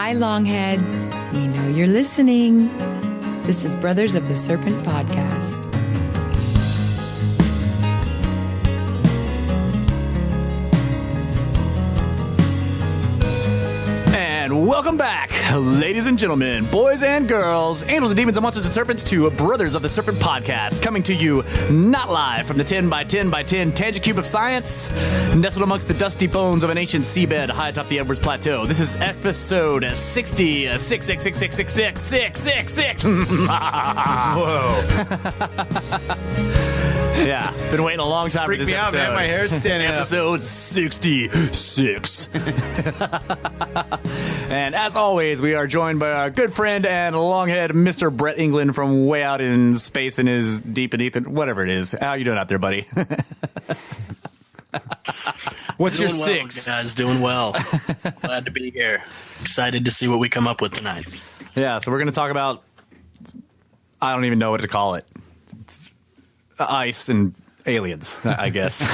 Hi, Longheads. We know you're listening. This is Brothers of the Serpent podcast. And welcome back, ladies and gentlemen, boys and girls, angels and demons and monsters and serpents, to Brothers of the Serpent podcast, coming to you not live from the 10 by 10 by 10 tangent cube of science, nestled amongst the dusty bones of an ancient seabed high atop the Edwards Plateau. This is episode 60, 666666666. Whoa. Yeah, been waiting a long time for this episode. Freak me out, man. My hair's standing up. Episode 66. And as always, we are joined by our good friend and longhead, Mr. Brett England, from way out in space and his deep beneath it, whatever it is. How you doing out there, buddy? What's your six? Well, guys, doing well. Glad to be here. Excited to see what we come up with tonight. Yeah, so we're going to talk about, I don't even know what to call it. It's ice and aliens, I guess.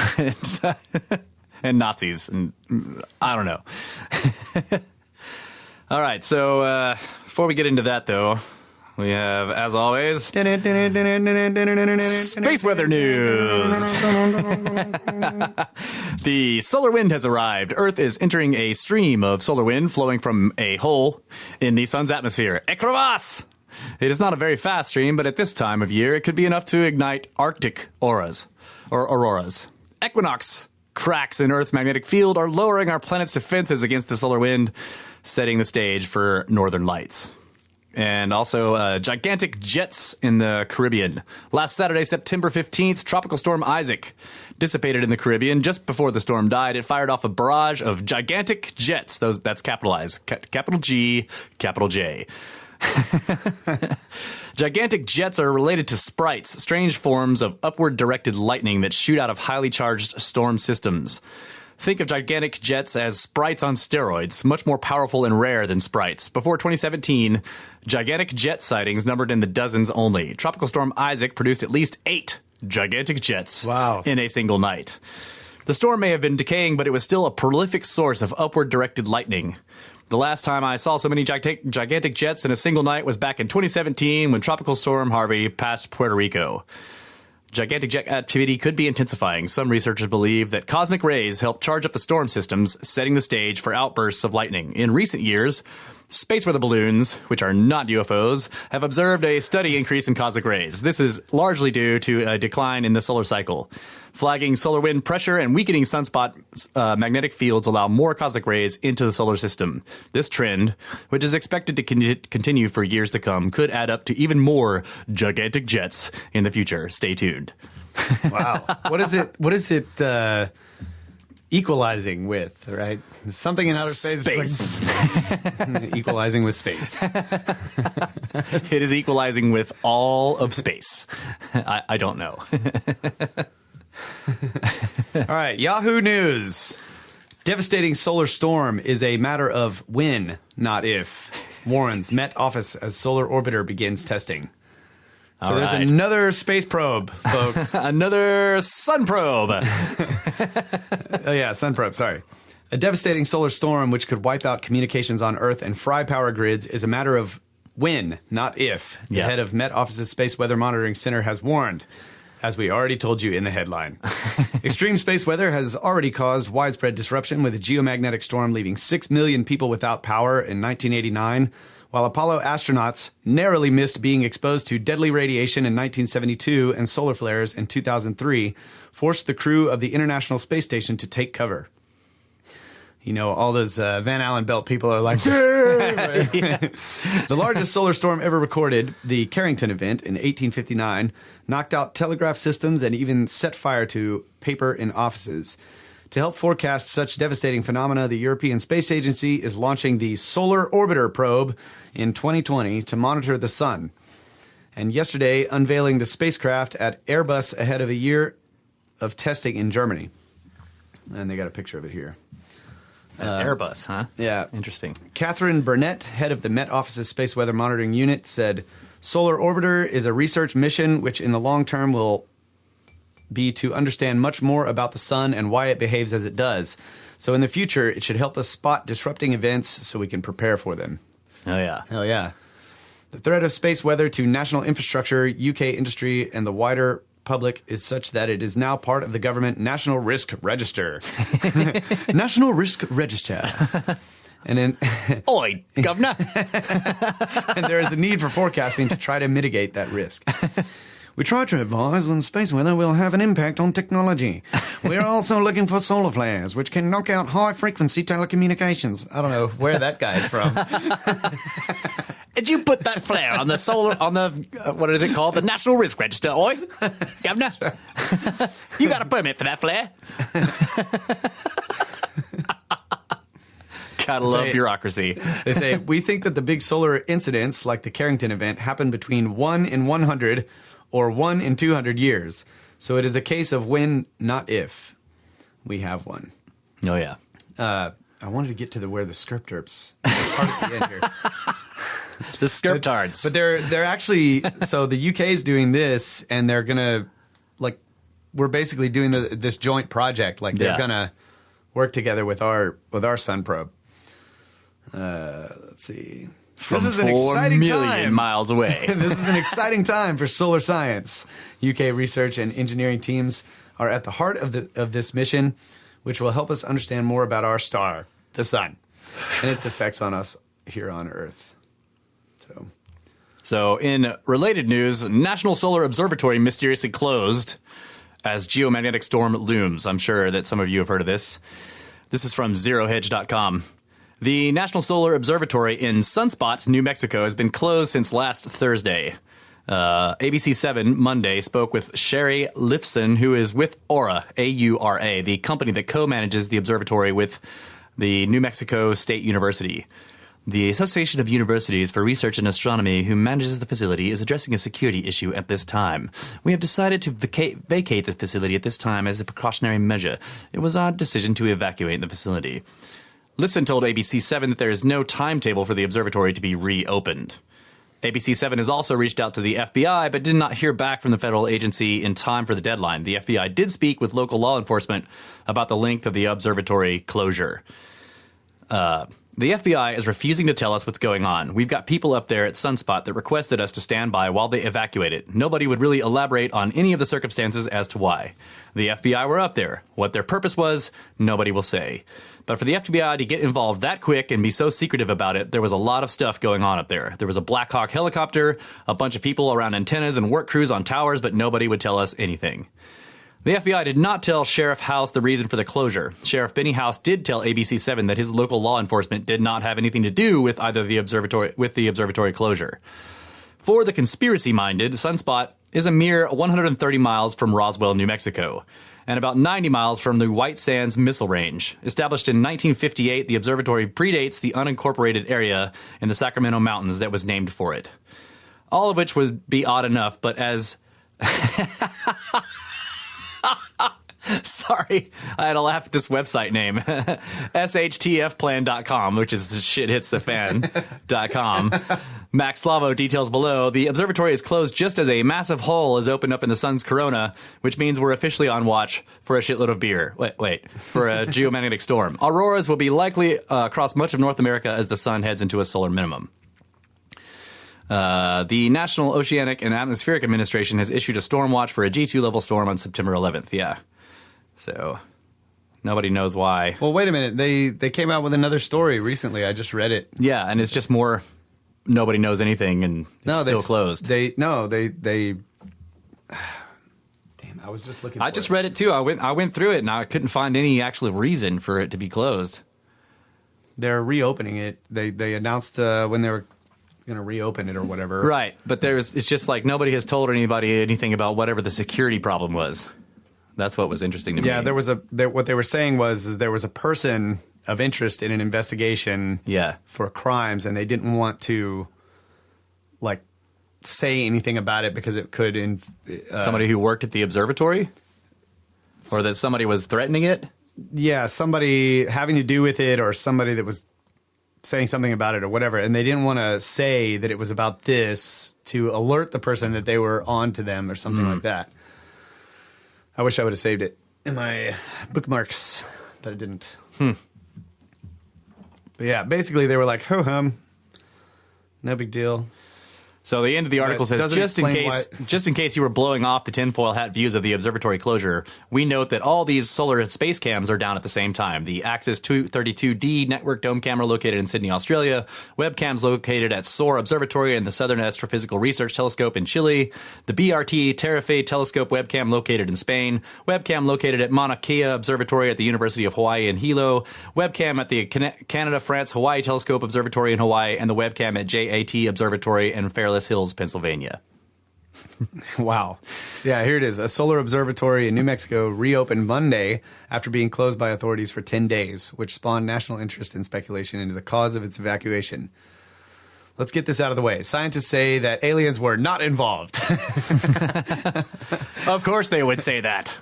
And Nazis, and I don't know. All right, so before we get into that, though, we have, as always, space weather news. The solar wind has arrived. Earth is entering a stream of solar wind flowing from a hole in the sun's atmosphere. Ekravas! It is not a very fast stream, but at this time of year, it could be enough to ignite Arctic auroras. Equinox cracks in Earth's magnetic field are lowering our planet's defenses against the solar wind, setting the stage for northern lights. And also gigantic jets in the Caribbean. Last Saturday, September 15th, Tropical Storm Isaac dissipated in the Caribbean. Just before the storm died, it fired off a barrage of gigantic jets. That's capitalized. Capital G, capital J. Gigantic jets are related to sprites, strange forms of upward-directed lightning that shoot out of highly charged storm systems. Think of gigantic jets as sprites on steroids, much more powerful and rare than sprites. Before 2017, gigantic jet sightings numbered in the dozens only. Tropical Storm Isaac produced at least 8 gigantic jets in a single night. The storm may have been decaying, but it was still a prolific source of upward-directed lightning. The last time I saw so many gigantic jets in a single night was back in 2017 when Tropical Storm Harvey passed Puerto Rico. Gigantic jet activity could be intensifying. Some researchers believe that cosmic rays help charge up the storm systems, setting the stage for outbursts of lightning. In recent years, space weather balloons, which are not UFOs, have observed a steady increase in cosmic rays. This is largely due to a decline in the solar cycle. Flagging solar wind pressure and weakening sunspot magnetic fields allow more cosmic rays into the solar system. This trend, which is expected to continue for years to come, could add up to even more gigantic jets in the future. Stay tuned. Wow. What is it equalizing with, right? Something in outer space. Like equalizing with space. It is equalizing with all of space. I don't know. All right, Yahoo News. Devastating solar storm is a matter of when, not if, warns Met Office as solar orbiter begins testing. So there's another space probe, folks. Another sun probe. Oh, yeah, sun probe, sorry. A devastating solar storm which could wipe out communications on Earth and fry power grids is a matter of when, not if. The head of Met Office's Space Weather Monitoring Center has warned, as we already told you in the headline. Extreme space weather has already caused widespread disruption, with a geomagnetic storm leaving 6 million people without power in 1989, while Apollo astronauts narrowly missed being exposed to deadly radiation in 1972 and solar flares in 2003, forced the crew of the International Space Station to take cover. You know, all those Van Allen belt people are like, the largest solar storm ever recorded, the Carrington event in 1859, knocked out telegraph systems and even set fire to paper in offices. To help forecast such devastating phenomena, the European Space Agency is launching the Solar Orbiter probe in 2020 to monitor the sun. And yesterday, unveiling the spacecraft at Airbus ahead of a year of testing in Germany. And they got a picture of it here. Airbus, huh? Yeah. Interesting. Catherine Burnett, head of the Met Office's Space Weather Monitoring Unit, said, Solar Orbiter is a research mission which in the long term will be to understand much more about the sun and why it behaves as it does. So in the future, it should help us spot disrupting events so we can prepare for them. Oh, yeah. Hell yeah. The threat of space weather to national infrastructure, UK industry, and the wider public is such that it is now part of the government National Risk Register. National Risk Register. And then, Oi, governor. and there is a need for forecasting to try to mitigate that risk. We try to advise when space weather will have an impact on technology. We're also looking for solar flares, which can knock out high-frequency telecommunications. I don't know where that guy is from. Did you put that flare on the what is it called? The National Risk Register, oi? Governor? You got a permit for that flare? Gotta love bureaucracy. They say, we think that the big solar incidents, like the Carrington event, happen between 1 in 100 or 1 in 200 years. So it is a case of when, not if. We have one. Oh, yeah. I wanted to get to where the scripterps part at the end here. The scriptards. But they're actually, so the UK is doing this, and they're gonna, like, we're basically doing this joint project. Like, they're gonna work together with our sun probe. Let's see. From this is an 4 exciting million time. miles away. This is an exciting time for solar science. UK research and engineering teams are at the heart of this mission, which will help us understand more about our star, the sun, and its effects on us here on Earth. So, in related news, National Solar Observatory mysteriously closed as geomagnetic storm looms. I'm sure that some of you have heard of this. This is from ZeroHedge.com. The National Solar Observatory in Sunspot, New Mexico, has been closed since last Thursday. ABC 7 Monday spoke with Sherry Lifson, who is with Aura, A-U-R-A, the company that co-manages the observatory with the New Mexico State University. The Association of Universities for Research in Astronomy, who manages the facility, is addressing a security issue at this time. We have decided to vacate the facility at this time as a precautionary measure. It was our decision to evacuate the facility. Lifson told ABC 7 that there is no timetable for the observatory to be reopened. ABC 7 has also reached out to the FBI, but did not hear back from the federal agency in time for the deadline. The FBI did speak with local law enforcement about the length of the observatory closure. The FBI is refusing to tell us what's going on. We've got people up there at Sunspot that requested us to stand by while they evacuate it. Nobody would really elaborate on any of the circumstances as to why. The FBI were up there. What their purpose was, nobody will say. But for the FBI to get involved that quick and be so secretive about it, there was a lot of stuff going on up there. There was a Black Hawk helicopter, a bunch of people around antennas and work crews on towers, but nobody would tell us anything. The FBI did not tell Sheriff House the reason for the closure. Sheriff Benny House did tell ABC 7 that his local law enforcement did not have anything to do with either the observatory closure. For the conspiracy-minded, Sunspot is a mere 130 miles from Roswell, New Mexico, and about 90 miles from the White Sands Missile Range. Established in 1958, the observatory predates the unincorporated area in the Sacramento Mountains that was named for it. All of which would be odd enough, but as... Sorry, I had to laugh at this website name. SHTFplan.com, which is the shit hits the fan.com. Max Slavo details below. The observatory is closed just as a massive hole is opened up in the sun's corona, which means we're officially on watch for a shitload of beer. For a geomagnetic storm. Auroras will be likely across much of North America as the sun heads into a solar minimum. The National Oceanic and Atmospheric Administration has issued a storm watch for a G2 level storm on September 11th. Yeah. So, nobody knows why. Well, wait a minute. They came out with another story recently. I just read it. Yeah, and it's just more nobody knows anything and it's still closed. Damn, I was just looking I just read it too. I went through it and I couldn't find any actual reason for it to be closed. They're reopening it. They announced when they were going to reopen it or whatever. Right, but it's just like nobody has told anybody anything about whatever the security problem was. That's what was interesting to me. Yeah, what they were saying was there was a person of interest in an investigation for crimes, and they didn't want to like say anything about it because it could somebody who worked at the observatory, or that somebody was threatening it. Yeah, somebody having to do with it, or somebody that was saying something about it or whatever, and they didn't want to say that it was about this to alert the person that they were on to them or something like that. I wish I would have saved it in my bookmarks, but I didn't. But yeah, basically they were like, ho-hum, no big deal. So the end of the article says, just in case you were blowing off the tinfoil hat views of the observatory closure, we note that all these solar space cams are down at the same time. The Axis 232D network dome camera located in Sydney, Australia, webcams located at SOAR Observatory and the Southern Astrophysical Research Telescope in Chile, the BRT Tarife telescope webcam located in Spain, webcam located at Mauna Kea Observatory at the University of Hawaii in Hilo, webcam at the Canada-France-Hawaii Telescope Observatory in Hawaii, and the webcam at JAT Observatory in Fairless Hills, Pennsylvania. Wow. Yeah, here it is. A solar observatory in New Mexico reopened Monday after being closed by authorities for 10 days, which spawned national interest and speculation into the cause of its evacuation. Let's get this out of the way. Scientists say that aliens were not involved. Of course they would say that.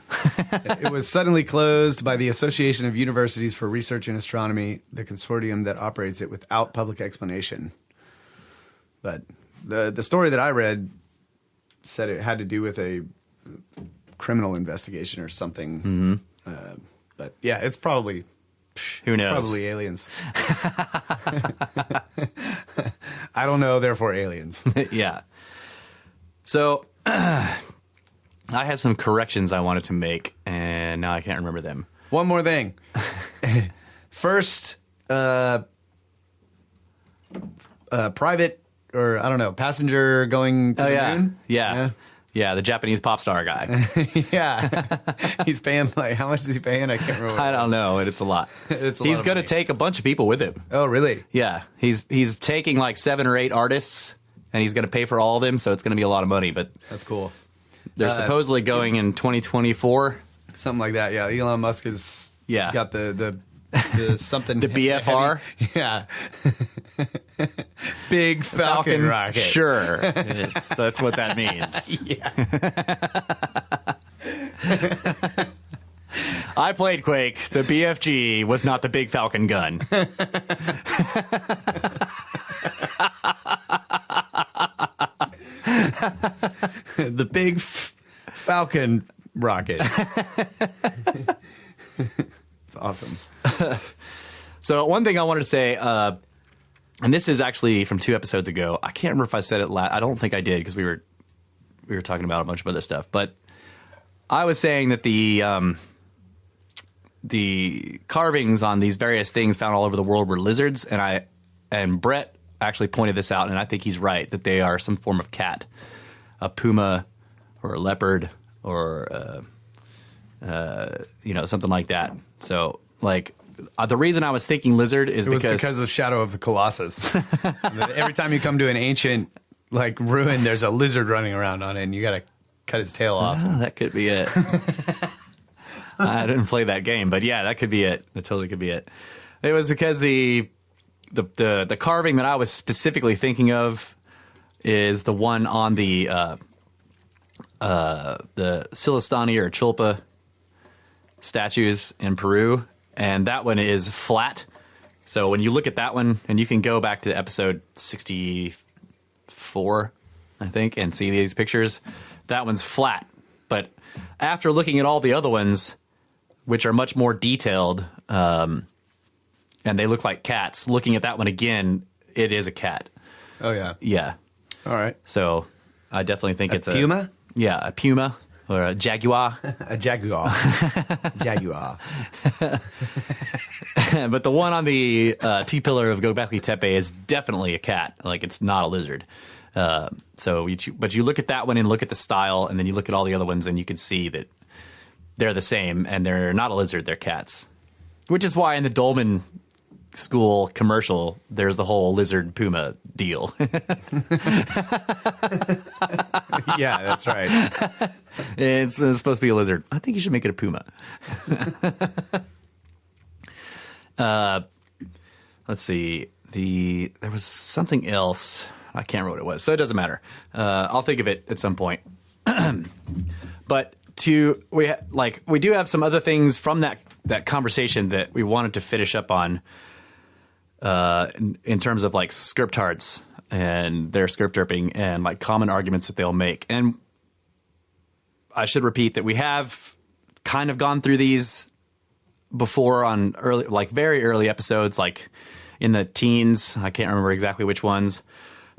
It was suddenly closed by the Association of Universities for Research in Astronomy, the consortium that operates it, without public explanation. But the story that I read said it had to do with a criminal investigation or something. But yeah, it's probably... Who knows? Probably aliens. I don't know, therefore aliens. Yeah. So I had some corrections I wanted to make, and now I can't remember them. One more thing. First, private, or I don't know, passenger going to the moon? Yeah, the Japanese pop star guy. Yeah. He's paying, like, how much is he paying? I can't remember. I don't know, but it's a lot. He's going to take a bunch of people with him. Oh, really? Yeah. He's taking like 7 or 8 artists, and he's going to pay for all of them, so it's going to be a lot of money. But that's cool. They're supposedly going in 2024. Something like that, yeah. Elon Musk has got the something. The BFR? Heavy. Yeah. Big Falcon rocket. Sure. That's what that means. Yeah. I played Quake. The BFG was not the Big Falcon gun. The Big Falcon rocket. It's awesome. So one thing I wanted to say, and this is actually from 2 episodes ago. I can't remember if I said it I don't think I did, because we were talking about a bunch of other stuff. But I was saying that the carvings on these various things found all over the world were lizards, and Brett actually pointed this out, and I think he's right, that they are some form of cat, a puma or a leopard or something like that. So like. The reason I was thinking lizard is because of Shadow of the Colossus. Every time you come to an ancient ruin, there's a lizard running around on it, and you got to cut his tail off. That could be it. I didn't play that game, but yeah, that could be it. That totally could be it. It was because the carving that I was specifically thinking of is the one on the Silestani or Chulpa statues in Peru. And that one is flat. So when you look at that one, and you can go back to episode 64, I think, and see these pictures, that one's flat. But after looking at all the other ones, which are much more detailed, and they look like cats, looking at that one again, it is a cat. Oh, yeah. Yeah. All right. So I definitely think it's a puma? Yeah, a puma. Or a jaguar. A jaguar. Jaguar. But the one on the T-pillar of Göbekli Tepe is definitely a cat. Like, it's not a lizard. But you look at that one and look at the style, and then you look at all the other ones, and you can see that they're the same, and they're not a lizard, they're cats. Which is why in the Dolman School commercial, there's the whole lizard puma deal. Yeah, that's right. It's supposed to be a lizard. I think you should make it a puma. Let's see. There was something else. I can't remember what it was, so it doesn't matter. I'll think of it at some point. But we do have some other things from that conversation that we wanted to finish up on. In terms of like scriptards and their scripturping and like common arguments that they'll make. And I should repeat that we have kind of gone through these before on very early episodes, like in the teens. I can't remember exactly which ones,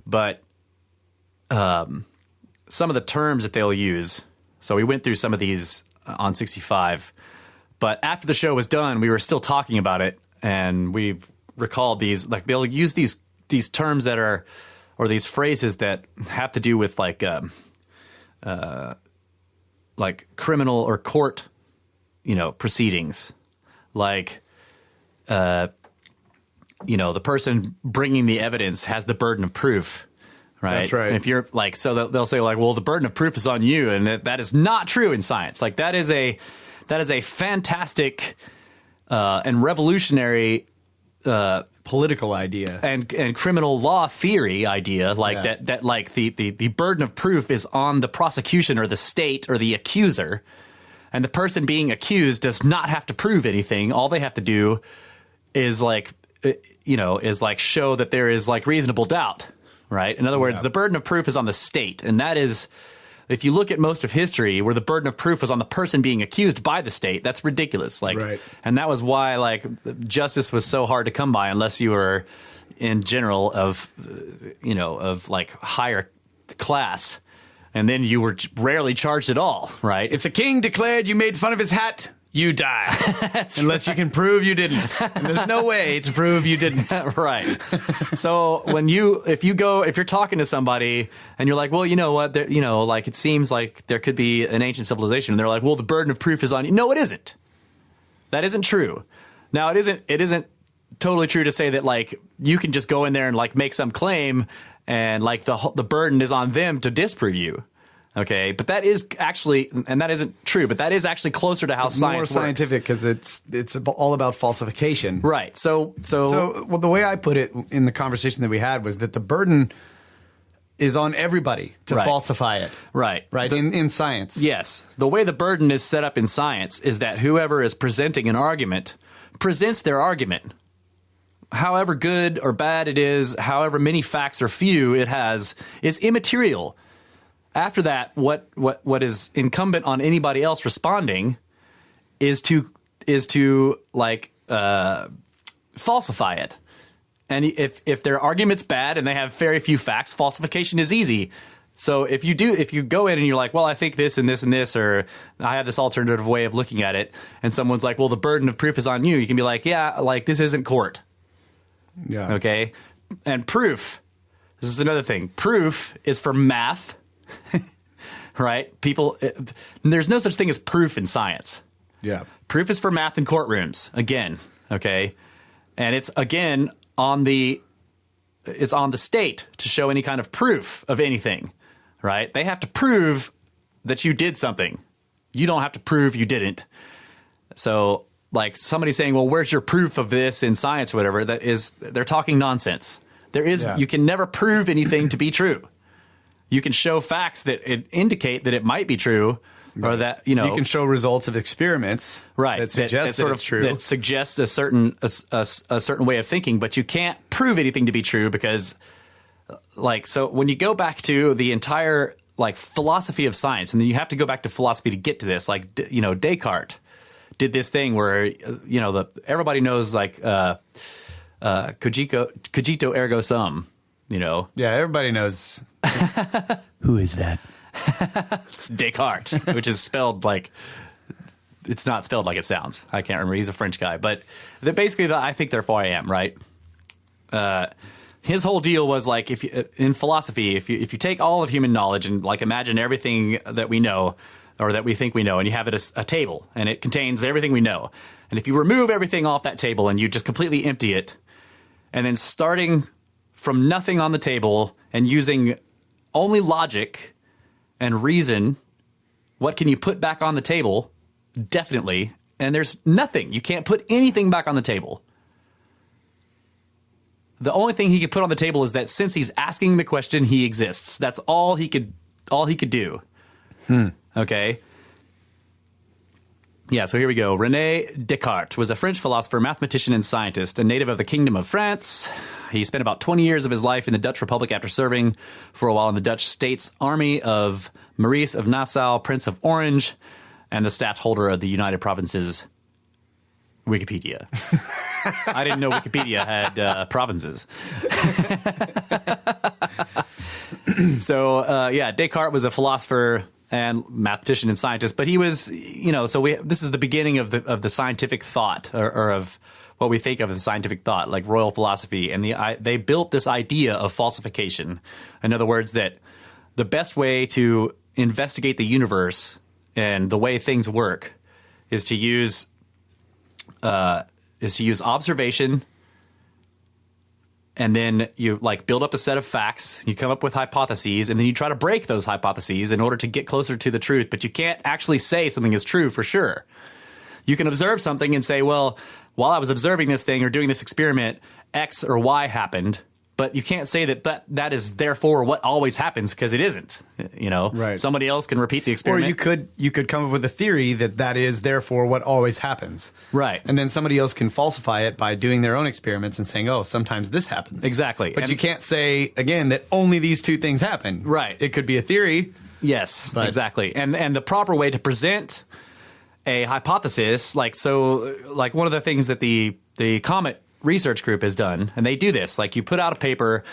but some of the terms that they'll use. So we went through some of these on 65, but after the show was done, we were still talking about it, and we recalled these. Like they'll use these terms that are, or these phrases that have to do with like criminal or court, proceedings. Like, the person bringing the evidence has the burden of proof, right? That's right. And if you're like, so they'll say like, well, the burden of proof is on you, and that is not true in science. Like that is a fantastic and revolutionary political idea and criminal law theory idea, like that like the burden of proof is on the prosecution or the state or the accuser. And the person being accused does not have to prove anything. All they have to do is show that there is like reasonable doubt, right? In other words, the burden of proof is on the state. And that is, if you look at most of history where the burden of proof was on the person being accused by the state, that's ridiculous. Like, right. And that was why like justice was so hard to come by unless you were in general of like higher class. And then you were rarely charged at all, right? If the king declared you made fun of his hat, you die. Unless you can prove you didn't. And there's no way to prove you didn't. Right. So if you're talking to somebody and you're like, well, you know what, like it seems like there could be an ancient civilization, and they're like, well, the burden of proof is on you. No, it isn't. That isn't true. Now, it isn't totally true to say that like you can just go in there and like make some claim and like the burden is on them to disprove you. Okay, but that is actually, and that isn't true, but that is actually closer to how science works. More scientific because it's all about falsification. Right. So well, the way I put it in the conversation that we had was that the burden is on everybody to falsify it. Right. Right. In science. Yes. The way the burden is set up in science is that whoever is presenting an argument presents their argument. However good or bad it is, however many facts or few it has, is immaterial. After that, what is incumbent on anybody else responding is to falsify it. And if their argument's bad and they have very few facts, falsification is easy. So if you go in and you're like, well, I think this and this and this, or I have this alternative way of looking at it, and someone's like, well, the burden of proof is on you, you can be like, yeah, like this isn't court. Yeah. Okay. And proof. This is another thing. Proof is for math. Right? There's no such thing as proof in science. Yeah. Proof is for math in courtrooms. Again. Okay. And it's again on the state to show any kind of proof of anything. Right? They have to prove that you did something. You don't have to prove you didn't. So like somebody saying, well, where's your proof of this in science or whatever, they're talking nonsense. You can never prove anything to be true. You can show facts that indicate that it might be true, or that, you can show results of experiments that suggest that it's true. That suggests a certain way of thinking, but you can't prove anything to be true because so when you go back to the entire philosophy of science, and then you have to go back to philosophy to get to this, Descartes did this thing where, everybody knows cogito ergo sum, Yeah, everybody knows. Who is that? It's Descartes, which is spelled it's not spelled like it sounds. I can't remember. He's a French guy. But basically, I think therefore I am, right? His whole deal was in philosophy, if you take all of human knowledge and imagine everything that we know, or that we think we know, and you have it a table, and it contains everything we know. And if you remove everything off that table and you just completely empty it, and then starting from nothing on the table and using only logic and reason, what can you put back on the table? Definitely. And there's nothing. You can't put anything back on the table. The only thing he could put on the table is that since he's asking the question, he exists. That's all he could do. Okay. Yeah, so here we go. Rene Descartes was a French philosopher, mathematician, and scientist, a native of the Kingdom of France. He spent about 20 years of his life in the Dutch Republic after serving for a while in the Dutch States Army of Maurice of Nassau, Prince of Orange. and the stat holder of the United Provinces Wikipedia. I didn't know Wikipedia had provinces. So, Descartes was a philosopher and mathematician and scientist, but he was, this is the beginning of the scientific thought, or of what we think of as scientific thought, like royal philosophy. And they built this idea of falsification. In other words, that the best way to investigate the universe and the way things work is to use observation, and then you build up a set of facts, you come up with hypotheses, and then you try to break those hypotheses in order to get closer to the truth. But you can't actually say something is true for sure. You can observe something and say, well, while I was observing this thing or doing this experiment, X or Y happened. But you can't say that is therefore what always happens, because it isn't. Right. Somebody else can repeat the experiment. Or you could come up with a theory that is therefore what always happens. Right. And then somebody else can falsify it by doing their own experiments and saying, oh, sometimes this happens. Exactly. But you can't say, again, that only these two things happen. Right. It could be a theory. Yes, but exactly. And the proper way to present a hypothesis, one of the things that the Comet research group has done, and they do this, you put out a paper,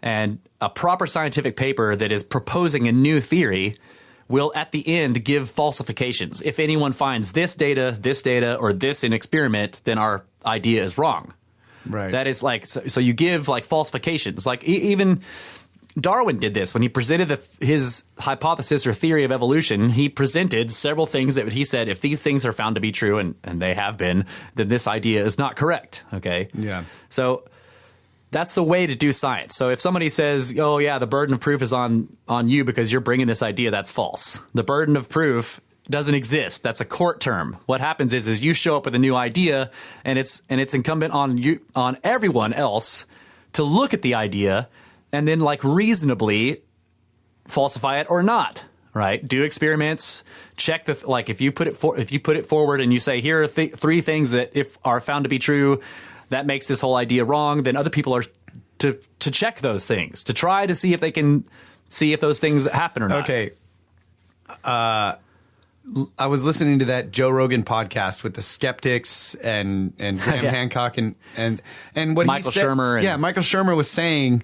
and a proper scientific paper that is proposing a new theory will at the end give falsifications. If anyone finds this data, or this in experiment, then our idea is wrong. Right. That is so you give falsifications. Even Darwin did this when he presented his hypothesis or theory of evolution. He presented several things that he said, if these things are found to be true, and they have been, then this idea is not correct. Okay. Yeah. So that's the way to do science. So if somebody says, oh yeah, the burden of proof is on you because you're bringing this idea, that's false. The burden of proof doesn't exist. That's a court term. What happens is you show up with a new idea, and it's incumbent on everyone else to look at the idea and then reasonably falsify it or not, right? Do experiments, check if you put it forward and you say, here are three things that if are found to be true, that makes this whole idea wrong, then other people are to check those things, to try to see if they can see if those things happen or not. Okay. I was listening to that Joe Rogan podcast with the skeptics and Graham Hancock and what Michael he said, Shermer. Michael Shermer was saying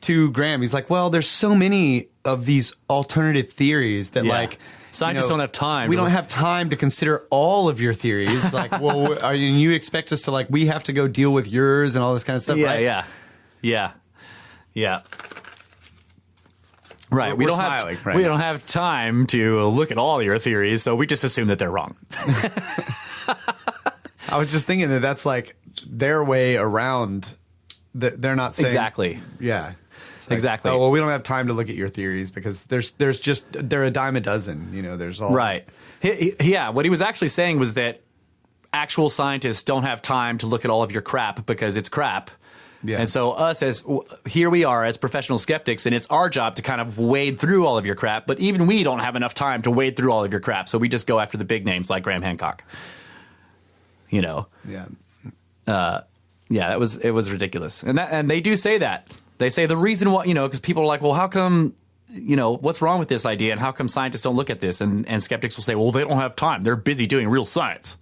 to Graham, he's like, well, there's so many of these alternative theories that scientists don't have time. We don't have time to consider all of your theories. Well, you expect us to we have to go deal with yours and all this kind of stuff, right? Yeah. Right. We don't have time to look at all your theories, so we just assume that they're wrong. I was just thinking that's their way around. They're not saying exactly. Yeah. Exactly. Oh, well, we don't have time to look at your theories because they're a dime a dozen. There's all right. What he was actually saying was that actual scientists don't have time to look at all of your crap because it's crap. Yeah. And so here we are as professional skeptics, and it's our job to kind of wade through all of your crap. But even we don't have enough time to wade through all of your crap, so we just go after the big names like Graham Hancock. Yeah. It was ridiculous, and they do say that. They say the reason why, because people are like, well, how come, what's wrong with this idea, and how come scientists don't look at this? And skeptics will say, well, they don't have time. They're busy doing real science.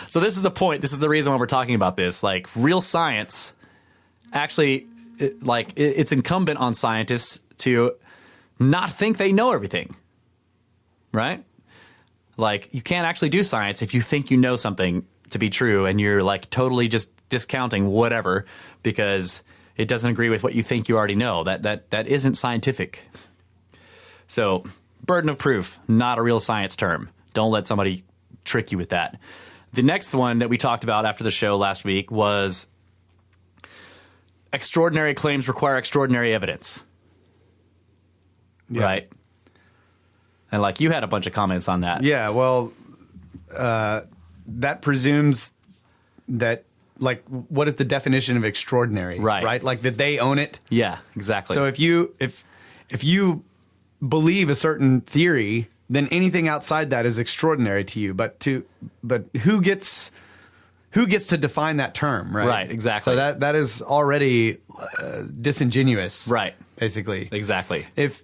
So this is the point. This is the reason why we're talking about this. Real science, actually, it's incumbent on scientists to not think they know everything, right? You can't actually do science if you think you know something to be true and you're totally just discounting whatever because it doesn't agree with what you think you already know. That isn't scientific. So, burden of proof, not a real science term. Don't let somebody trick you with that. The next one that we talked about after the show last week was extraordinary claims require extraordinary evidence. Yeah. Right? And you had a bunch of comments on that. Yeah, well, that presumes that what is the definition of extraordinary? Right? That they own it. Yeah, exactly. So if you believe a certain theory, then anything outside that is extraordinary to you. But who gets to define that term? Right. Right. Exactly. So that is already disingenuous. Right. Basically. Exactly. If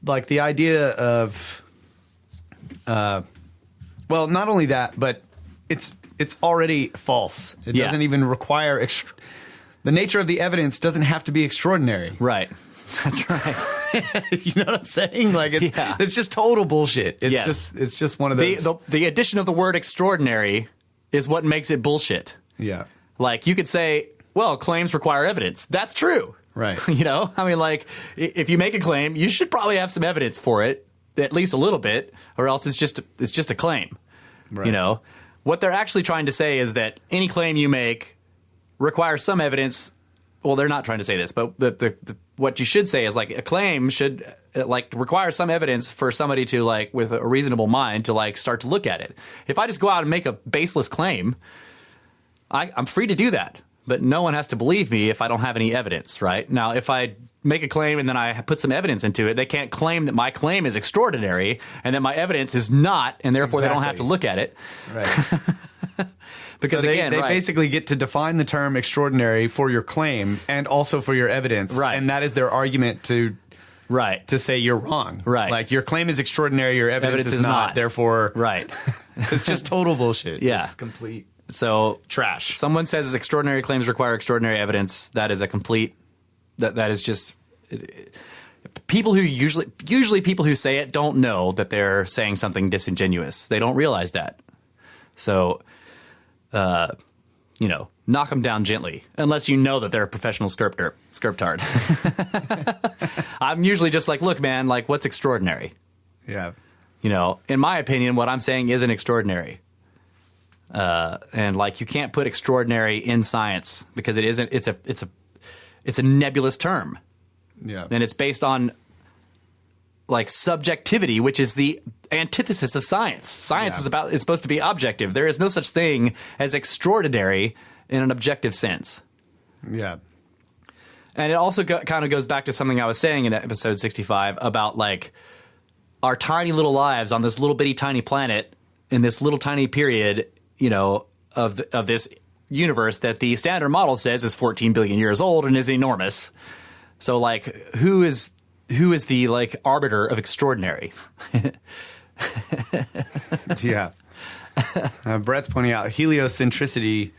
the idea of Well, not only that, but it's already false. It Yeah. doesn't even require the nature of the evidence doesn't have to be extraordinary. Right. That's right. You know what I'm saying? Like Yeah. it's just total bullshit. It's Yes. just one of those. The addition of the word extraordinary is what makes it bullshit. Yeah. Like, you could say, well, claims require evidence. That's true. Right. You know? I mean, like, if you make a claim, you should probably have some evidence for it, at least a little bit, or else it's just a claim. Right. You know? What they're actually trying to say is that any claim you make requires some evidence. Well, they're not trying to say this, but what you should say is, like, a claim should require some evidence for somebody to, like, with a reasonable mind to, like, start to look at it. If I just go out and make a baseless claim, I'm free to do that, but no one has to believe me if I don't have any evidence, right? Now, if I make a claim and then I put some evidence into it, they can't claim that my claim is extraordinary and that my evidence is not, and therefore they don't have to look at it. Right. Because so again, they right. basically get to define the term extraordinary for your claim and also for your evidence. Right. And that is their argument to say you're wrong. Right. Like, your claim is extraordinary, your evidence is not. Therefore, right. It's just total bullshit. Yeah. It's complete So trash. Someone says extraordinary claims require extraordinary evidence. That is a complete. That is just. People who usually people who say it don't know that they're saying something disingenuous. They don't realize that. So, knock them down gently, unless you know that they're a professional scriptard. I'm usually just like, look, man, like, what's extraordinary? Yeah. You know, in my opinion, what I'm saying isn't extraordinary. And, like, you can't put extraordinary in science because it isn't. It's a nebulous term. Yeah. And it's based on, like, subjectivity, which is the antithesis of science. Science is supposed to be objective. There is no such thing as extraordinary in an objective sense. Yeah. And it also kind of goes back to something I was saying in episode 65 about, like, our tiny little lives on this little bitty tiny planet in this little tiny period, you know, of this universe that the standard model says is 14 billion years old and is enormous. So, like, who is the, like, arbiter of extraordinary? Yeah. Brett's pointing out heliocentricity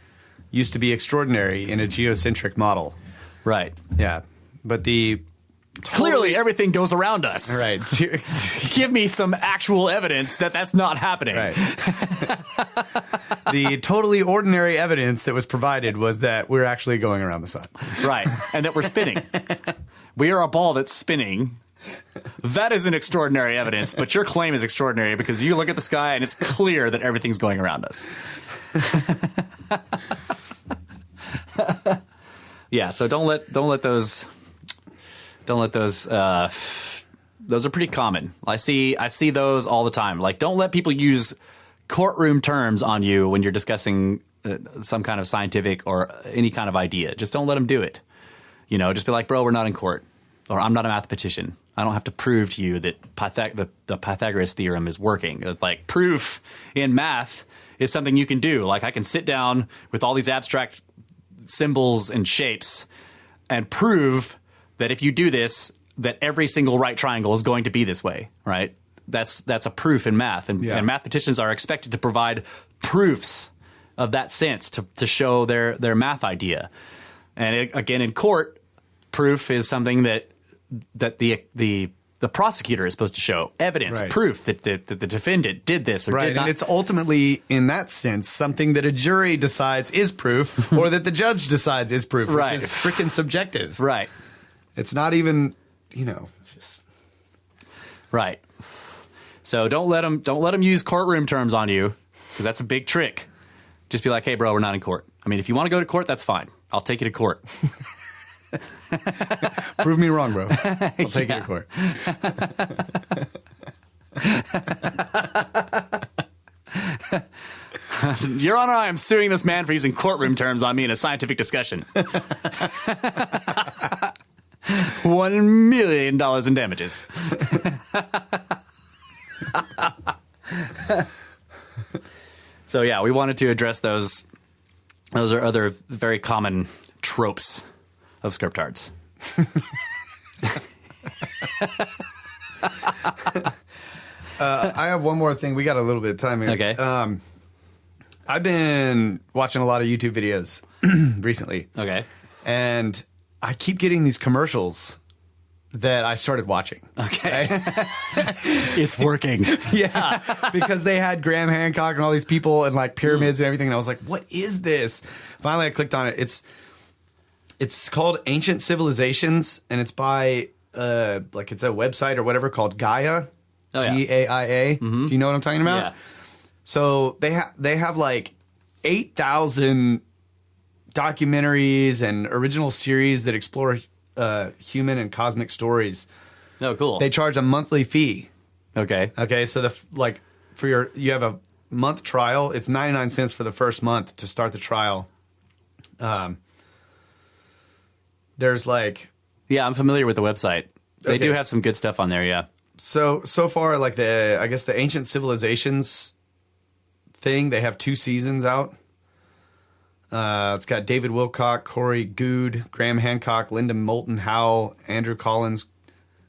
used to be extraordinary in a geocentric model. Right. Yeah. But Clearly, everything goes around us. Right. Give me some actual evidence that that's not happening. Right. The totally ordinary evidence that was provided was that we're actually going around the sun. Right. And that we're spinning. We are a ball that's spinning. That isn't extraordinary evidence, but your claim is extraordinary because you look at the sky and it's clear that everything's going around us. Yeah, so don't let those those are pretty common. I see those all the time. Like, don't let people use courtroom terms on you when you're discussing some kind of scientific or any kind of idea. Just don't let them do it. You know, just be like, bro, we're not in court, or I'm not a mathematician. I don't have to prove to you that the Pythagoras theorem is working. Like, proof in math is something you can do. Like, I can sit down with all these abstract symbols and shapes and prove that if you do this, that every single right triangle is going to be this way, right? That's a proof in math, and mathematicians are expected to provide proofs of that sense to show their math idea. And again, in court, proof is something that the prosecutor is supposed to show evidence, right. Proof that the defendant did this or did not. And it's ultimately, in that sense, something that a jury decides is proof, or that the judge decides is proof, Right. which is freaking subjective. Right. It's not even, just right. So don't let them use courtroom terms on you, because that's a big trick. Just be like, hey, bro, we're not in court. I mean, if you want to go to court, that's fine. I'll take you to court. Prove me wrong, bro. I'll take you to court. Your Honor, I am suing this man for using courtroom terms on me in a scientific discussion. $1 million in damages. So, yeah, we wanted to address those. Those are other very common tropes of scriptards. I have one more thing. We got a little bit of time here. Okay. I've been watching a lot of YouTube videos recently. Okay. And I keep getting these commercials that I started watching. Okay. It's working. Yeah, because they had Graham Hancock and all these people and like pyramids and everything, and I was like, "What is this?" Finally, I clicked on it. It's called Ancient Civilizations, and it's by like it's a website or whatever called Gaia, Gaia. Do you know what I'm talking about? Yeah. So they have like 8,000 documentaries and original series that explore human and cosmic stories. Oh, cool. They charge a monthly fee. Okay. Okay, so you have a month trial. It's 99 cents for the first month to start the trial. There's like Yeah, I'm familiar with the website. They Okay. do have some good stuff on there, yeah. so far like I guess the Ancient Civilizations thing, they have 2 seasons out. It's got David Wilcock, Corey Good, Graham Hancock, Linda Moulton Howe, Andrew Collins,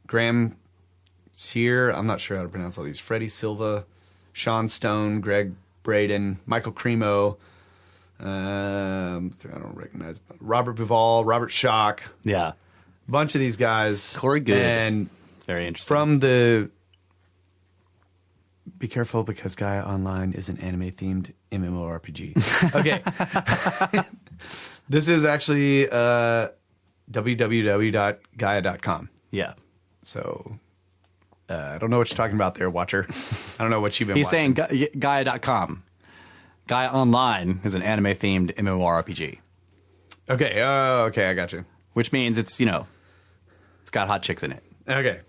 Graham Sear, I'm not sure how to pronounce all these, Freddie Silva, Sean Stone, Greg Braden, Michael Cremo, I don't recognize, Robert Buvall, Robert Schock, Yeah. a bunch of these guys. Corey Good. And Very interesting. from be careful because Gaia Online is an anime-themed MMORPG. Okay. This is actually www.gaia.com. Yeah. So I don't know what you're talking about there, Watcher. I don't know what you've been He's watching. saying Gaia.com. Gaia Online is an anime-themed MMORPG, Okay. Okay, I got you. which means it's got hot chicks in it. Okay.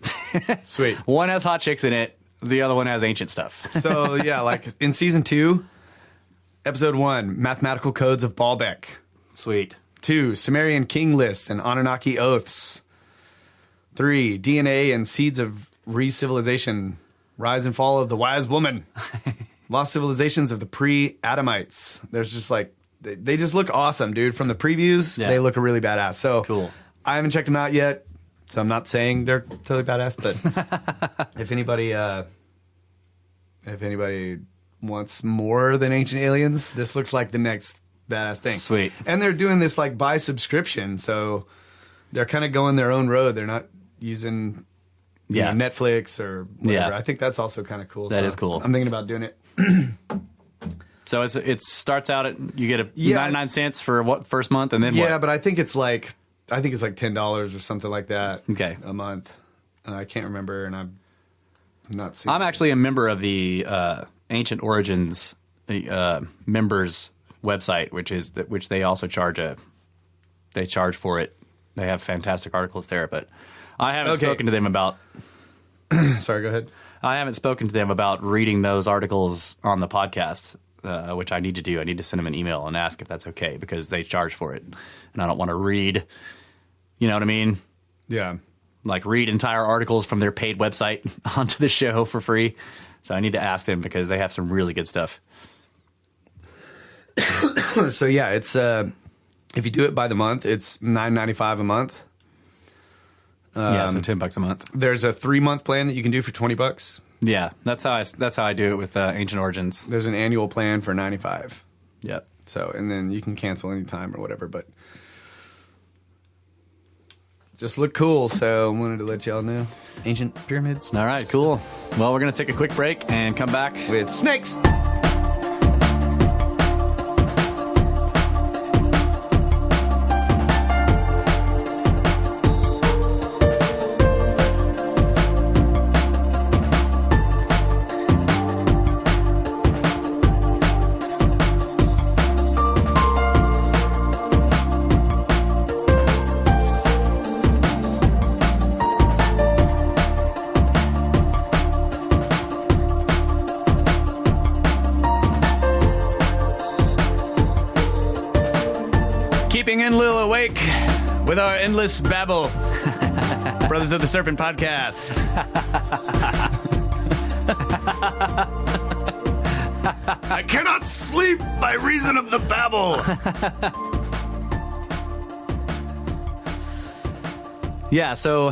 Sweet. One has hot chicks in it. The other one has ancient stuff. So, yeah, like in season 2, episode 1, Mathematical Codes of Baalbek. Sweet. 2, Sumerian king lists and Anunnaki oaths. 3, DNA and seeds of re-civilization. Rise and fall of the wise woman. Lost civilizations of the pre-Adamites. There's just like, they just look awesome, dude. From the previews, Yeah. they look really badass. So Cool. I haven't checked them out yet, so I'm not saying they're totally badass, but if anybody wants more than Ancient Aliens, this looks like the next badass thing. Sweet. And they're doing this like by subscription, so they're kind of going their own road. They're not using Yeah. Netflix or whatever. Yeah. I think that's also kind of cool. That is cool. I'm thinking about doing it. So it starts out at you get Yeah. 99 cents for what first month, and then Yeah, what? but I think it's like $10 or something like that. Okay. A month. I can't remember, and I'm not seeing. I'm actually a member of the Ancient Origins members website, which they also charge for it. They have fantastic articles there, but I haven't Okay. spoken to them about. Sorry, go ahead. I haven't spoken to them about reading those articles on the podcast, which I need to do. I need to send them an email and ask if that's okay because they charge for it, and I don't want to read. You know what I mean? Yeah. Like read entire articles from their paid website onto the show for free. So I need to ask them because they have some really good stuff. So yeah, it's if you do it by the month, it's $9.95 a month. Yeah, so $10 a month. There's a 3-month plan that you can do for $20. Yeah, that's how I do it with Ancient Origins. There's an annual plan for $95. Yep. So, and then you can cancel anytime or whatever, but just look cool. So I wanted to let y'all know. Ancient pyramids All right, cool. Well, we're going to take a quick break and come back. with snakes. Keeping Enlil awake with our endless babble. Brothers of the Serpent podcast. I cannot sleep by reason of the babble. Yeah, so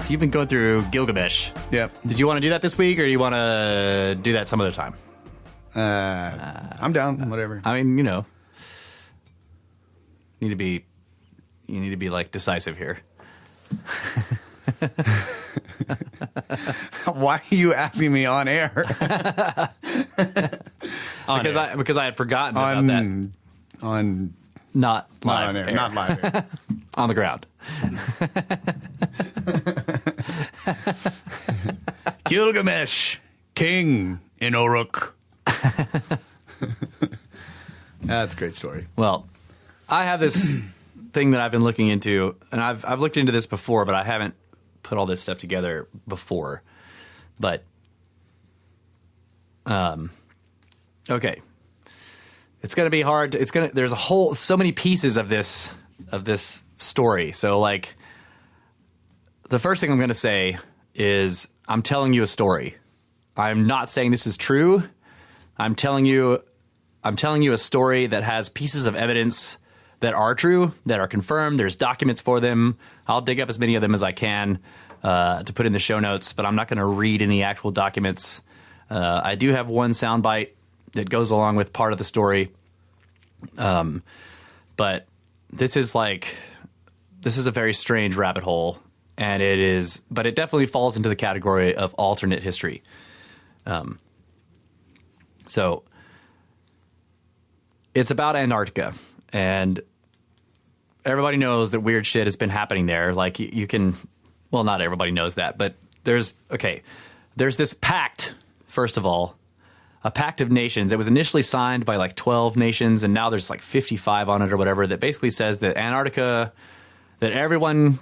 you've been going through Gilgamesh. Yep. Did you want to do that this week, or do you want to do that some other time? I'm down. Whatever. I mean, you know, you need to be like decisive here. Why are you asking me on air? Because I had forgotten about that. On Not live not on air. air. Not live air. On the ground. Gilgamesh, king in Uruk. That's a great story. Well, I have this thing that I've been looking into, and I've looked into this before, but I haven't put all this stuff together before. But, okay, it's gonna be hard. There's so many pieces of this story. So, like, the first thing I'm gonna say is I'm telling you a story. I'm not saying this is true. I'm telling you a story that has pieces of evidence that are true, that are confirmed. There's documents for them. I'll dig up as many of them as I can to put in the show notes, but I'm not going to read any actual documents. I do have one soundbite that goes along with part of the story. But this is a very strange rabbit hole, and but it definitely falls into the category of alternate history. So it's about Antarctica, and everybody knows that weird shit has been happening there. Like, you can, well, not everybody knows that, but there's this pact, first of all, a pact of nations. It was initially signed by like 12 nations, and now there's like 55 on it or whatever, that basically says that Antarctica, that everyone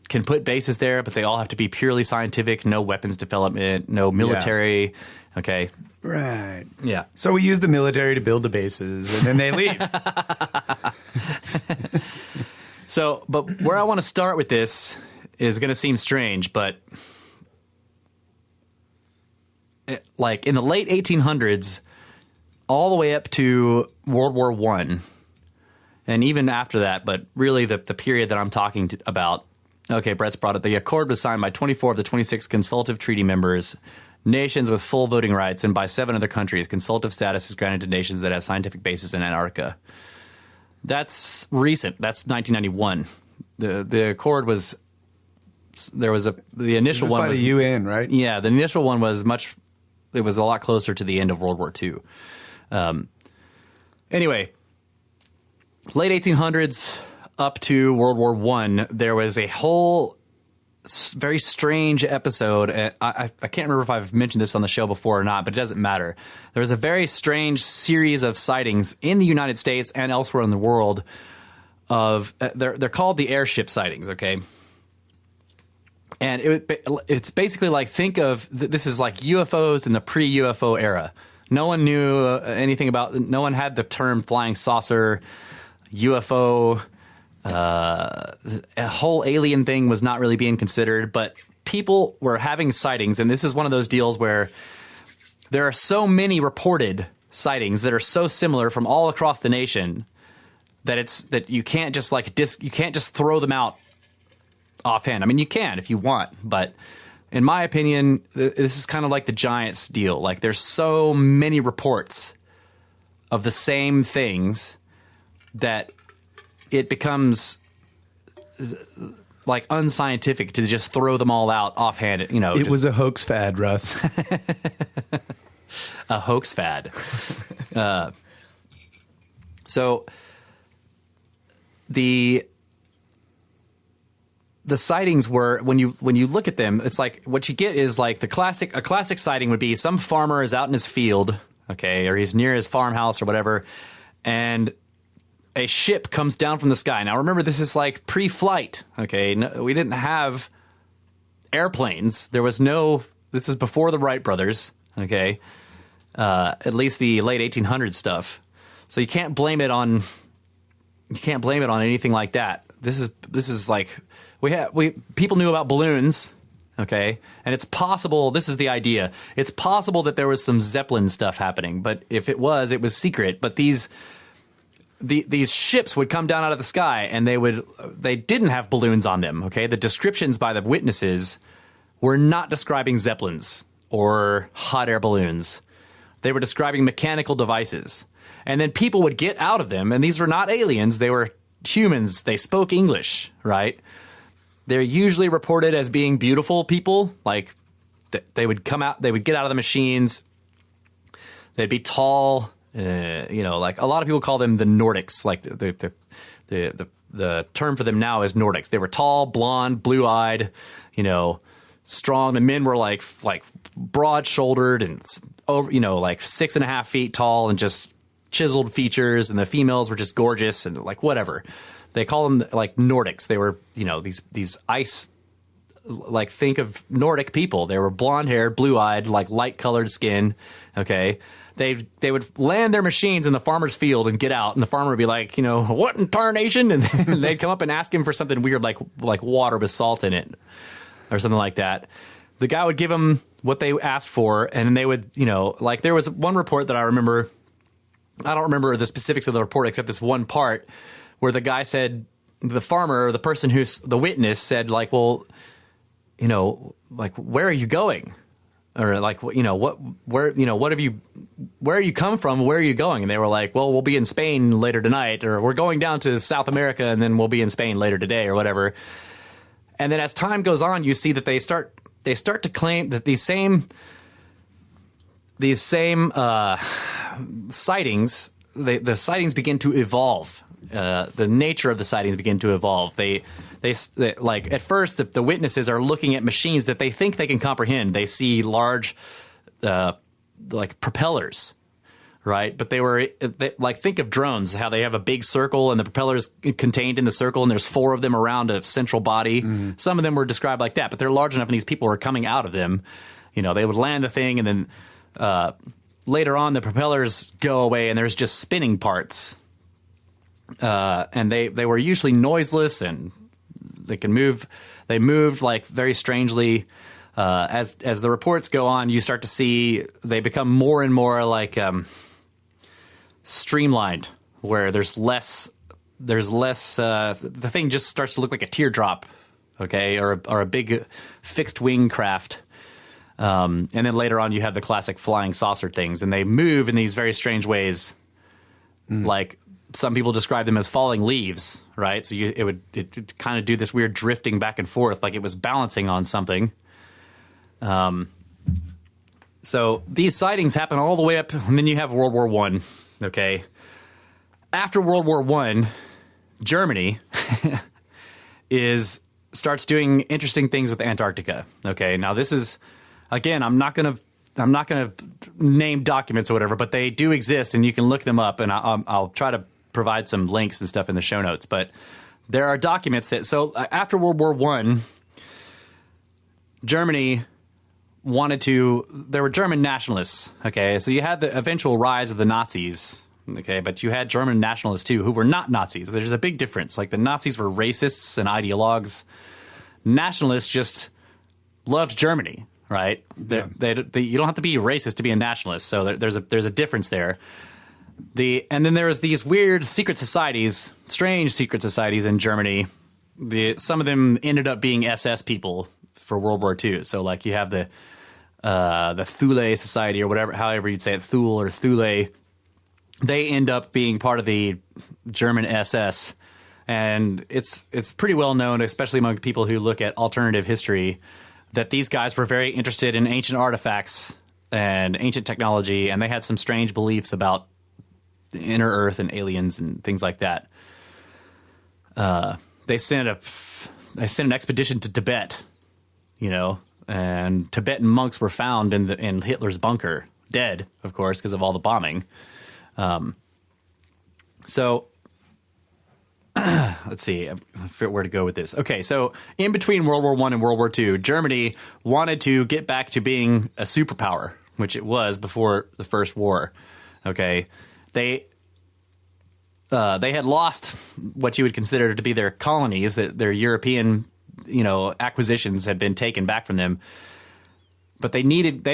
can put bases there, but they all have to be purely scientific, no weapons development, no military. Yeah. Okay. Right. Yeah. So we use the military to build the bases, and then they leave. So, but where I want to start with this is going to seem strange, but like in the late 1800s, all the way up to World War I, and even after that, but really the period that I'm talking about. Okay, Brett's brought it. The accord was signed by 24 of the 26 consultative treaty members, nations with full voting rights, and by 7 other countries. Consultative status is granted to nations that have scientific bases in Antarctica. That's recent. That's 1991. The accord was, the initial one by was the UN, right? Yeah, the initial one was it was a lot closer to the end of World War II. Anyway, late 1800s up to World War I, there was a whole very strange episode. I can't remember if I've mentioned this on the show before or not, but it doesn't matter. There was a very strange series of sightings in the United States and elsewhere in the world of they're called the Airship Sightings, okay? And it's basically like, think of this is like UFOs in the pre-UFO era. No one knew anything about. No one had the term flying saucer, UFO. A whole alien thing was not really being considered, but people were having sightings, and this is one of those deals where there are so many reported sightings that are so similar from all across the nation that you can't just you can't just throw them out offhand. I mean, you can if you want, but in my opinion, this is kind of like the Giants deal. Like, there's so many reports of the same things that it becomes like unscientific to just throw them all out offhand. You know, it was a hoax fad, Russ. A hoax fad. So the sightings were, when you look at them, it's like what you get is like a classic sighting would be some farmer is out in his field, okay, or he's near his farmhouse or whatever, and a ship comes down from the sky. Now, remember, this is like pre-flight, okay? No, we didn't have airplanes. This is before the Wright brothers, okay? At least the late 1800s stuff. So you can't blame it on anything like that. This is like, people knew about balloons, okay? And it's possible, this is the idea, it's possible that there was some Zeppelin stuff happening, but if it was secret. But these these ships would come down out of the sky, and they didn't have balloons on them. Okay, the descriptions by the witnesses were not describing zeppelins or hot air balloons. They were describing mechanical devices. And then people would get out of them, and these were not aliens. They were humans. They spoke English, right? They're usually reported as being beautiful people. Like, they would come out, they would get out of the machines. They'd be tall. Like a lot of people call them the Nordics. Like the term for them now is Nordics. They were tall, blonde, blue-eyed, strong. The men were like broad-shouldered and over, like 6.5 feet tall and just chiseled features. And the females were just gorgeous and like whatever. They call them like Nordics. They were, these ice, like think of Nordic people. They were blonde-haired, blue-eyed, like light-colored skin. Okay. They would land their machines in the farmer's field and get out, and the farmer would be like, what in tarnation? And they'd come up and ask him for something weird, like water with salt in it or something like that. The guy would give them what they asked for, and then they would, like there was one report that I remember. I don't remember the specifics of the report except this one part where the guy said, the farmer, or the person who's the witness said, like, well, like, where are you going? Or like, where are you come from? Where are you going? And they were like, well, we'll be in Spain later tonight, or we're going down to South America and then we'll be in Spain later today or whatever. And then as time goes on, you see that they start to claim that these same sightings, the sightings begin to evolve. The nature of the sightings begin to evolve. They like at first the witnesses are looking at machines that they think they can comprehend. They see large, like propellers, right? But like think of drones, how they have a big circle and the propellers contained in the circle, and there's 4 of them around a central body. Mm-hmm. Some of them were described like that, but they're large enough, and these people are coming out of them. They would land the thing, and then later on the propellers go away, and there's just spinning parts. And they were usually noiseless, and they can move. They moved like very strangely. As the reports go on, you start to see they become more and more like streamlined, where there's less. The thing just starts to look like a teardrop, okay, or a big fixed wing craft. And then later on, you have the classic flying saucer things, and they move in these very strange ways, like. Some people describe them as falling leaves, right? So it would kind of do this weird drifting back and forth, like it was balancing on something. So these sightings happen all the way up, and then you have World War I. Okay, after World War I, Germany starts doing interesting things with Antarctica. Okay, now this is again, I'm not gonna name documents or whatever, but they do exist, and you can look them up, and I'll try to provide some links and stuff in the show notes. But there are documents that, so after World War I, Germany there were German nationalists, okay? So you had the eventual rise of the Nazis, okay? But you had German nationalists too, who were not Nazis. There's a big difference. Like the Nazis were racists and ideologues. Nationalists just loved Germany, right? Yeah. You don't have to be racist to be a nationalist, so there's a difference there. And then there was these weird secret societies, strange secret societies in Germany. Some of them ended up being SS people for World War II. So like you have the Thule Society or whatever, however you'd say it, Thule or Thule. They end up being part of the German SS, and it's pretty well known, especially among people who look at alternative history, that these guys were very interested in ancient artifacts and ancient technology, and they had some strange beliefs about the inner Earth and aliens and things like that. They sent an expedition to Tibet, and Tibetan monks were found in Hitler's bunker, dead, of course, because of all the bombing. So let's see where to go with this. Okay, so in between World War I and World War II, Germany wanted to get back to being a superpower, which it was before the First War. Okay, they had lost what you would consider to be their colonies, that their European, acquisitions had been taken back from them. But they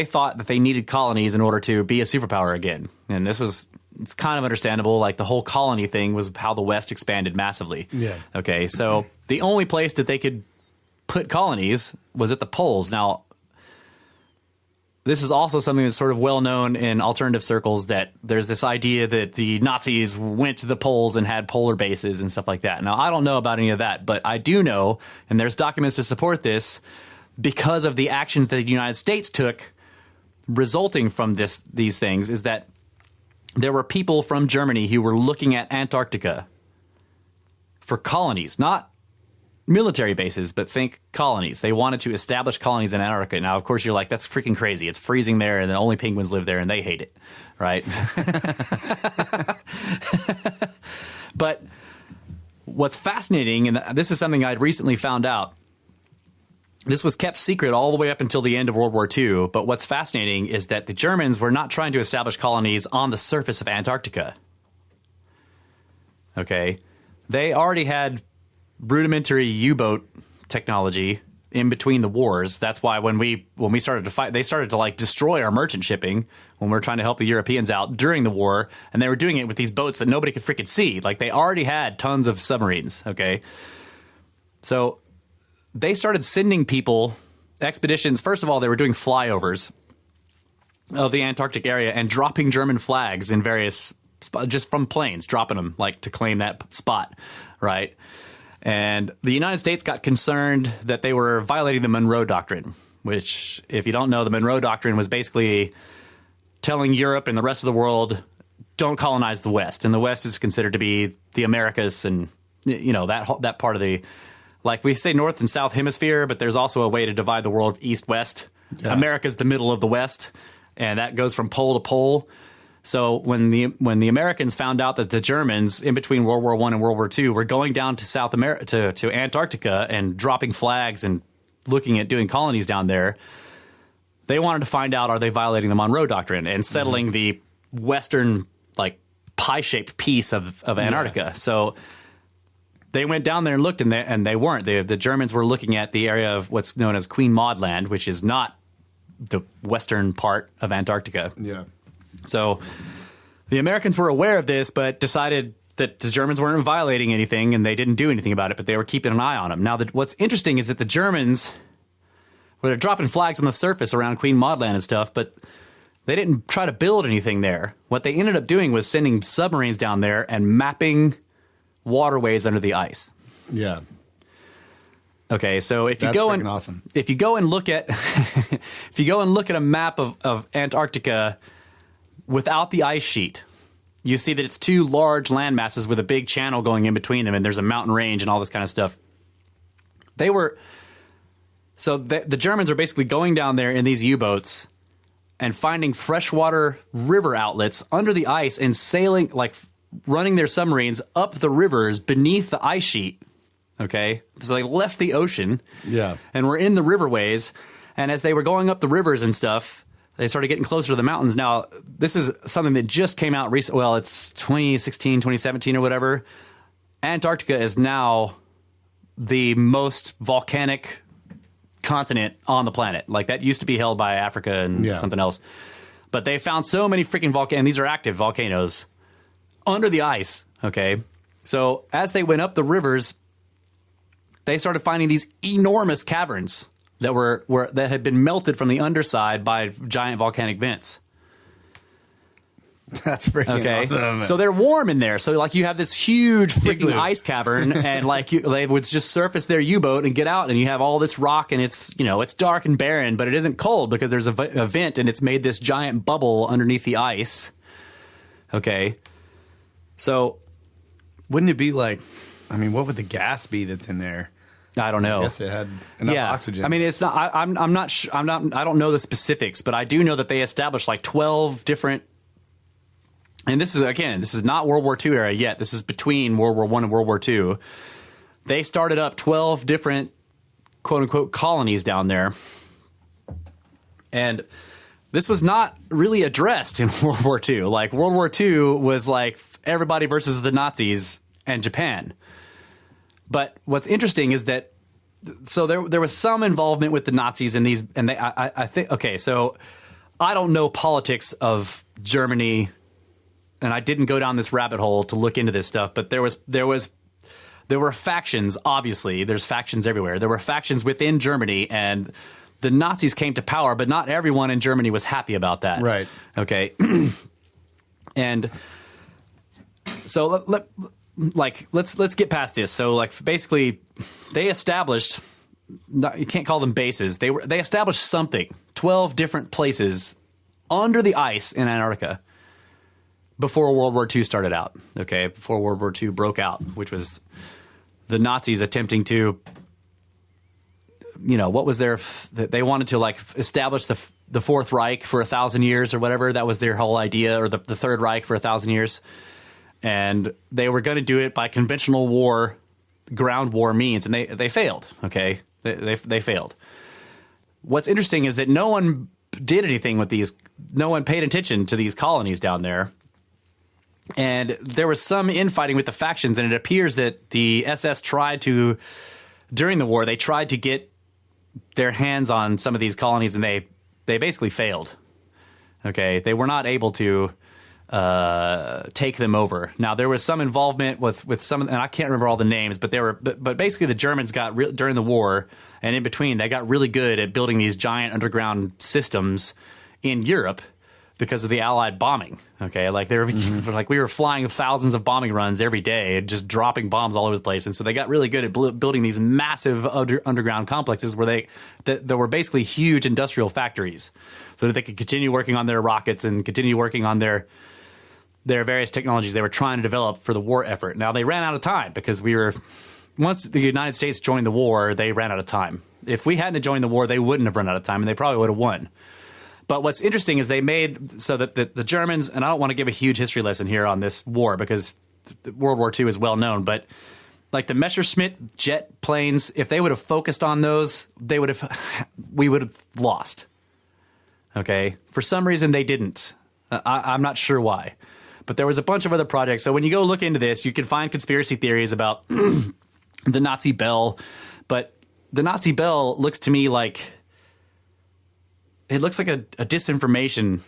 thought that they needed colonies in order to be a superpower again. And this was it's kind of understandable. Like the whole colony thing was how the West expanded massively. Yeah. Okay, so the only place that they could put colonies was at the poles. Now, this is also something that's sort of well known in alternative circles, that there's this idea that the Nazis went to the poles and had polar bases and stuff like that. Now, I don't know about any of that, but I do know, and there's documents to support this, because of the actions that the United States took resulting from these things, is that there were people from Germany who were looking at Antarctica for colonies, not military bases, but think colonies. They wanted to establish colonies in Antarctica. Now, of course, you're like, that's freaking crazy. It's freezing there, and the only penguins live there, and they hate it, right? But what's fascinating, and this is something I'd recently found out, this was kept secret all the way up until the end of World War II, but what's fascinating is that the Germans were not trying to establish colonies on the surface of Antarctica. Okay? They already had rudimentary U-boat technology in between the wars. That's why when we started to fight, they started to like destroy our merchant shipping when we were trying to help the Europeans out during the war, and they were doing it with these boats that nobody could freaking see. Like, they already had tons of submarines, okay? So they started sending people, expeditions. First of all, they were doing flyovers of the Antarctic area and dropping German flags in various spots, just from planes, dropping them like to claim that spot, right? And the United States got concerned that they were violating the Monroe Doctrine, which, if you don't know, the Monroe Doctrine was basically telling Europe and the rest of the world, don't colonize the West. And the West is considered to be the Americas and, you know, that part of the, like we say North and South Hemisphere, but there's also a way to divide the world East-West. Yeah. America's the middle of the West, and that goes from pole to pole. So when the Americans found out that the Germans, in between World War I and World War II, were going down to South America, to Antarctica, and dropping flags and looking at doing colonies down there, they wanted to find out, are they violating the Monroe Doctrine and settling the western, like, pie-shaped piece of Antarctica. Yeah. So they went down there and looked, and they weren't. The Germans were looking at the area of what's known as Queen Maud Land, which is not the western part of Antarctica. Yeah. So the Americans were aware of this, but decided that the Germans weren't violating anything, and they didn't do anything about it, but they were keeping an eye on them. Now, what's interesting is that the Germans, well, they're dropping flags on the surface around Queen Maud Land and stuff, but they didn't try to build anything there. What they ended up doing was sending submarines down there and mapping waterways under the ice. Yeah. Okay, so if you go and awesome. If you go and look at if you go and look at a map of Antarctica without the ice sheet, you see that it's two large land masses with a big channel going in between them, and there's a mountain range and all this kind of stuff. The Germans are basically going down there in these U-boats and finding freshwater river outlets under the ice and sailing, like running their submarines up the rivers beneath the ice sheet. Okay, so they left the ocean, yeah, and were in the riverways. And as they were going up the rivers and stuff, they started getting closer to the mountains. Now, this is something that just came out recently. Well, it's 2016, 2017 or whatever. Antarctica is now the most volcanic continent on the planet. Like, that used to be held by Africa and something else. But they found so many freaking volcanoes. These are active volcanoes under the ice. Okay, so as they went up the rivers, they started finding these enormous caverns that had been melted from the underside by giant volcanic vents. That's freaking awesome. So they're warm in there. So, like, you have this huge freaking ice cavern, and like they would just surface their U-boat and get out, and you have all this rock, and it's dark and barren, but it isn't cold because there's a vent, and it's made this giant bubble underneath the ice. Okay, so wouldn't it be like, I mean, what would the gas be that's in there? I don't know. I guess it had enough oxygen. I mean, it's not. I don't know the specifics, but I do know that they established like 12 different. And this is not World War II era yet. This is between World War I and World War II. They started up 12 different quote unquote colonies down there, and this was not really addressed in World War II. Like, World War II was like everybody versus the Nazis and Japan. But what's interesting is that, so there was some involvement with the Nazis in these, and I think, okay, so I don't know politics of Germany and I didn't go down this rabbit hole to look into this stuff, but there were factions. Obviously, there's factions everywhere. There were factions within Germany, and the Nazis came to power, but not everyone in Germany was happy about that. Right. Okay. And so let's get past this. So like basically, they established. You can't call them bases. They established something. 12 different places under the ice in Antarctica before World War II started out. Okay, before World War II broke out, which was the Nazis attempting to, what was their? They wanted to like establish the Fourth Reich for 1,000 years or whatever. That was their whole idea, or the Third Reich for 1,000 years, and they were going to do it by conventional war, ground war means, and they failed. Okay. They failed. What's interesting is that no one did anything with these. No one paid attention to these colonies down there. And there was some infighting with the factions, and it appears that the SS during the war, they tried to get their hands on some of these colonies, and they basically failed. Okay, they were not able to take them over. Now there was some involvement with some, and I can't remember all the names, but but basically the Germans got during the war and in between, they got really good at building these giant underground systems in Europe because of the Allied bombing. Okay, like like we were flying thousands of bombing runs every day, and just dropping bombs all over the place, and so they got really good at building these massive underground complexes where that were basically huge industrial factories, so that they could continue working on their rockets and continue working on their various technologies they were trying to develop for the war effort. Now, they ran out of time because once the United States joined the war, they ran out of time. If we hadn't joined the war, they wouldn't have run out of time, and they probably would have won. But what's interesting is they made so that the Germans, and I don't want to give a huge history lesson here on this war because World War II is well known, but like the Messerschmitt jet planes, if they would have focused on those, we would have lost. Okay? For some reason, they didn't. I'm not sure why. But there was a bunch of other projects. So when you go look into this, you can find conspiracy theories about the Nazi Bell. But the Nazi Bell looks to me like it looks like a disinformation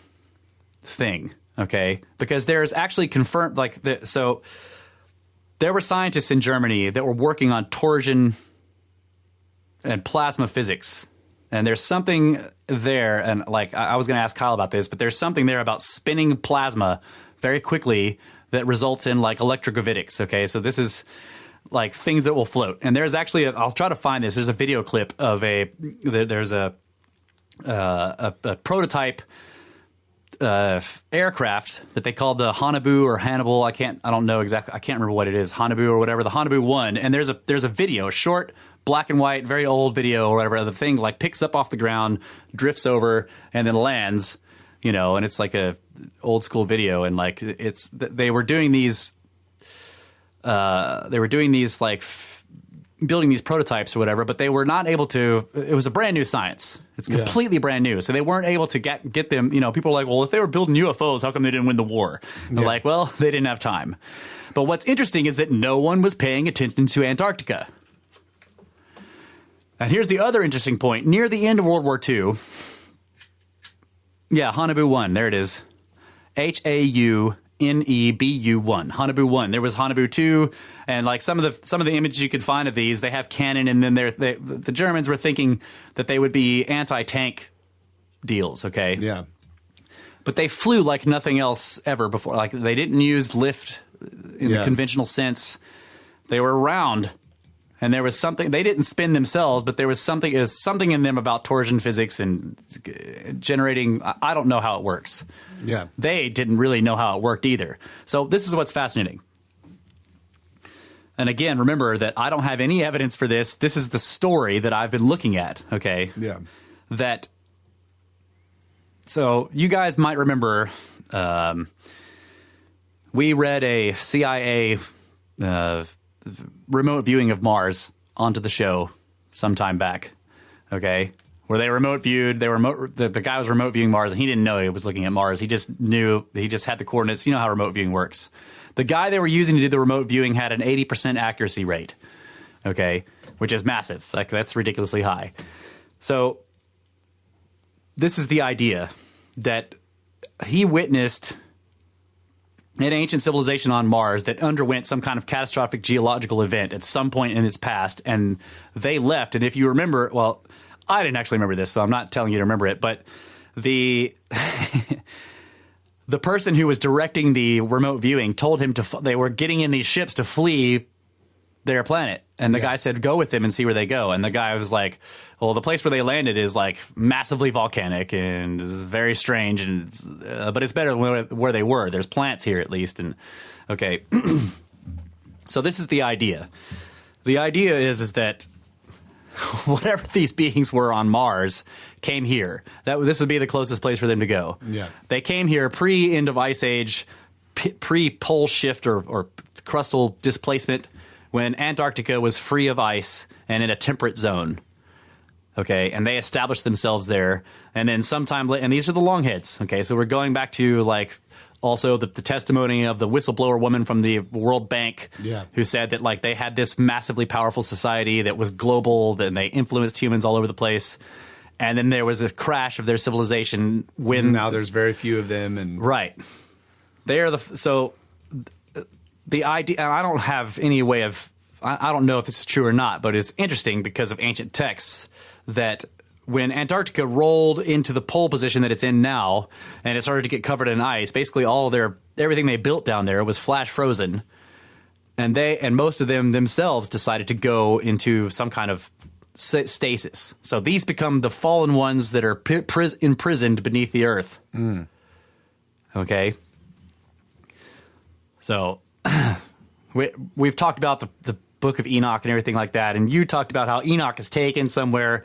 thing. Okay, because there's actually confirmed so there were scientists in Germany that were working on torsion and plasma physics. And there's something there, and like I was going to ask Kyle about this, but there's something there about spinning plasma very quickly that results in like electrogravitics. Okay, so this is like things that will float. And there's actually I'll try to find this. There's a video clip of there's a prototype aircraft that they called the Hanabu or Hannibal. I don't know exactly. I can't remember what it is. Hanabu or whatever. The Hanabu 1. And there's a video, short, black and white, very old video or whatever. The thing like picks up off the ground, drifts over, and then lands. And it's like a old school video, and like they were doing these like building these prototypes or whatever, but they were not able to. It was a brand new science. It's completely brand new, so they weren't able to get them. People are like, well, if they were building UFOs, how come they didn't win the war? And they're like, well, they didn't have time. But what's interesting is that no one was paying attention to Antarctica. And here's the other interesting point: near the end of World War II. Yeah, Hanabu 1. There it is. HAUNEBU 1. Hanabu 1. There was Hanabu 2, and like some of the images you could find of these, they have cannon, and then the Germans were thinking that they would be anti-tank deals. Okay. Yeah. But they flew like nothing else ever before. Like they didn't use lift in the conventional sense. They were round. And there was something, they didn't spin themselves, but there was something in them about torsion physics and generating, I don't know how it works. Yeah. They didn't really know how it worked either. So this is what's fascinating. And again, remember that I don't have any evidence for this. This is the story that I've been looking at, okay? Yeah. So you guys might remember we read a CIA remote viewing of Mars onto the show sometime back, okay? Where they remote viewed, the guy was remote viewing Mars, and he didn't know he was looking at Mars. He just knew, he just had the coordinates. You know how remote viewing works. The guy they were using to do the remote viewing had an 80% accuracy rate, okay? Which is massive. Like, that's ridiculously high. So this is the idea that he witnessed an ancient civilization on Mars that underwent some kind of catastrophic geological event at some point in its past, and they left. And if you remember, well, I didn't actually remember this, so I'm not telling you to remember it, but the the person who was directing the remote viewing told him they were getting in these ships to flee their planet. And the guy said, go with them and see where they go. And the guy was like, well, the place where they landed is like massively volcanic and is very strange. And but it's better than where they were. There's plants here at least. And okay. So this is the idea. The idea is that whatever these beings were on Mars came here. This would be the closest place for them to go. Yeah. They came here pre-end of ice age, pre-pole shift or crustal displacement, when Antarctica was free of ice and in a temperate zone. Okay, and they established themselves there. And then sometime later, and these are the longheads. Okay, so we're going back to like also the testimony of the whistleblower woman from the World Bank, who said that like they had this massively powerful society that was global, and they influenced humans all over the place. And then there was a crash of their civilization when now there's very few of them, and right. They are the idea, and I don't have any way of, I don't know if this is true or not, but it's interesting because of ancient texts that when Antarctica rolled into the pole position that it's in now, and it started to get covered in ice, basically everything they built down there was flash frozen, and most of them themselves decided to go into some kind of stasis. So these become the fallen ones that are imprisoned beneath the earth. Okay, so we've talked about the Book of Enoch and everything like that, and you talked about how Enoch is taken somewhere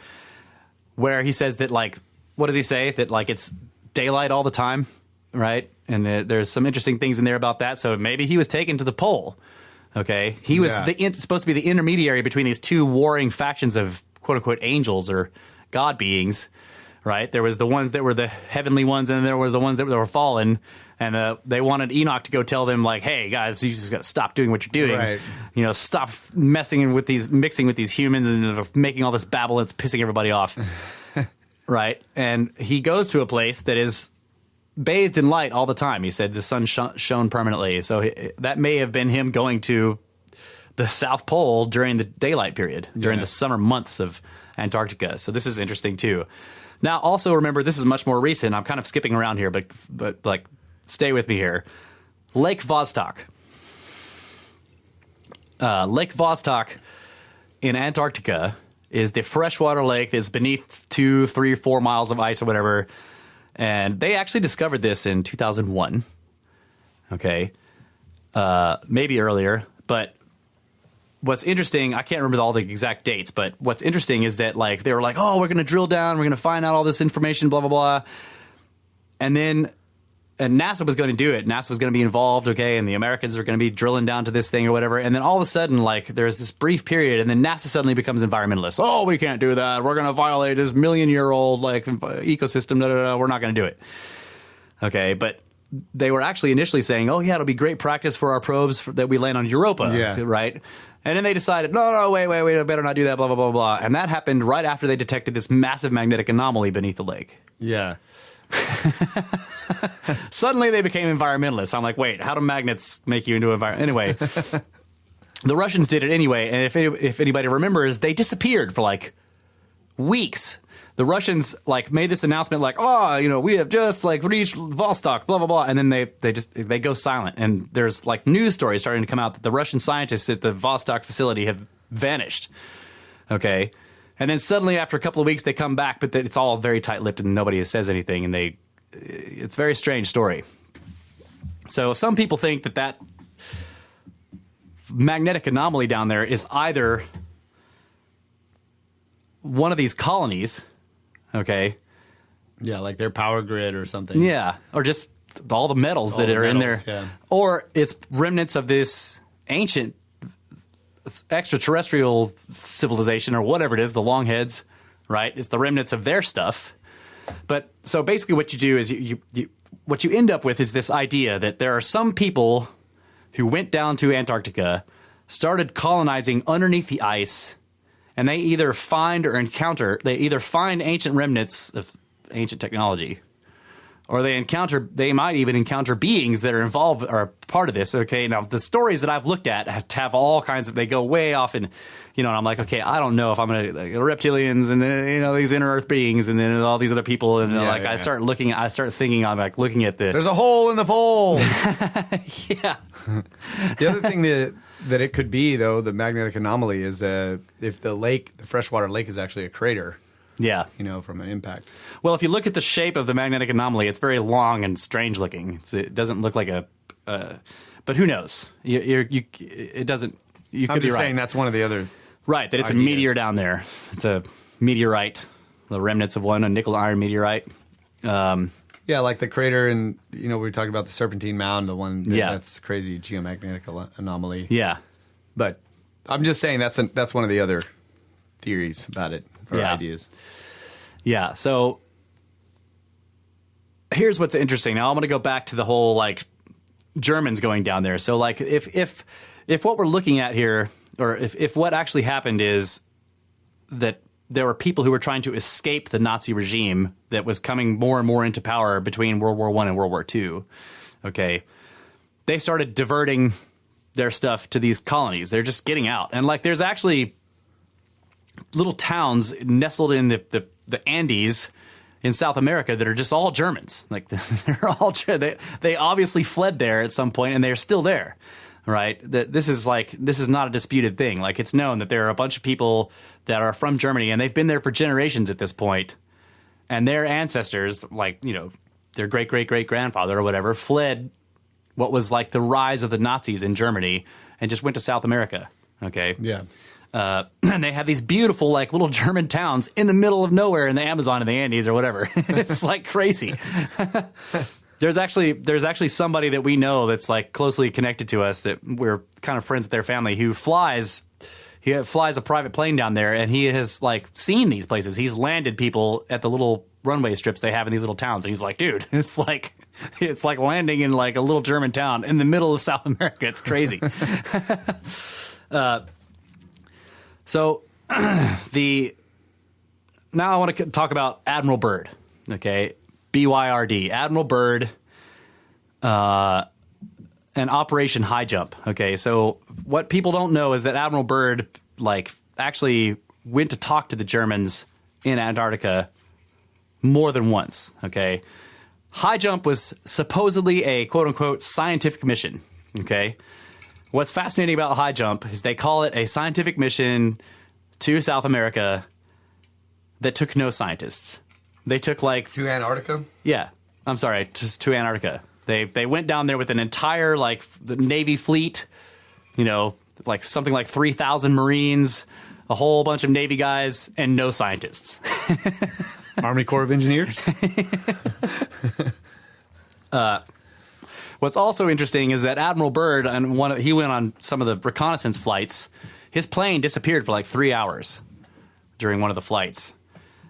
where he says that, like, what does he say? That, like, it's daylight all the time, right? And there's some interesting things in there about that. So maybe he was taken to the pole, okay? He was supposed to be the intermediary between these two warring factions of quote-unquote angels or god beings, right? There was the ones that were the heavenly ones, and there was the ones that were fallen, and they wanted Enoch to go tell them, like, hey, guys, you just got to stop doing what you're doing. Right. You know, stop mixing with these humans and making all this babble. It's pissing everybody off. Right? And he goes to a place that is bathed in light all the time. He said the sun shone permanently. So that may have been him going to the South Pole during the daylight period, during the summer months of Antarctica. So this is interesting, too. Now, also remember, this is much more recent. I'm kind of skipping around here, but like, stay with me here. Lake Vostok. Lake Vostok in Antarctica is the freshwater lake that's beneath 2, 3, 4 miles of ice or whatever. And they actually discovered this in 2001. Okay. Maybe earlier. But what's interesting, I can't remember all the exact dates, but what's interesting is that, like, they were like, oh, we're going to drill down, we're going to find out all this information, blah, blah, blah. And then NASA was going to do it. NASA was going to be involved, okay, and the Americans are going to be drilling down to this thing or whatever. And then all of a sudden, like, there's this brief period, and then NASA suddenly becomes environmentalist. Oh, we can't do that. We're going to violate this million-year-old, like, ecosystem. We're not going to do it. Okay, but they were actually initially saying, oh, yeah, it'll be great practice for our probes that we land on Europa, right? And then they decided, no, wait, I better not do that, blah, blah, blah, blah. And that happened right after they detected this massive magnetic anomaly beneath the lake. Yeah. Suddenly they became environmentalists. I'm like, wait, how do magnets make you into environment? Anyway, the Russians did it anyway. And if anybody remembers, they disappeared for like weeks. The Russians like made this announcement like, oh, you know, we have just like reached Vostok, blah, blah, blah. And then they go silent. And there's like news stories starting to come out that the Russian scientists at the Vostok facility have vanished. Okay. And then suddenly after a couple of weeks they come back, but it's all very tight-lipped and nobody says anything. And it's a very strange story. So some people think that magnetic anomaly down there is either one of these colonies. Okay. Yeah, like their power grid or something. Yeah, or just all the metals that are in there. Yeah. Or it's remnants of this ancient extraterrestrial civilization or whatever it is, the longheads, right? It's the remnants of their stuff. But so basically what you do is what you end up with is this idea that there are some people who went down to Antarctica, started colonizing underneath the ice, and they either find ancient remnants of ancient technology, or they might even encounter beings that are involved or part of this. Okay, now the stories that I've looked at have all kinds of, they go way off, and and I'm like, okay, I don't know if I'm gonna reptilians and then, these inner Earth beings and then all these other people, and I start thinking, I'm like looking at there's a hole in the pole. Yeah. The other thing that it could be, though, the magnetic anomaly is if the freshwater lake is actually a crater. Yeah. From an impact. Well, if you look at the shape of the magnetic anomaly, it's very long and strange looking. It doesn't look like but who knows? It doesn't. You could I'm just be right. saying that's one of the other. Right, that it's ideas. a meteor down there. It's a meteorite, the remnants of one, a nickel iron meteorite. Yeah, like the crater, and we were talking about the Serpentine Mound, the one that's crazy geomagnetic anomaly. Yeah, but I'm just saying that's one of the other theories about it or ideas. Yeah. So here's what's interesting. Now I'm going to go back to the whole Germans going down there. So if what we're looking at here, or if what actually happened is that there were people who were trying to escape the Nazi regime that was coming more and more into power between World War I and World War II, okay, they started diverting their stuff to these colonies. They're just getting out. And there's actually little towns nestled in the Andes in South America that are just all Germans. They're all they obviously fled there at some point, and they're still there. Right. This is not a disputed thing. It's known that there are a bunch of people that are from Germany, and they've been there for generations at this point, and their ancestors, their great-great-great-grandfather or whatever, fled what was the rise of the Nazis in Germany and just went to South America. Okay. Yeah. And they have these beautiful little German towns in the middle of nowhere in the Amazon and the Andes or whatever. It's crazy. There's actually somebody that we know that's closely connected to us that we're kind of friends with their family who flies a private plane down there, and he has seen these places. He's landed people at the little runway strips they have in these little towns, and he's like, dude, it's like landing in a little German town in the middle of South America. It's crazy. So now I want to talk about Admiral Byrd. Okay. BYRD, Admiral Byrd, and Operation High Jump. Okay, so what people don't know is that Admiral Byrd, actually went to talk to the Germans in Antarctica more than once. Okay, High Jump was supposedly a quote-unquote scientific mission. Okay, what's fascinating about High Jump is they call it a scientific mission to South America that took no scientists. They took to Antarctica? Yeah. I'm sorry, just to Antarctica. They went down there with an entire the Navy fleet, something like 3,000 Marines, a whole bunch of Navy guys, and no scientists. Army Corps of Engineers? What's also interesting is that Admiral Byrd, he went on some of the reconnaissance flights. His plane disappeared for 3 hours during one of the flights.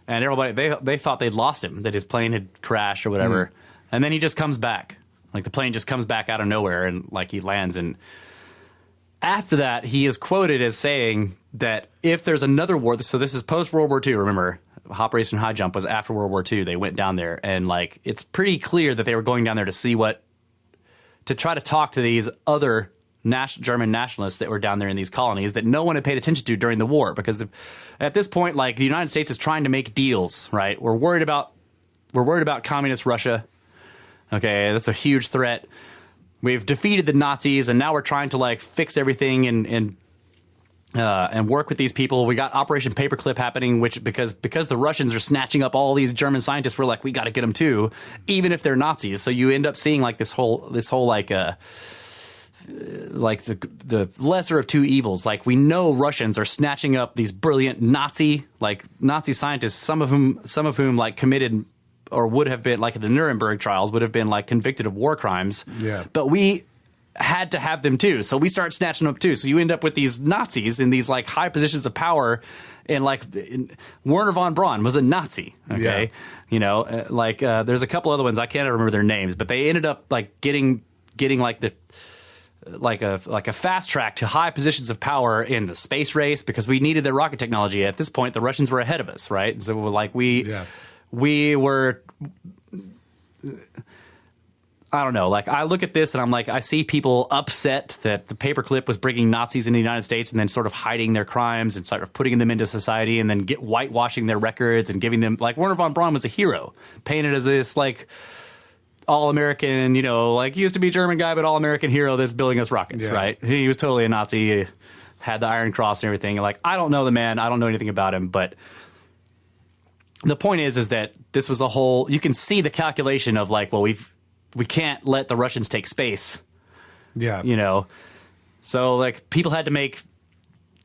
And everybody, they thought they'd lost him, that his plane had crashed or whatever. And then he just comes back. The plane just comes back out of nowhere, and he lands. And after that, he is quoted as saying that if there's another war, so this is post-World War II, remember, Operation High Jump was after World War II. They went down there, and it's pretty clear that they were going down there to try to talk to these other German nationalists that were down there in these colonies that no one had paid attention to during the war, because at this point, the United States is trying to make deals, right? We're worried about communist Russia. Okay, that's a huge threat. We've defeated the Nazis, and now we're trying to fix everything and work with these people. We got Operation Paperclip happening, which because the Russians are snatching up all these German scientists, we're we got to get them too, even if they're Nazis. So you end up seeing this whole the lesser of two evils. We know Russians are snatching up these brilliant Nazi scientists, some of whom committed or would have been the Nuremberg trials would have been convicted of war crimes. Yeah. But we had to have them too, so we start snatching them up too. So you end up with these Nazis in these high positions of power, and Werner von Braun was a Nazi. Okay, yeah. There's a couple other ones I can't remember their names, but they ended up getting a fast track to high positions of power in the space race, because we needed their rocket technology. At this point, the Russians were ahead of us, right? So we were I don't know. Like, I look at this and I'm like, I see people upset that the paperclip was bringing Nazis into the United States and then sort of hiding their crimes and sort of putting them into society and then whitewashing their records and giving them, like, Wernher von Braun was a hero, painted as this, like, all-American, you know, like, used to be a German guy, but all-American hero that's building us rockets, right? He was totally a Nazi, had the Iron Cross and everything. Like, I don't know the man. I don't know anything about him, but the point is that this was a whole, you can see the calculation of, like, well, we can't let the Russians take space. Yeah. You know? So, like, people had to make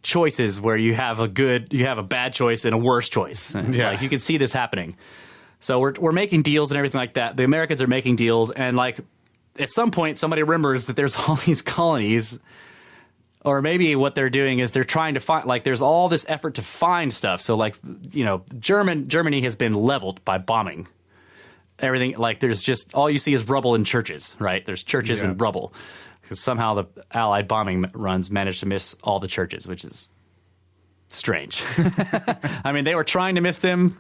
choices where you have a bad choice and a worse choice. Yeah. Like, you can see this happening. So we're making deals and everything like that. The Americans are making deals, and, like, at some point somebody remembers that there's all these colonies, or maybe what they're doing is they're trying to find, like, there's all this effort to find stuff. So, like, you know, Germany has been leveled by bombing. Everything, like, there's just, all you see is rubble and churches, right? There's churches and rubble, because somehow the Allied bombing runs managed to miss all the churches, which is strange. I mean, they were trying to miss them,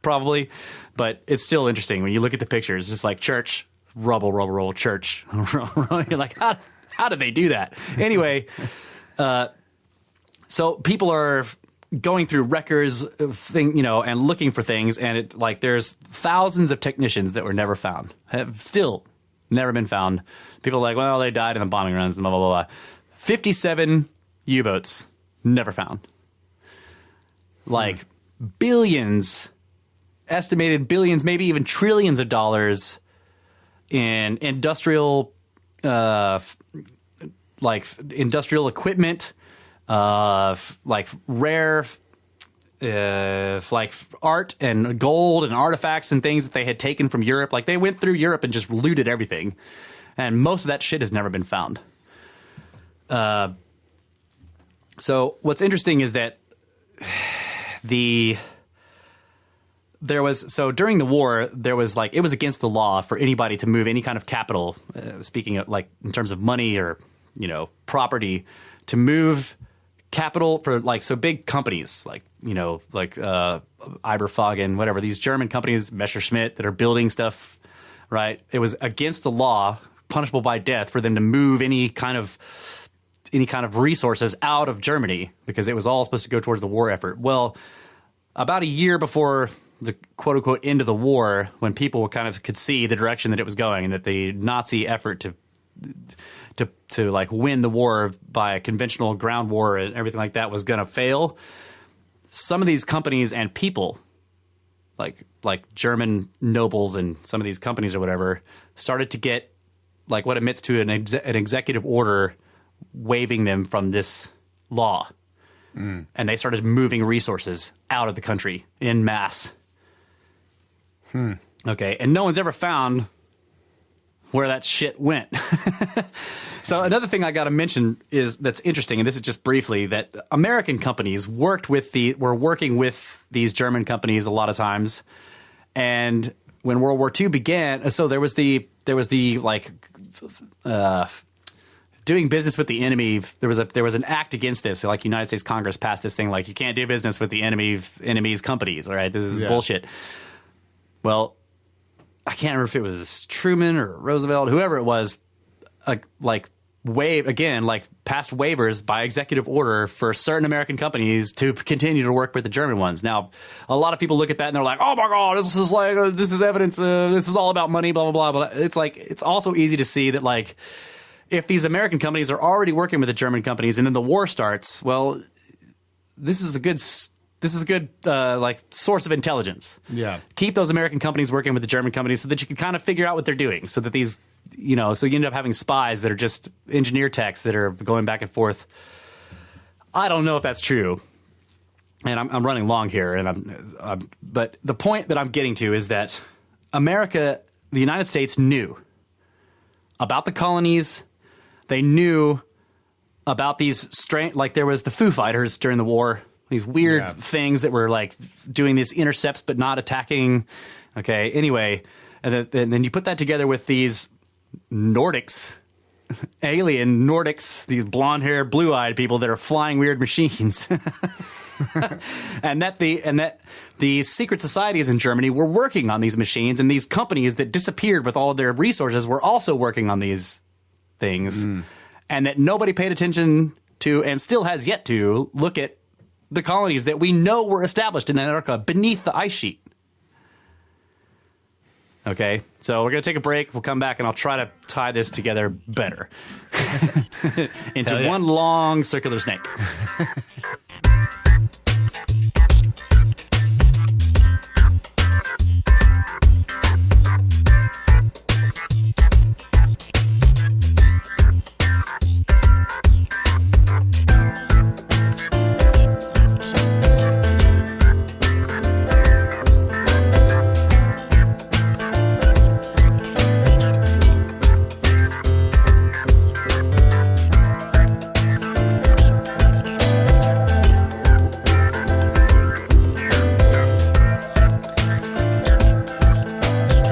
probably, but it's still interesting when you look at the pictures. It's just like church, rubble, rubble, rubble, church. You're like, how did they do that? Anyway, so people are going through records of you know, and looking for things, and it, like, there's thousands of technicians that were never found, have still never been found. People are like, well, they died in the bombing runs and blah, blah, blah, blah. 57 U-boats never found. Like, billions, estimated billions, maybe even trillions of dollars in industrial, like, industrial equipment, like, rare, like, art and gold and artifacts and things that they had taken from Europe. Like, they went through Europe and just looted everything, and most of that shit has never been found. So what's interesting is that during the war, there was, like, it was against the law for anybody to move any kind of capital, speaking of, like, in terms of money or, you know, property, to move capital for, like, so big companies like, you know, like Iberfagen, whatever, these German companies, Messerschmitt, that are building stuff, right? It was against the law, punishable by death, for them to move any kind of resources out of Germany, because it was all supposed to go towards the war effort. Well, about a year before the quote unquote end of the war, when people kind of could see the direction that it was going, and that the Nazi effort to like win the war by a conventional ground war and everything like that was going to fail, some of these companies and people, like German nobles and some of these companies or whatever, started to get, like, what admits to an executive order waiving them from this law. And they started moving resources out of the country en masse. Okay, and no one's ever found where that shit went. So another thing I got to mention is, that's interesting, and this is just briefly, that American companies were working with these German companies a lot of times. And when World War II began, so there was the like, doing business with the enemy. There was an act against this. Like, United States Congress passed this thing, like, you can't do business with the enemy's companies. All right, this is bullshit. Well, I can't remember if it was Truman or Roosevelt, whoever it was, passed waivers by executive order for certain American companies to continue to work with the German ones. Now, a lot of people look at that and they're like, oh my God, this is evidence. This is all about money, blah, blah, blah. But it's like, it's also easy to see that, like, if these American companies are already working with the German companies and then the war starts, well, this is a good like, source of intelligence. Yeah. Keep those American companies working with the German companies so that you can kind of figure out what they're doing, so that these, you know, so you end up having spies that are just engineer techs that are going back and forth. I don't know if that's true, and I'm running long here, and but the point that I'm getting to is that the United States knew about the colonies. They knew about these like, there was the Foo Fighters during the war. These weird things that were, like, doing these intercepts but not attacking. Okay, anyway, and then you put that together with these Nordics, alien Nordics, these blonde-haired, blue-eyed people that are flying weird machines. and that the secret societies in Germany were working on these machines, and these companies that disappeared with all of their resources were also working on these things, and that nobody paid attention to and still has yet to look at the colonies that we know were established in Antarctica beneath the ice sheet. Okay, so we're going to take a break. We'll come back, and I'll try to tie this together better into one long circular snake.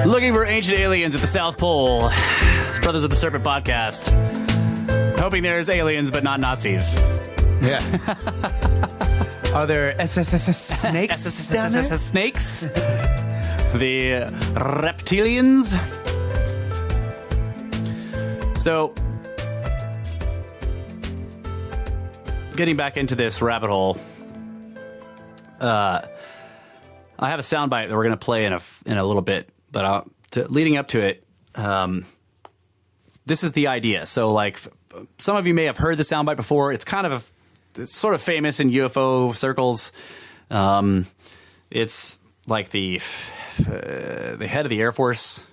Looking for ancient aliens at the South Pole. It's Brothers of the Serpent podcast. Hoping there's aliens, but not Nazis. Yeah. Are there snakes down there? Snakes? The reptilians? So, getting back into this rabbit hole, I have a soundbite that we're going to play in a little bit. But leading up to it, this is the idea. So, like, some of you may have heard the soundbite before. It's it's sort of famous in UFO circles. It's like the head of the Air Force.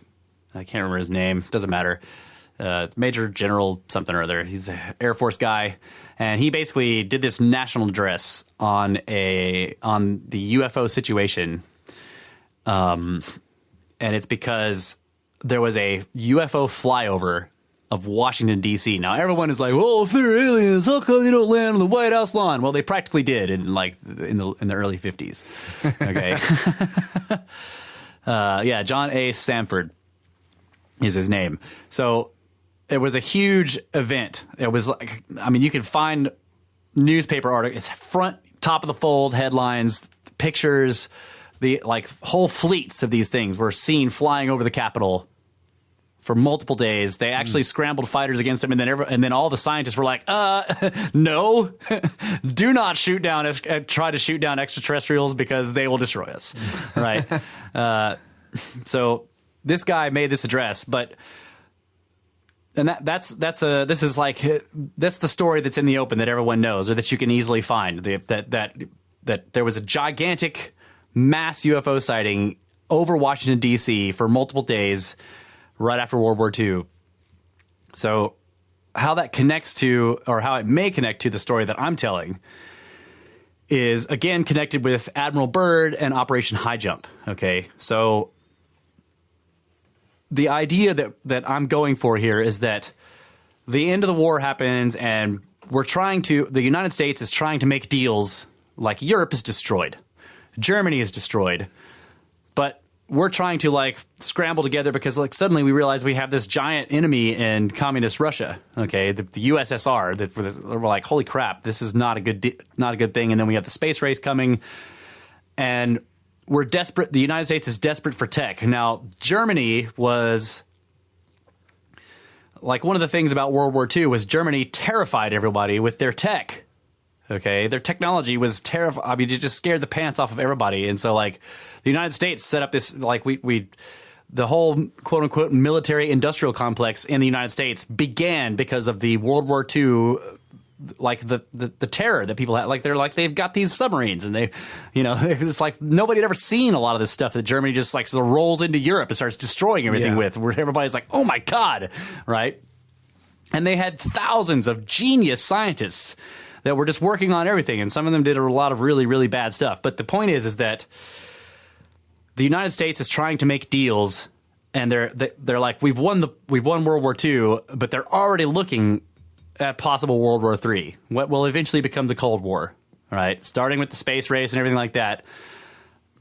I can't remember his name. Doesn't matter. It's Major General something or other. He's an Air Force guy, and he basically did this national address on the UFO situation. And it's because there was a UFO flyover of Washington, D.C. Now, everyone is like, well, if they're aliens, how come they don't land on the White House lawn? Well, they practically did in the early 50s. Okay. Yeah, John A. Sanford is his name. So it was a huge event. It was like, I mean, you can find newspaper articles, it's front, top of the fold headlines, pictures. The whole fleets of these things were seen flying over the Capitol for multiple days. They actually scrambled fighters against them, and then all the scientists were like, "No, do not try to shoot down extraterrestrials because they will destroy us." Right? So this guy made this address, and that's the story that's in the open that everyone knows, or that you can easily find. That there was a gigantic mass UFO sighting over Washington, D.C. for multiple days right after World War II. So how that connects to, or how it may connect to the story that I'm telling, is, again, connected with Admiral Byrd and Operation High Jump. Okay, so the idea that I'm going for here is that the end of the war happens, and the United States is trying to make deals like Europe is destroyed. Germany is destroyed, but we're trying to scramble together because suddenly we realize we have this giant enemy in communist Russia. Okay, the USSR. That we're like, holy crap, this is not a good thing. And then we have the space race coming, and we're desperate. The United States is desperate for tech. Now, Germany was one of the things about World War II was Germany terrified everybody with their tech. Okay, their technology was terrifying. I mean, it just scared the pants off of everybody. And so, the United States set up this, the whole quote unquote military industrial complex in the United States began because of the World War II, the terror that people had. They've got these submarines, and they, it's like nobody had ever seen a lot of this stuff that Germany just sort of rolls into Europe and starts destroying everything with, where everybody's like, oh my God, right? And they had thousands of genius scientists that were just working on everything, and some of them did a lot of really, really bad stuff. But the point is that the United States is trying to make deals, and they're like, we've won World War II, but they're already looking at possible World War III, what will eventually become the Cold War, right? Starting with the space race and everything like that.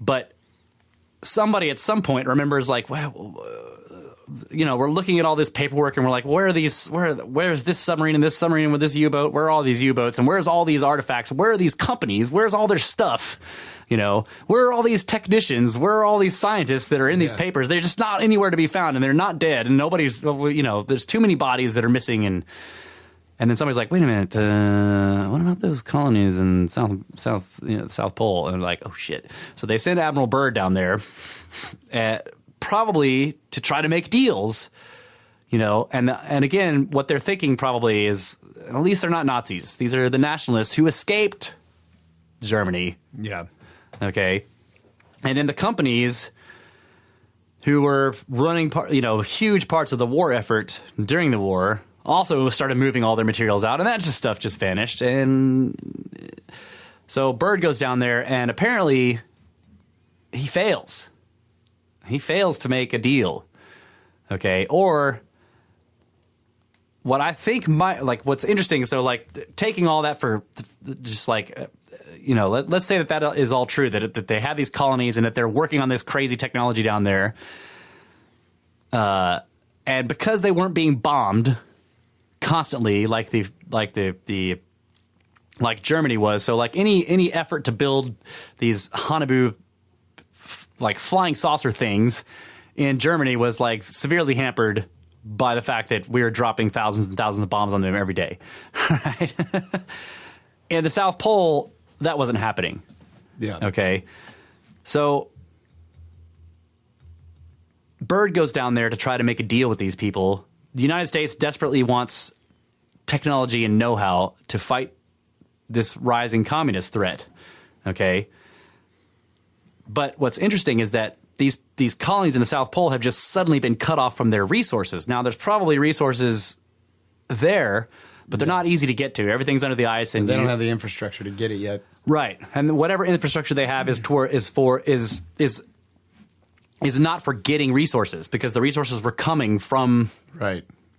But somebody at some point remembers, wow, we're looking at all this paperwork and we're like, where's this submarine and this submarine with this U-boat? Where are all these U-boats? And where's all these artifacts? Where are these companies? Where's all their stuff? Where are all these technicians? Where are all these scientists that are in these papers? They're just not anywhere to be found, and they're not dead, and nobody's, there's too many bodies that are missing. And then somebody's like, wait a minute, what about those colonies in South Pole? And they're like, oh shit. So they send Admiral Byrd down there, probably to try to make deals, and again, what they're thinking probably is, at least they're not Nazis. These are the nationalists who escaped Germany. Yeah. Okay. And then the companies who were running huge parts of the war effort during the war also started moving all their materials out, and that stuff just vanished. And so Byrd goes down there, and apparently he fails. He fails to make a deal. Okay. Or what I think what's interesting, so taking all that for just let's say that is all true, that they have these colonies and that they're working on this crazy technology down there. And because they weren't being bombed constantly like Germany was, so any effort to build these Haunebu flying saucer things in Germany was severely hampered by the fact that we were dropping thousands and thousands of bombs on them every day. Right? In the South Pole, that wasn't happening. Yeah. Okay. So Byrd goes down there to try to make a deal with these people. The United States desperately wants technology and know-how to fight this rising communist threat. Okay. But what's interesting is that these colonies in the South Pole have just suddenly been cut off from their resources. Now, there's probably resources there, but they're not easy to get to. Everything's under the ice, and they don't have the infrastructure to get it yet. Right, and whatever infrastructure they have is not for getting resources, because the resources were coming from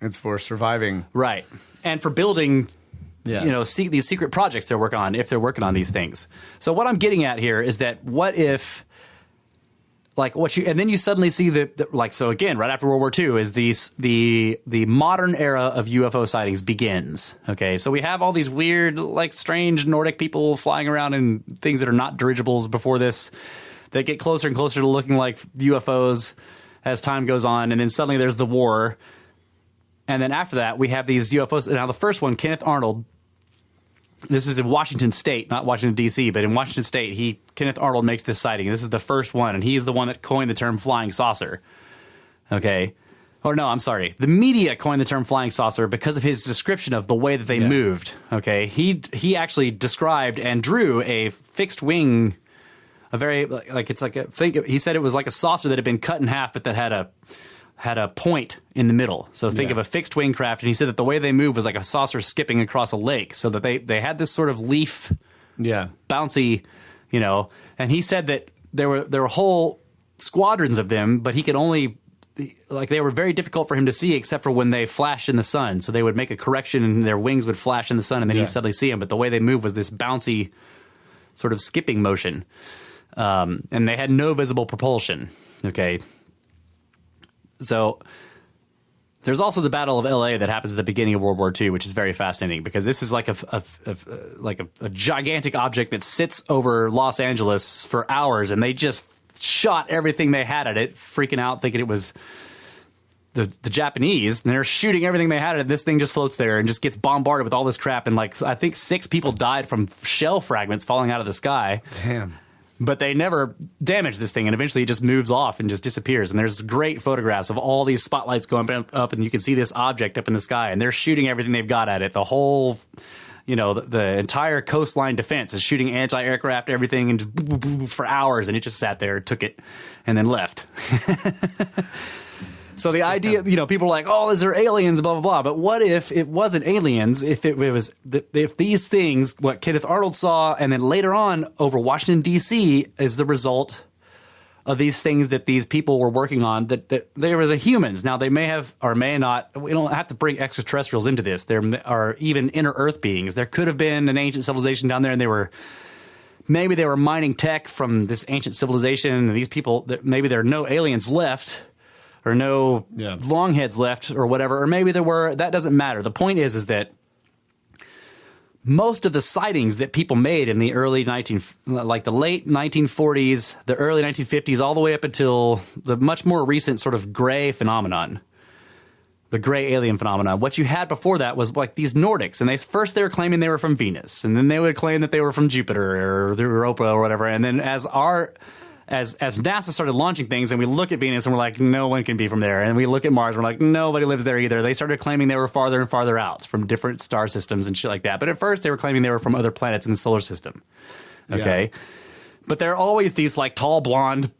It's for surviving. Right, and for building. These secret projects they're working on, if they're working on these things. So what I'm getting at here is that what if, and then you suddenly see so again, right after World War II is the modern era of UFO sightings begins. Okay, so we have all these weird, strange Nordic people flying around in things that are not dirigibles before this, that get closer and closer to looking like UFOs as time goes on, and then suddenly there's the war. And then after that, we have these UFOs. Now, the first one, Kenneth Arnold, this is in Washington State, not Washington, D.C., but in Washington State, Kenneth Arnold makes this sighting. This is the first one, and he's the one that coined the term flying saucer. Okay. Or no, I'm sorry. The media coined the term flying saucer because of his description of the way that they moved. Okay. He actually described and drew a fixed wing, he said it was like a saucer that had been cut in half, but that had a point in the middle. So think of a fixed wing craft, and he said that the way they moved was like a saucer skipping across a lake, so that they had this sort of leaf, bouncy, and he said that there were whole squadrons of them, but he could only, they were very difficult for him to see except for when they flashed in the sun. So they would make a correction and their wings would flash in the sun, and then he'd suddenly see them. But the way they moved was this bouncy sort of skipping motion. And they had no visible propulsion. Okay. So there's also the Battle of L.A. that happens at the beginning of World War II, which is very fascinating because this is like a gigantic object that sits over Los Angeles for hours, and they just shot everything they had at it, freaking out, thinking it was the Japanese, and they're shooting everything they had at it. This thing just floats there and just gets bombarded with all this crap, and I think 6 people died from shell fragments falling out of the sky. Damn. But they never damaged this thing, and eventually it just moves off and just disappears. And there's great photographs of all these spotlights going up, and you can see this object up in the sky, and they're shooting everything they've got at it. The whole, the entire coastline defense is shooting anti-aircraft, everything, and just for hours, and it just sat there, took it, and then left. So the idea, people are like, oh, these are aliens, blah, blah, blah. But what if it wasn't aliens? If these things, what Kenneth Arnold saw, and then later on over Washington, D.C., is the result of these things that these people were working on, that there was humans. Now, they may have or may not. We don't have to bring extraterrestrials into this. There are even inner Earth beings. There could have been an ancient civilization down there, and maybe they were mining tech from this ancient civilization, and these people, maybe there are no aliens left, or no Yeah. longheads left or whatever, or maybe there were. That doesn't matter. The point is that most of the sightings that people made in the the late 1940s, the early 1950s, all the way up until the much more recent sort of gray phenomenon, the gray alien phenomenon. What you had before that was like these Nordics, and they were claiming they were from Venus, and then they would claim that they were from Jupiter or the Europa or whatever. And then as NASA started launching things, and we look at Venus and we're like, no one can be from there. And we look at Mars and we're like, nobody lives there either. They started claiming they were farther and farther out from different star systems and shit like that. But at first they were claiming they were from other planets in the solar system. Okay. Yeah. But there are always these like tall blonde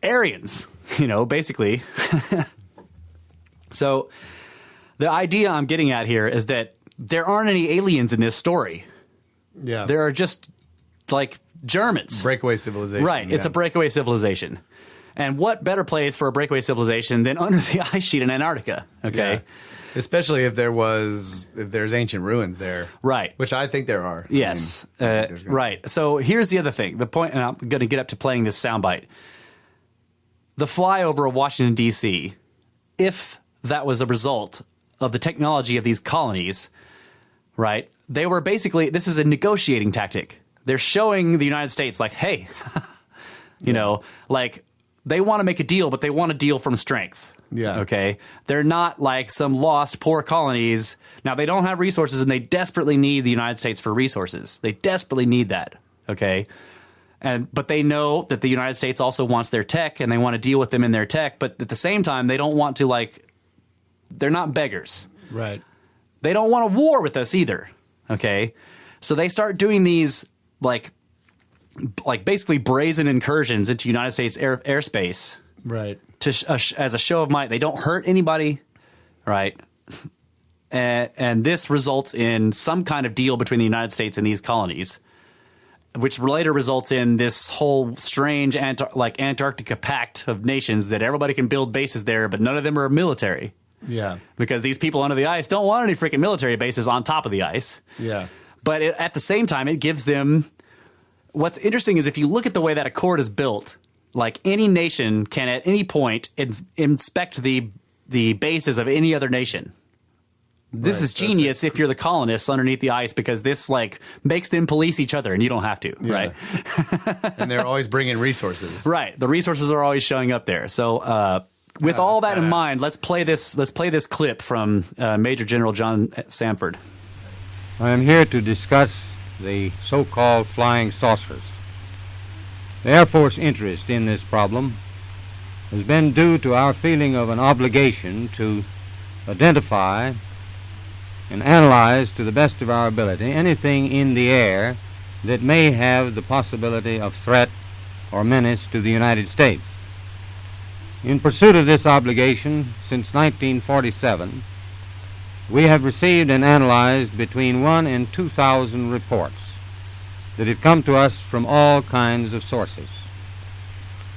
Aryans, basically. So the idea I'm getting at here is that there aren't any aliens in this story. Yeah. There are just like Germans. Breakaway civilization. Right. Yeah. It's a breakaway civilization. And what better place for a breakaway civilization than under the ice sheet in Antarctica? Okay. Yeah. Especially if there's ancient ruins there. Right. Which I think there are. Yes. Right. So here's the other thing. The point, and I'm going to get up to playing this soundbite. The flyover of Washington, D.C., if that was a result of the technology of these colonies, right, they were basically, this is a negotiating tactic. They're showing the United States like, hey, like they want to make a deal, but they want a deal from strength. Yeah. Okay. They're not like some lost poor colonies. Now they don't have resources, and they desperately need the United States for resources. They desperately need that. Okay. But they know that the United States also wants their tech, and they want to deal with them in their tech. But at the same time, they don't want to they're not beggars. Right. They don't want a war with us either. Okay. So they start doing these like basically brazen incursions into United States airspace, right? As a show of might. They don't hurt anybody, right? And this results in some kind of deal between the United States and these colonies, which later results in this whole strange Antarctica pact of nations that everybody can build bases there, but none of them are military. Yeah, because these people under the ice don't want any freaking military bases on top of the ice. Yeah. But at the same time, it gives them... What's interesting is if you look at the way that accord is built, like any nation can at any point inspect the bases of any other nation. This is genius if you're the colonists underneath the ice, because this makes them police each other and you don't have to, right? And they're always bringing resources. Right. The resources are always showing up there. So with all that in mind, let's play this clip from Major General John Sanford. I am here to discuss the so-called flying saucers. The Air Force interest in this problem has been due to our feeling of an obligation to identify and analyze to the best of our ability anything in the air that may have the possibility of threat or menace to the United States. In pursuit of this obligation, since 1947, we have received and analyzed between 1,000 and 2,000 reports that have come to us from all kinds of sources.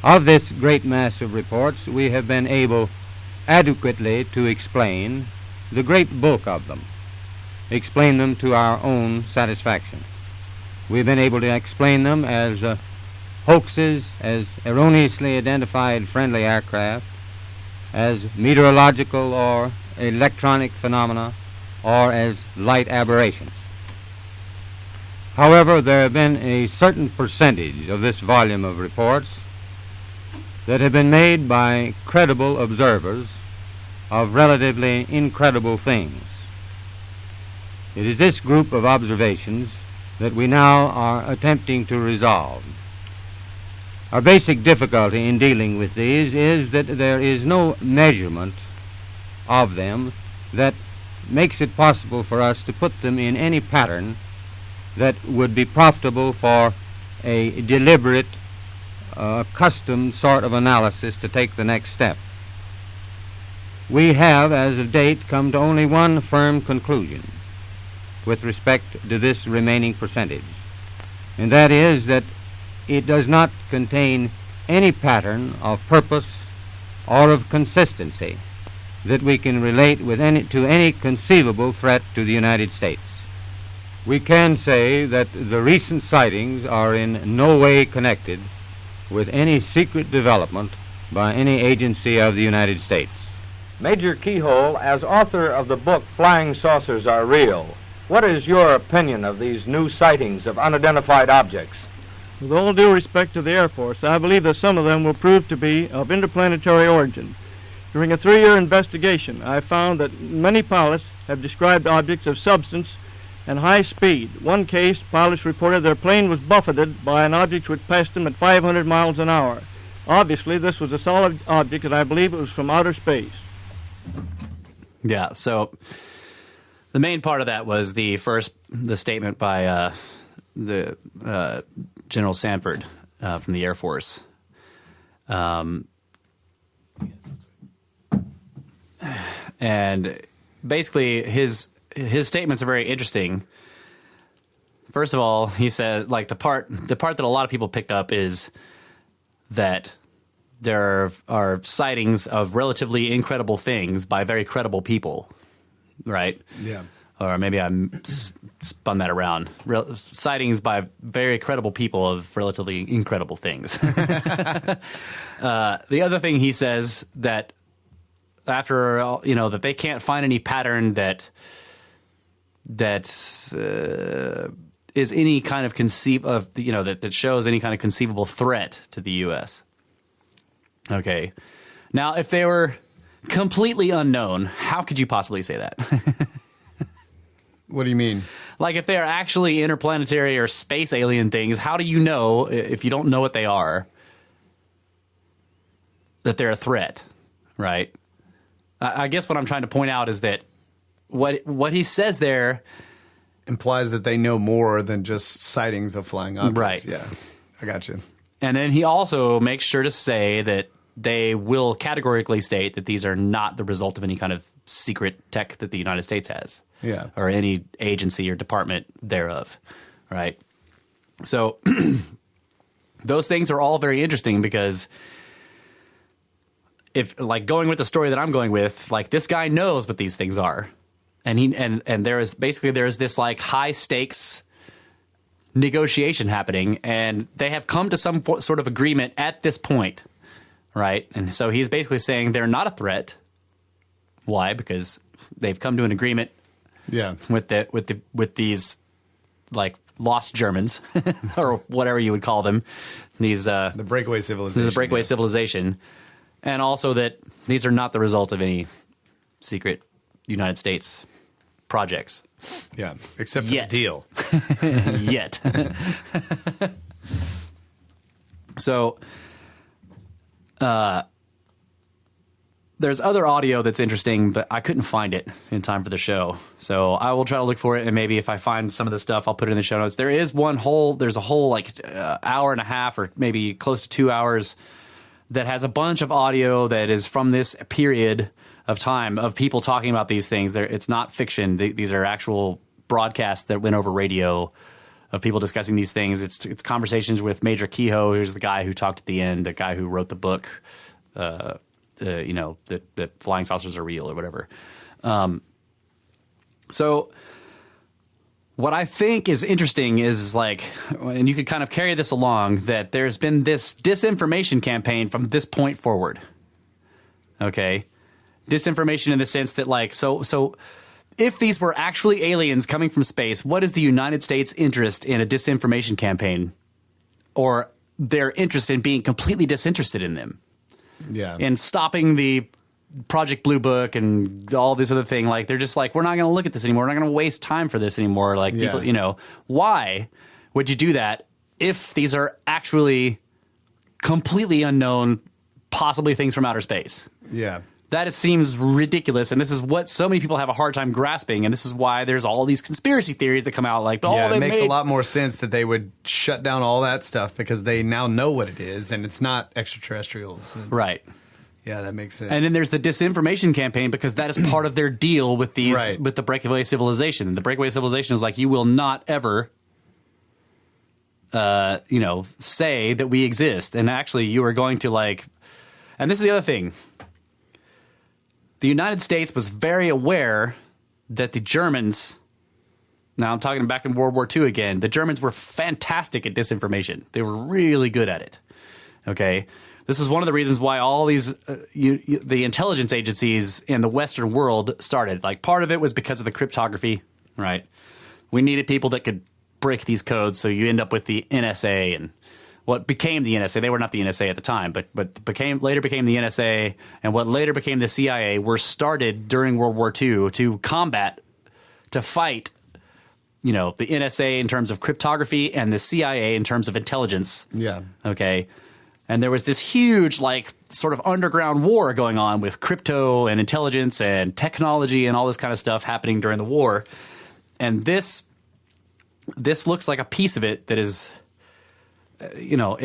Of this great mass of reports, we have been able adequately to explain the great bulk of them, explain them to our own satisfaction. We've been able to explain them as hoaxes, as erroneously identified friendly aircraft, as meteorological or electronic phenomena, or as light aberrations. However, there have been a certain percentage of this volume of reports that have been made by credible observers of relatively incredible things. It is this group of observations that we now are attempting to resolve. Our basic difficulty in dealing with these is that there is no measurement of them that makes it possible for us to put them in any pattern that would be profitable for a deliberate, custom sort of analysis to take the next step. We have, as of date, come to only one firm conclusion with respect to this remaining percentage, and that is that it does not contain any pattern of purpose or of consistency that we can relate to any conceivable threat to the United States. We can say that the recent sightings are in no way connected with any secret development by any agency of the United States. Major Keyhole, as author of the book Flying Saucers Are Real, what is your opinion of these new sightings of unidentified objects? With all due respect to the Air Force, I believe that some of them will prove to be of interplanetary origin. During a 3-year investigation, I found that many pilots have described objects of substance and high speed. One case, pilots reported their plane was buffeted by an object which passed them at 500 miles an hour. Obviously, this was a solid object, and I believe it was from outer space. Yeah, so the main part of that was the statement by the General Sanford from the Air Force. And basically, his statements are very interesting. First of all, he said, like, the part that a lot of people pick up is that there are sightings of relatively incredible things by very credible people, right? Yeah. Or maybe I spun that around. Sightings by very credible people of relatively incredible things. The other thing he says that after, that they can't find any pattern that is any kind of that shows any kind of conceivable threat to the U.S. Okay. Now, if they were completely unknown, how could you possibly say that? What do you mean? Like, if they are actually interplanetary or space alien things, how do you know, if you don't know what they are, that they're a threat, right? I guess what I'm trying to point out is that what he says there implies that they know more than just sightings of flying objects. Right. Yeah, I got you. And then he also makes sure to say that they will categorically state that these are not the result of any kind of secret tech that the United States has. Yeah. Or any agency or department thereof, right? So those things are all very interesting because if, like, going with the story that I'm going with, like, this guy knows what these things are. And there's this, like, high stakes negotiation happening, and they have come to some sort of agreement at this point, right? And so he's basically saying they're not a threat. Why? Because they've come to an agreement. Yeah. With these, like, lost Germans or whatever you would call them, these the breakaway civilization. The breakaway civilization, and also that these are not the result of any secret United States projects. Yeah, except for the deal. Yet. So, there's other audio that's interesting, but I couldn't find it in time for the show. So I will try to look for it, and maybe if I find some of the stuff, I'll put it in the show notes. There's a whole like hour and a half or maybe close to 2 hours that has a bunch of audio that is from this period of time of people talking about these things. It's not fiction. These are actual broadcasts that went over radio of people discussing these things. It's conversations with Major Kehoe, who's the guy who talked at the end, the guy who wrote the book, that flying saucers are real or whatever. So what I think is interesting is, like, and you could kind of carry this along, that there's been this disinformation campaign from this point forward. Okay. Disinformation in the sense that, like, so if these were actually aliens coming from space, what is the United States' interest in a disinformation campaign, or their interest in being completely disinterested in them? Yeah. And stopping the Project Blue Book and all this other thing. Like, they're just like, we're not going to look at this anymore. We're not going to waste time for this anymore. Like, people, why would you do that if these are actually completely unknown, possibly things from outer space? Yeah. That seems ridiculous, and this is what so many people have a hard time grasping, and this is why there's all these conspiracy theories that come out. Like, it makes a lot more sense that they would shut down all that stuff because they now know what it is, and it's not extraterrestrials. Right. Yeah, that makes sense. And then there's the disinformation campaign, because that is part of their deal with these with the breakaway civilization. The breakaway civilization is like, you will not ever say that we exist, and actually you are going to, like, and this is the other thing. The United States was very aware that the Germans, now I'm talking back in World War II again, the Germans were fantastic at disinformation. They were really good at it. Okay? This is one of the reasons why all these the intelligence agencies in the Western world started. Like, part of it was because of the cryptography, right? We needed people that could break these codes, so you end up with the NSA and what became the NSA. They were not the NSA at the time, but later became the NSA, and what later became the CIA were started during World War II to fight, you know, the NSA in terms of cryptography and the CIA in terms of intelligence. Yeah. Okay. And there was this huge, like, sort of underground war going on with crypto and intelligence and technology and all this kind of stuff happening during the war. And this looks like a piece of it that is, you know,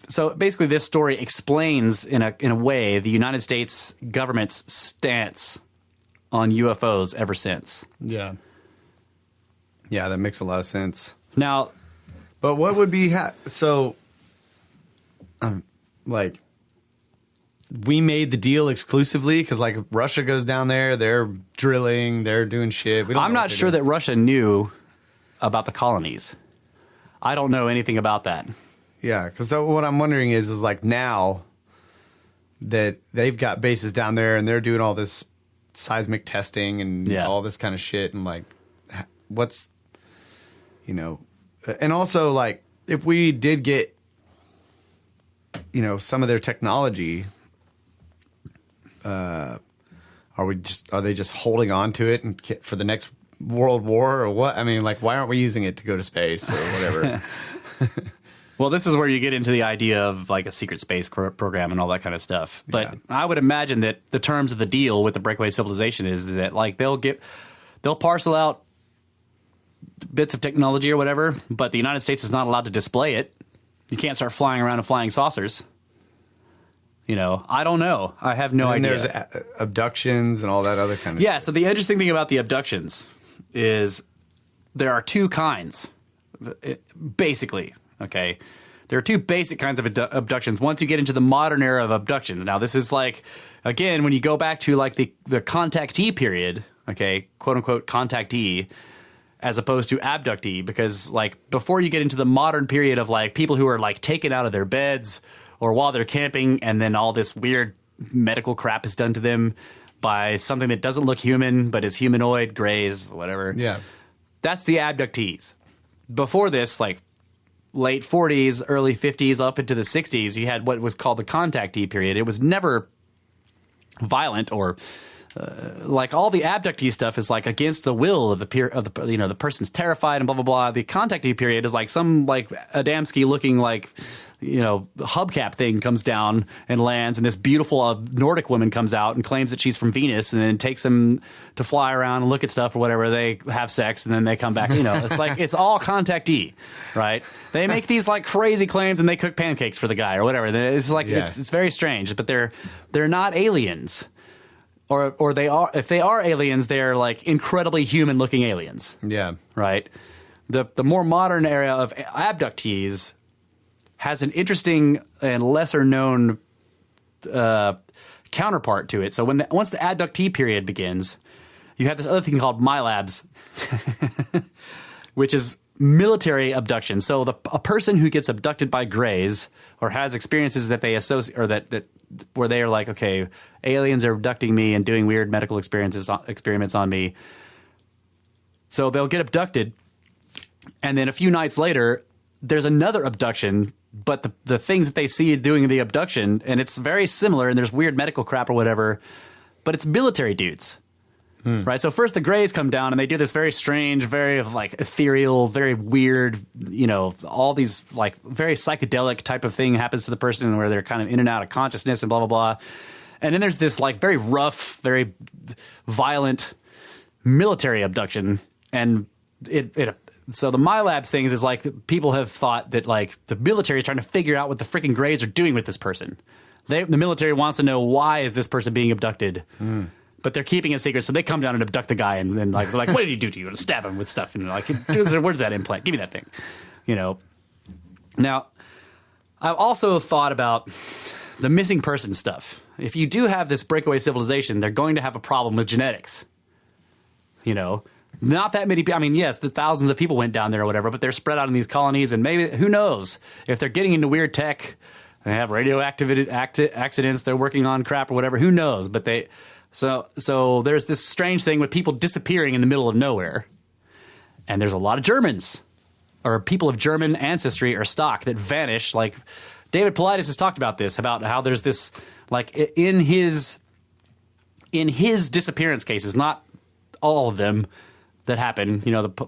so basically this story explains in a way the United States government's stance on UFOs ever since. Yeah. Yeah, that makes a lot of sense. Now, but what would be like, we made the deal exclusively because, like, Russia goes down there, they're drilling, they're doing shit. I'm not sure that Russia knew about the colonies. I don't know anything about that. Yeah, because what I'm wondering is like, now that they've got bases down there and they're doing all this seismic testing and all this kind of shit, and like, what's, you know, and also, like, if we did get, you know, some of their technology, are they just holding on to it and for the next World War or what? I mean, like, why aren't we using it to go to space or whatever? Well, this is where you get into the idea of, like, a secret space program and all that kind of stuff. But I would imagine that the terms of the deal with the Breakaway civilization is that, like, they'll parcel out bits of technology or whatever, but the United States is not allowed to display it. You can't start flying around in flying saucers. You know, I don't know. I have no idea. There's abductions and all that other kind of stuff. So the interesting thing about the abductions is there are two kinds, basically. Okay, there are two basic kinds of abductions. Once you get into the modern era of abductions, now this is like, again, when you go back to like the contactee period, okay, quote unquote contactee, as opposed to abductee, because like before you get into the modern period of like people who are like taken out of their beds or while they're camping, and then all this weird medical crap is done to them by something that doesn't look human but is humanoid, grays, whatever. Yeah, that's the abductees. Before this, like late 40s, early 50s, up into the 60s, you had what was called the contactee period. It was never violent or like all the abductee stuff is like against the will of the you know, the person's terrified and blah blah blah. The contactee period is like some like Adamski looking like, you know, hubcap thing comes down and lands, and this beautiful Nordic woman comes out and claims that she's from Venus, and then takes them to fly around and look at stuff or whatever. They have sex and then they come back. You know, it's like it's all contactee, right? They make these like crazy claims and they cook pancakes for the guy or whatever. It's like it's very strange, but they're not aliens. Or they are, if they are aliens, they're like incredibly human looking aliens. Yeah. Right. The more modern era of abductees has an interesting and lesser known counterpart to it. So once the abductee period begins, you have this other thing called MILABs, which is military abduction. So a person who gets abducted by Greys or has experiences that they associate, or that where they are like, okay, aliens are abducting me and doing weird medical experiments on me. So they'll get abducted, and then a few nights later, there's another abduction, but the things that they see doing the abduction, and it's very similar, and there's weird medical crap or whatever, but it's military dudes. Right, so first the Greys come down and they do this very strange, very like ethereal, very weird, you know, all these like very psychedelic type of thing happens to the person where they're kind of in and out of consciousness and blah blah blah. And then there's this like very rough, very violent military abduction, and so the MILABs things is like people have thought that like the military is trying to figure out what the freaking Greys are doing with this person. The military wants to know, why is this person being abducted. But they're keeping it secret, so they come down and abduct the guy, and then like, what did he do to you? And stab him with stuff, and like, where's that implant? Give me that thing, you know. Now, I've also thought about the missing person stuff. If you do have this breakaway civilization, they're going to have a problem with genetics. You know, not that many people. I mean, yes, the thousands of people went down there or whatever, but they're spread out in these colonies, and maybe who knows if they're getting into weird tech. They have radioactive accidents. They're working on crap or whatever. Who knows? But so there's this strange thing with people disappearing in the middle of nowhere. And there's a lot of Germans or people of German ancestry or stock that vanish. Like David Paulides has talked about this, about how there's this, like in his disappearance cases, not all of them that happen,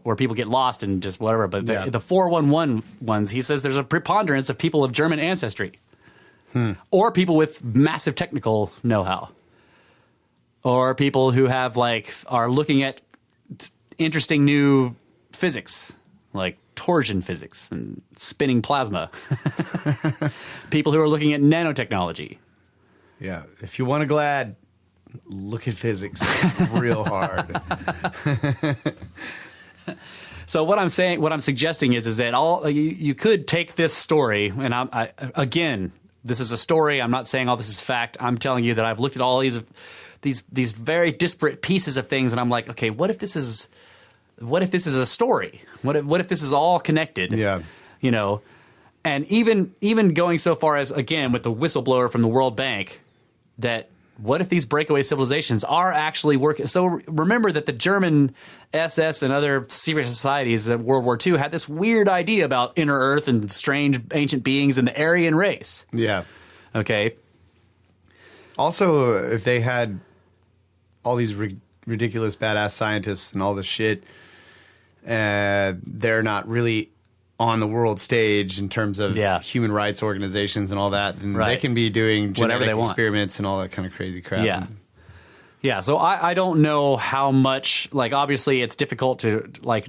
where people get lost and just whatever. But the 411 ones, he says there's a preponderance of people of German ancestry. Or people with massive technical know-how, or people who have are looking at interesting new physics, like torsion physics and spinning plasma. People who are looking at nanotechnology. Yeah, if you want to glad, look at physics real hard. So what I'm suggesting is that you could take this story, and again. This is a story. I'm not saying all this is fact. I'm telling you that I've looked at all these very disparate pieces of things, and I'm like, okay, what if this is a story? What if this is all connected? Yeah. And even going so far as, again, with the whistleblower from the World Bank, that what if these breakaway civilizations are actually working? So remember that the German SS and other secret societies at World War II had this weird idea about inner Earth and strange ancient beings and the Aryan race. Yeah. Okay. Also, if they had all these ridiculous badass scientists and all this shit, they're not really on the world stage in terms of human rights organizations and all that, then they can be doing genetic experiments and all that kind of crazy crap. Yeah. Yeah, so I don't know how much, obviously it's difficult to,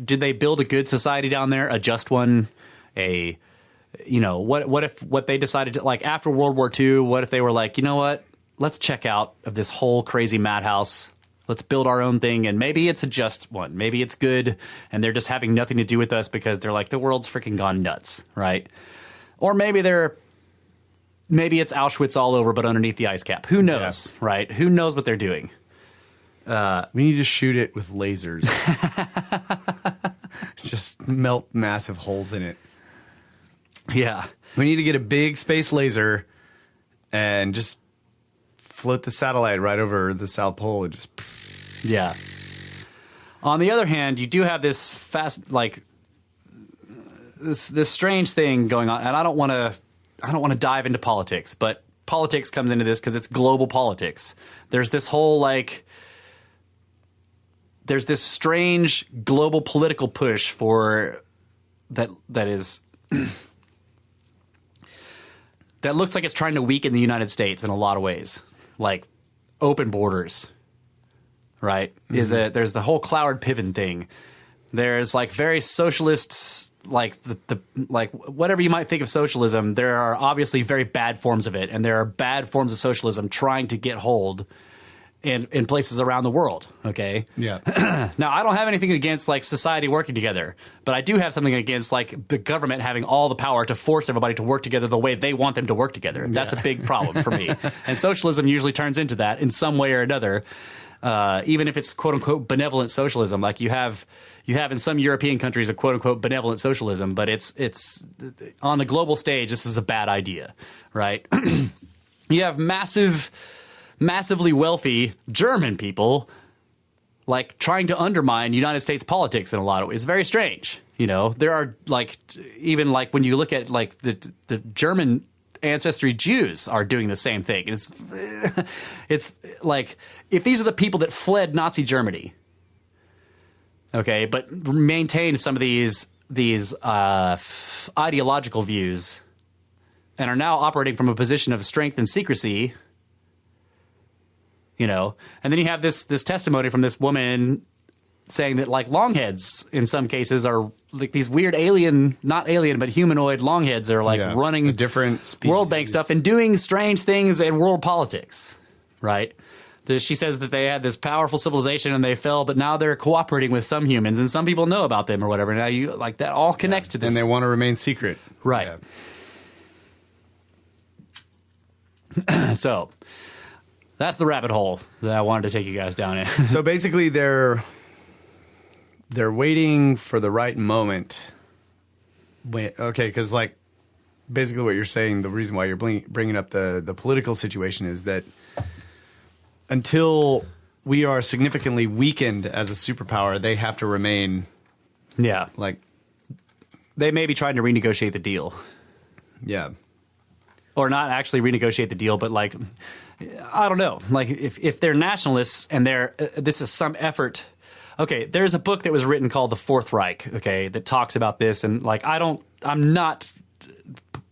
did they build a good society down there, a just one, what if what they decided to, after World War II, what if they were like, you know what, let's check out of this whole crazy madhouse. Let's build our own thing, and maybe it's a just one. Maybe it's good, and they're just having nothing to do with us because they're like, the world's freaking gone nuts, right? Or maybe it's Auschwitz all over, but underneath the ice cap. Who knows, right? Who knows what they're doing? We need to shoot it with lasers. Just melt massive holes in it. Yeah. We need to get a big space laser and just float the satellite right over the South Pole and just... Yeah. On the other hand, you do have this this strange thing going on, and I don't want to dive into politics, but politics comes into this because it's global politics. There's this whole there's this strange global political push for that is that looks like it's trying to weaken the United States in a lot of ways, like open borders. Right? Mm-hmm. There's the whole Cloward Piven thing. There's very socialists, the whatever you might think of socialism. There are obviously very bad forms of it, and there are bad forms of socialism trying to get hold in places around the world. Okay. Yeah. Now, I don't have anything against society working together, but I do have something against the government having all the power to force everybody to work together the way they want them to work together. That's a big problem for me. And socialism usually turns into that in some way or another. Even if it's quote unquote benevolent socialism, like you have in some European countries a quote unquote benevolent socialism, but it's on the global stage. This is a bad idea, right? You have massively wealthy German people trying to undermine United States politics in a lot of ways. It's very strange. There are even when you look at the German ancestry Jews are doing the same thing. And it's if these are the people that fled Nazi Germany, okay, but maintain some of these ideological views and are now operating from a position of strength and secrecy, and then you have this testimony from this woman saying that longheads in some cases are these weird not alien, but humanoid longheads are running different species. World Bank stuff and doing strange things in world politics, right? She says that they had this powerful civilization and they fell, but now they're cooperating with some humans and some people know about them or whatever. Now you that all connects to this. And they want to remain secret. Right. Yeah. So that's the rabbit hole that I wanted to take you guys down in. So basically they're waiting for the right moment. Okay, because basically what you're saying, the reason why you're bringing up the political situation is that until we are significantly weakened as a superpower, they have to remain like they may be trying to renegotiate the deal. Yeah. Or not actually renegotiate the deal, but like, I don't know. Like if they're nationalists and this is some effort. Okay, there's a book that was written called The Fourth Reich, okay, that talks about this, and like I'm not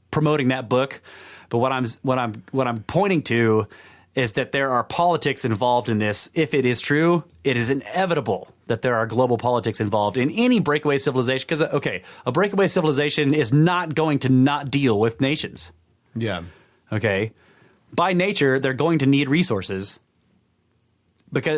promoting that book, but what I'm pointing to is that there are politics involved in this. If it is true, it is inevitable that there are global politics involved in any breakaway civilization. Because, okay, a breakaway civilization is not going to not deal with nations. Yeah. Okay. By nature, they're going to need resources.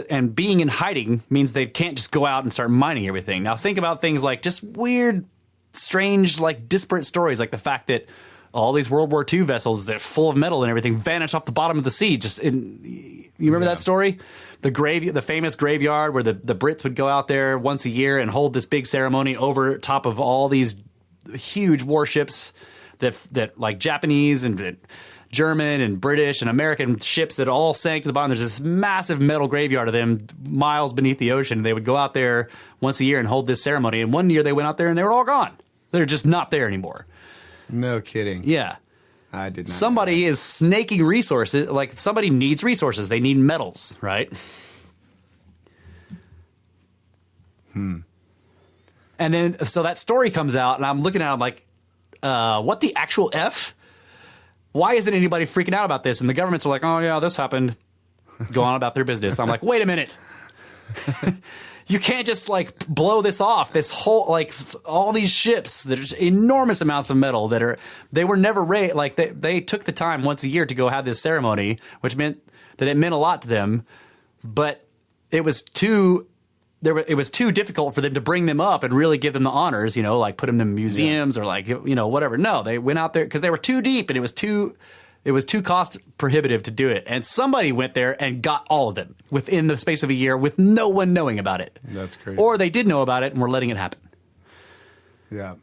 And being in hiding means they can't just go out and start mining everything. Now, think about things like just weird, strange, like disparate stories, like the fact that all these World War II vessels that are full of metal and everything vanish off the bottom of the sea. You remember that story? The famous graveyard where the Brits would go out there once a year and hold this big ceremony over top of all these huge warships that like Japanese and German and British and American ships that all sank to the bottom. There's this massive metal graveyard of them miles beneath the ocean. They would go out there once a year and hold this ceremony. And one year they went out there and they were all gone. They're just not there anymore. No kidding. Yeah. I did not. Somebody is snaking resources. Like somebody needs resources. They need metals, right? And then, so that story comes out and I'm looking at it I'm like, what the actual F? Why isn't anybody freaking out about this? And the governments are like, oh, yeah, this happened. Go on about their business. I'm like, wait a minute. You can't just, like, blow this off. This whole, like, all these ships, there's enormous amounts of metal they were never raised. Like, they took the time once a year to go have this ceremony, which meant that it meant a lot to them. But it was too difficult for them to bring them up and really give them the honors, like put them in museums or like, whatever. No, they went out there because they were too deep and it was too cost prohibitive to do it. And somebody went there and got all of them within the space of a year with no one knowing about it. That's crazy. Or they did know about it and were letting it happen. Yeah.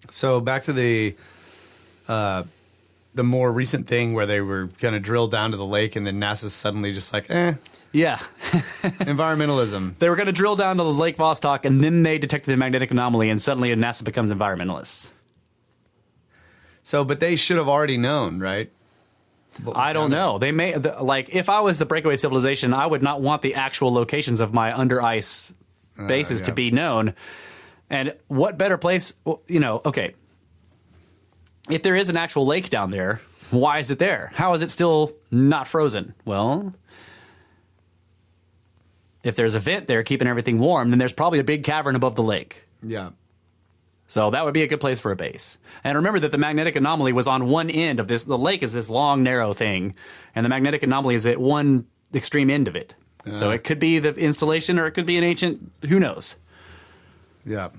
So back to the more recent thing where they were going to drill down to the lake and then NASA's suddenly just like, Yeah. environmentalism. They were going to drill down to the Lake Vostok, and then they detected the magnetic anomaly, and suddenly NASA becomes environmentalists. So, but they should have already known, right? I don't know. They may, if I was the breakaway civilization, I would not want the actual locations of my under ice bases to be known. And what better place, okay. If there is an actual lake down there, why is it there? How is it still not frozen? Well, if there's a vent there keeping everything warm, then there's probably a big cavern above the lake. Yeah. So that would be a good place for a base. And remember that the magnetic anomaly was on one end of this. The lake is this long, narrow thing, and the magnetic anomaly is at one extreme end of it. So it could be the installation or it could be an ancient, who knows? Yeah.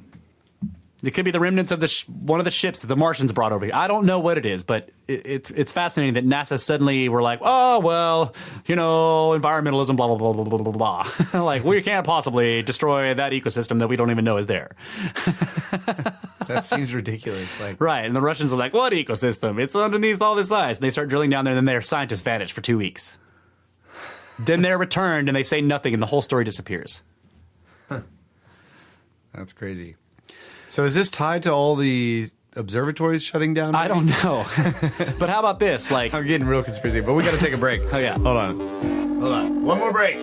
It could be the remnants of one of the ships that the Martians brought over here. I don't know what it is, but it's fascinating that NASA suddenly were like, oh, well, environmentalism, blah, blah, blah, blah, blah, blah, blah. Like, we can't possibly destroy that ecosystem that we don't even know is there. That seems ridiculous. Right, and the Russians are like, what ecosystem? It's underneath all this ice. And they start drilling down there, and then their scientists vanish for 2 weeks. Then they're returned, and they say nothing, and the whole story disappears. That's crazy. So is this tied to all the observatories shutting down? I don't know. But how about this? I'm getting real conspiracy, but we got to take a break. Oh, yeah. Hold on. One more break.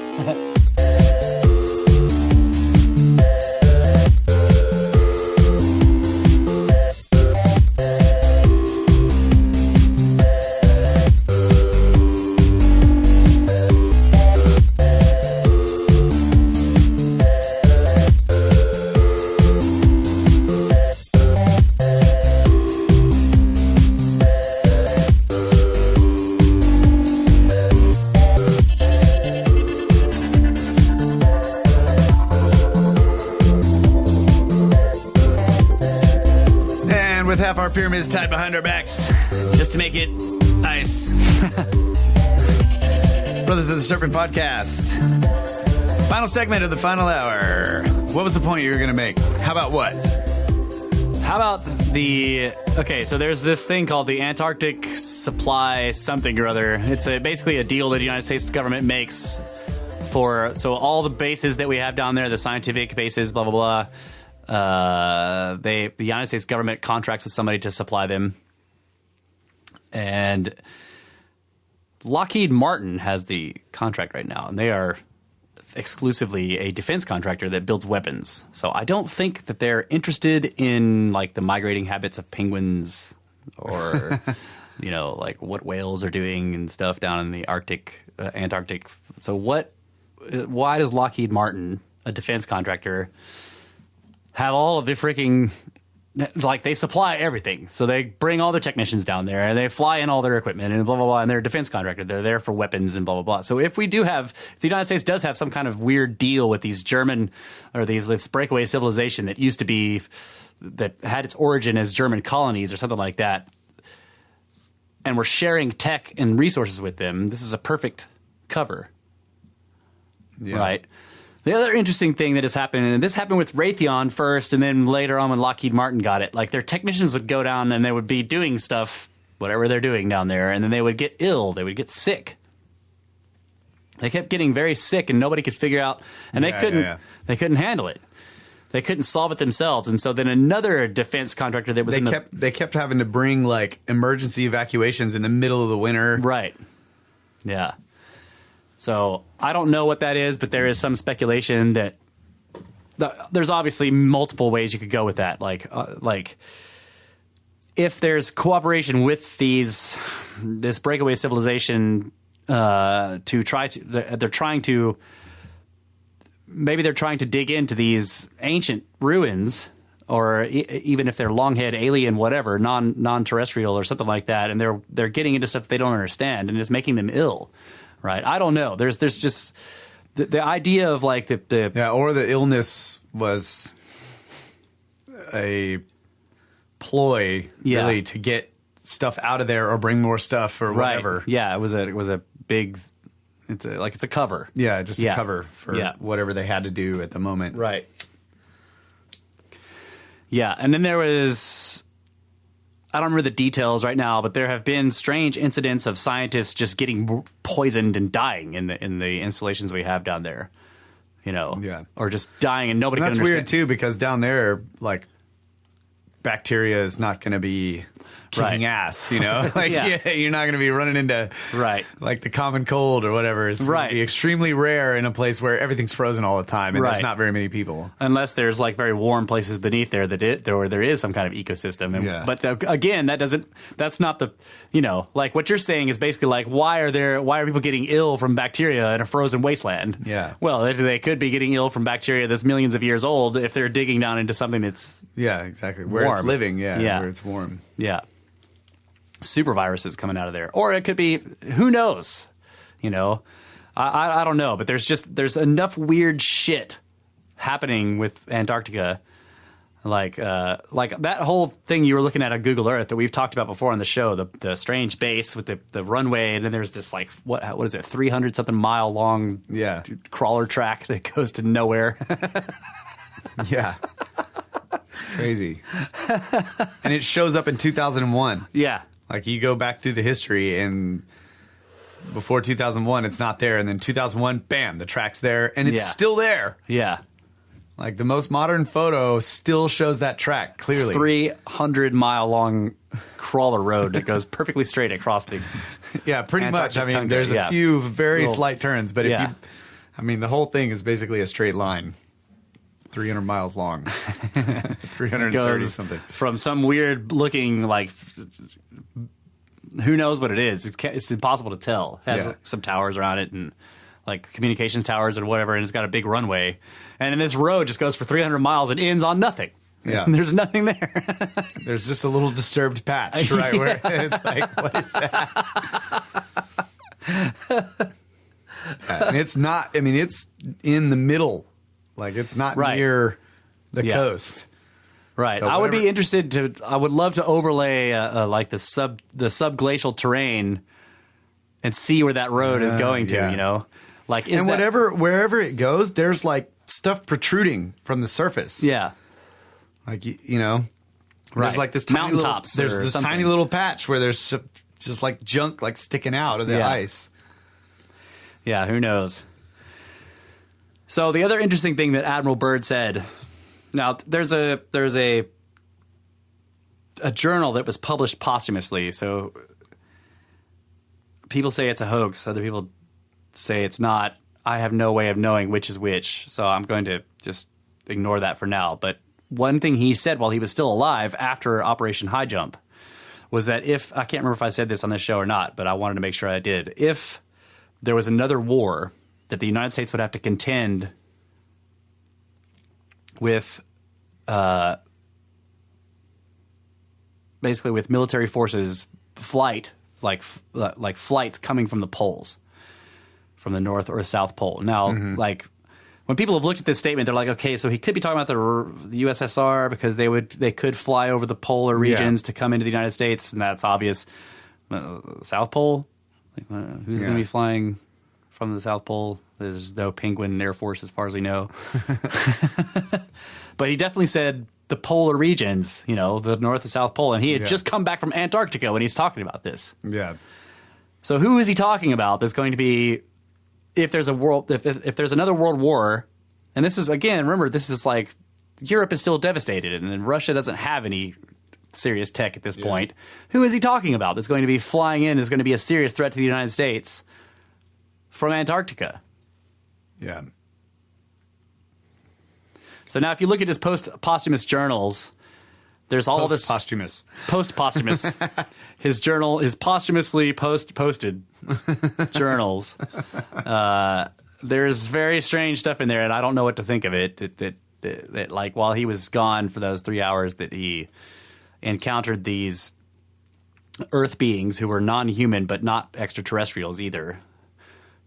Half our pyramids tied behind our backs just to make it nice. Brothers of the Serpent podcast. Final segment of the final hour. What was the point you were going to make? How about what? How about okay, so there's this thing called the Antarctic Supply something or other. It's basically a deal that the United States government makes so all the bases that we have down there, the scientific bases, blah, blah, blah, the United States government contracts with somebody to supply them. And Lockheed Martin has the contract right now, and they are exclusively a defense contractor that builds weapons. So I don't think that they're interested in like the migrating habits of penguins or like what whales are doing and stuff down in the Antarctic. So why does Lockheed Martin, a defense contractor, have all of the freaking they supply everything. So they bring all their technicians down there and they fly in all their equipment and blah, blah, blah. And they're a defense contractor. They're there for weapons and blah, blah, blah. So if the United States does have some kind of weird deal with these German or this breakaway civilization that had its origin as German colonies or something like that, and we're sharing tech and resources with them, this is a perfect cover. Yeah. Right? The other interesting thing that has happened, and this happened with Raytheon first, and then later on when Lockheed Martin got it, like their technicians would go down and they would be doing stuff, whatever they're doing down there, and then they would get ill, they would get sick. They kept getting very sick, and nobody could figure out, and they couldn't handle it. They couldn't solve it themselves, and so then another defense contractor that was they kept having to bring like emergency evacuations in the middle of the winter. Right. Yeah. So I don't know what that is, but there is some speculation that there's obviously multiple ways you could go with that. Like if there's cooperation with this breakaway civilization they're trying to dig into these ancient ruins, or even if they're longhead alien, whatever, non-terrestrial or something like that, and they're getting into stuff they don't understand, and it's making them ill. Right, I don't know. There's just the idea of like or the illness was a ploy, really, to get stuff out of there or bring more stuff or whatever. Right. Yeah, it was a big. It's a cover. Yeah, just a cover for whatever they had to do at the moment. Right. Yeah, and then there was. I don't remember the details right now, but there have been strange incidents of scientists just getting poisoned and dying in the installations we have down there, or just dying and nobody can understand. That's weird too, because down there, like, bacteria is not going to be kicking ass, Like, you're not going to be running into like the common cold or whatever. It's going to be extremely rare in a place where everything's frozen all the time and there's not very many people. Unless there's like very warm places beneath there there is some kind of ecosystem. But again, that's not the, like what you're saying is basically like, why are people getting ill from bacteria in a frozen wasteland? Yeah. Well, they could be getting ill from bacteria that's millions of years old if they're digging down into something that's exactly where warm. It's living, where it's warm. Yeah. Super viruses coming out of there. Or it could be, who knows? I don't know, but there's enough weird shit happening with Antarctica. Like that whole thing you were looking at on Google Earth that we've talked about before on the show, the strange base with the runway, and then there's this like what is it, 300 something mile long crawler track that goes to nowhere. Yeah. It's crazy. And it shows up in 2001. Yeah. Like you go back through the history and before 2001 it's not there, and then 2001 bam, the track's there and it's still there. Yeah. Like the most modern photo still shows that track clearly. 300-mile long crawler road that goes perfectly straight across the pretty Antarctic much. I mean, tundra. there's a few very slight turns, but the whole thing is basically a straight line. 300 miles long. 330 something. From some weird looking, like, who knows what it is. It's impossible to tell. It has some towers around it and like communications towers and whatever, and it's got a big runway. And then this road just goes for 300 miles and ends on nothing. Yeah. And there's nothing there. There's just a little disturbed patch, right? Where it's like, what is that? And it's not, it's in the middle. Like, it's not near the coast. Right. So I would be interested I would love to overlay like the subglacial terrain and see where that road is going to, Like, wherever it goes, there's like stuff protruding from the surface. Yeah. Like, Right. There's like this tiny Mountaintops There's or this something. tiny little patch where there's just like junk like sticking out of the ice. Yeah, who knows? So the other interesting thing that Admiral Byrd said. Now there's a journal that was published posthumously. So people say it's a hoax. Other people say it's not. I have no way of knowing which is which. So I'm going to just ignore that for now. But one thing he said while he was still alive after Operation High Jump was that if, I can't remember if I said this on this show or not, but I wanted to make sure I did. If there was another war that the United States would have to contend with, basically with military forces flights coming from the poles, from the North or South Pole. Now, like when people have looked at this statement, they're like, okay, so he could be talking about the USSR because they could fly over the polar regions to come into the United States, and that's obvious. South Pole, who's going to be flying from the South Pole? There's no Penguin Air Force as far as we know. But he definitely said the polar regions, the North and South Pole, and he had just come back from Antarctica when he's talking about this. Yeah. So who is he talking about that's going to be, if there's another world war, and this is, again, remember, this is like, Europe is still devastated, and Russia doesn't have any serious tech at this point. Who is he talking about that's going to be flying in, is going to be a serious threat to the United States from Antarctica? Yeah. So now if you look at his posthumous journals, there's all this... Posthumous. Post-posthumous. His journal, his posthumously posted journals. There's very strange stuff in there, and I don't know what to think of it. That like, while he was gone for those 3 hours, that he encountered these Earth beings who were non-human but not extraterrestrials either,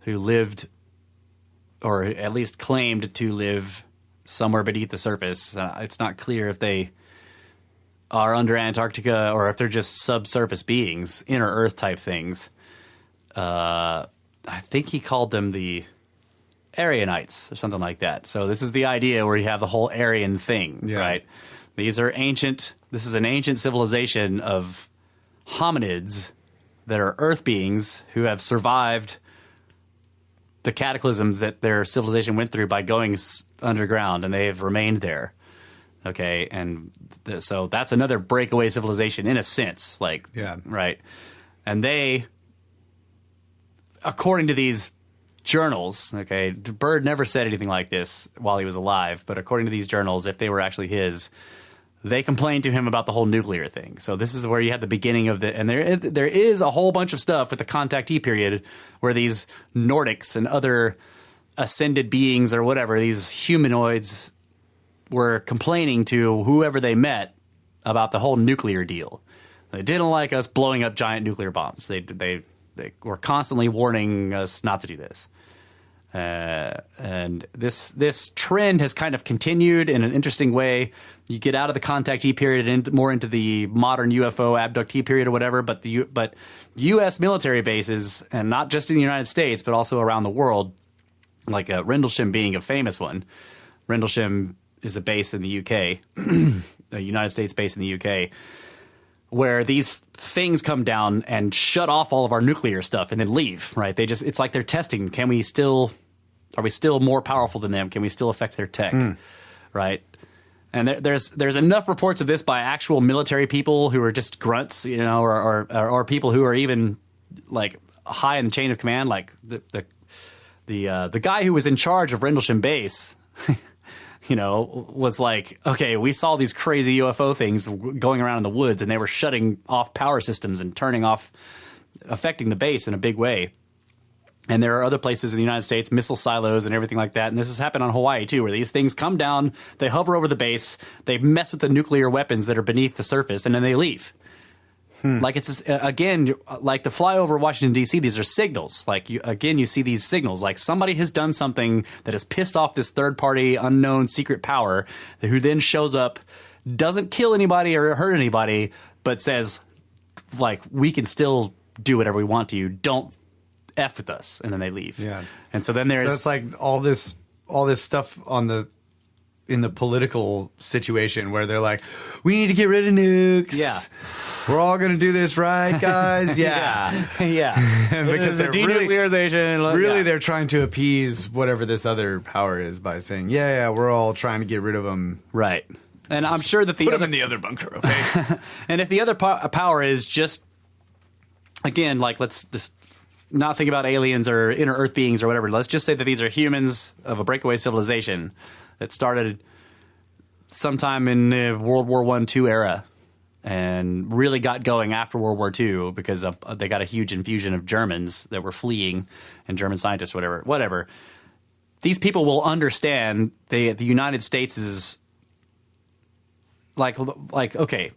who lived, or at least claimed to live, somewhere beneath the surface. It's not clear if they are under Antarctica or if they're just subsurface beings, inner Earth type things. I think he called them the Aryanites or something like that. So this is the idea where you have the whole Aryan thing, right? This is an ancient civilization of hominids that are Earth beings who have survived the cataclysms that their civilization went through by going underground, and they have remained there. Okay, and so that's another breakaway civilization in a sense, right? And they, according to these journals, okay, Byrd never said anything like this while he was alive, but according to these journals, if they were actually his, they complained to him about the whole nuclear thing. So this is where you had the beginning of and there is a whole bunch of stuff with the contactee period where these Nordics and other ascended beings or whatever, these humanoids, were complaining to whoever they met about the whole nuclear deal. They didn't like us blowing up giant nuclear bombs. They were constantly warning us not to do this. And this trend has kind of continued in an interesting way. You get out of the contactee period and more into the modern UFO abductee period or whatever, but U.S. military bases, and not just in the United States, but also around the world, like Rendlesham being a famous one. Rendlesham is a base in the UK, a United States base in the UK, where these things come down and shut off all of our nuclear stuff and then leave, right? It's like they're testing. Are we still more powerful than them? Can we still affect their tech, right? And there's enough reports of this by actual military people who are just grunts, or people who are even like high in the chain of command, like the guy who was in charge of Rendlesham Base. Was like, okay, we saw these crazy UFO things going around in the woods, and they were shutting off power systems and turning off, affecting the base in a big way. And there are other places in the United States, missile silos and everything like that. And this has happened on Hawaii, too, where these things come down, they hover over the base, they mess with the nuclear weapons that are beneath the surface, and then they leave. Like it's, again, like the flyover Washington, D.C., these are signals. Like, you see these signals. Like somebody has done something that has pissed off this third-party, unknown secret power who then shows up, doesn't kill anybody or hurt anybody, but says, like, we can still do whatever we want to you. Don't F with us. And then they leave. Yeah. And so then there's... So it's like all this stuff on the in the political situation where they're like, we need to get rid of nukes. Yeah. We're all going to do this, right, guys? Yeah. Yeah. Because It's a they're denuclearization. really they're trying to appease whatever this other power is by saying, yeah, we're all trying to get rid of them. Right. And I'm sure that Put them in the other bunker, okay? And if the other power is just, again, like, let's just not think about aliens or inner Earth beings or whatever. Let's just say that these are humans of a breakaway civilization that started sometime in the World War I, II era and really got going after World War II because they got a huge infusion of Germans that were fleeing and German scientists, whatever. These people will understand the United States is like, okay,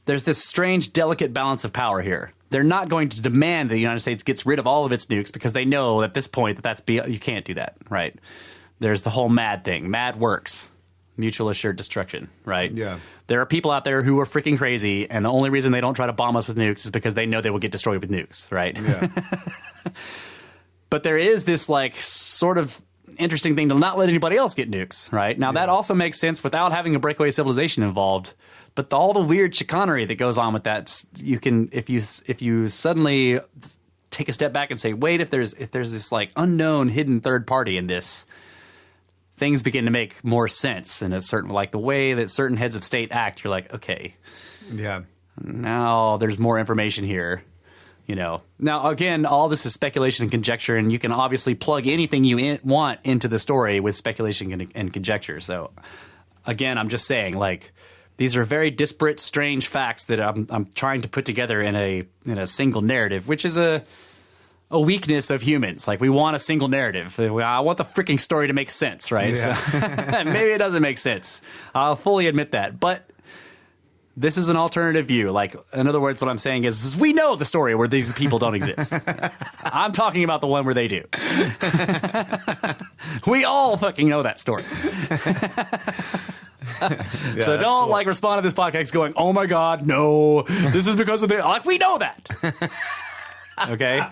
there's this strange, delicate balance of power here. They're not going to demand that the United States gets rid of all of its nukes because they know at this point you can't do that, right? There's the whole MAD thing. MAD works. Mutual assured destruction, right? Yeah. There are people out there who are freaking crazy, and the only reason they don't try to bomb us with nukes is because they know they will get destroyed with nukes, right? Yeah. But there is this, like, sort of interesting thing to not let anybody else get nukes, right? Now, that also makes sense without having a breakaway civilization involved. But all the weird chicanery that goes on with that, you can, if you suddenly take a step back and say, wait, if there's this, like, unknown hidden third party in this, things begin to make more sense. And it's certain, like, the way that certain heads of state act, you're like, okay, Yeah. now there's more information here. Now, again, all this is speculation and conjecture, and you can obviously plug anything you want into the story with speculation and conjecture. So, again, I'm just saying, like, these are very disparate, strange facts that I'm trying to put together in a single narrative, which is a weakness of humans. Like, we want a single narrative. I want the freaking story to make sense, right? Yeah. So, maybe it doesn't make sense. I'll fully admit that, but this is an alternative view. Like, in other words, what I'm saying is we know the story where these people don't exist. I'm talking about the one where they do. We all fucking know that story. So don't cool. Respond to this podcast going, oh my God, no, this is because of the, like, we know that. Okay.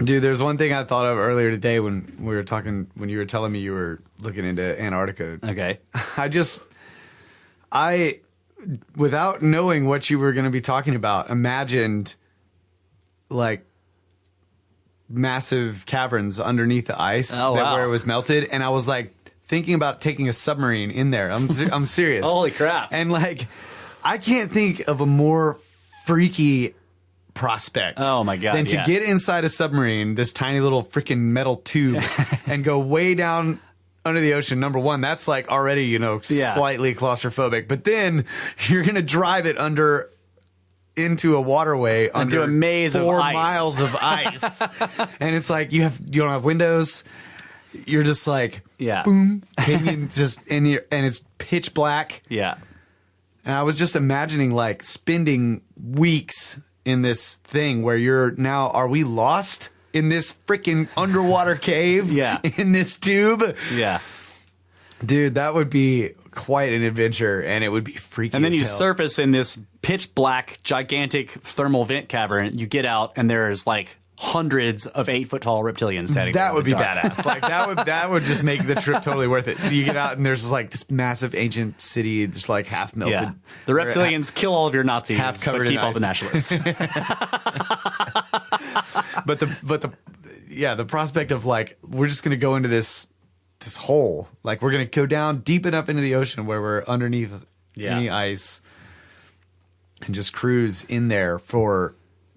Dude, there's one thing I thought of earlier today when we were talking, when you were telling me you were looking into Antarctica. Okay. I, without knowing what you were going to be talking about, imagined like massive caverns underneath the ice where it was melted. And I was like thinking about taking a submarine in there. I'm serious. Holy crap. And like, I can't think of a more freaky prospect. Oh my God. Than to get inside a submarine, this tiny little freaking metal tube, and go way down under the ocean. Number one, that's like already, slightly claustrophobic. But then you're going to drive it into a waterway under a maze of 4 ice. miles of ice. And it's like you don't have windows. You're just like, boom, hanging just in here, and it's pitch black. Yeah. And I was just imagining like spending weeks in this thing where are we lost in this freaking underwater cave? Yeah. In this tube? Yeah. Dude, that would be quite an adventure, and it would be freaky. And then as you hell. surface in this pitch black, gigantic thermal vent cavern. You get out, and there's like hundreds of 8-foot tall reptilians standing there. That would be dark. badass. Like that would just make the trip totally worth it. You get out and there's just like this massive ancient city, just like half melted. Yeah. The reptilians kill all of your Nazis, half covered but keep in all the ice. nationalists. But the prospect of like we're just gonna go into this hole, like we're gonna go down deep enough into the ocean where we're underneath any ice and just cruise in there for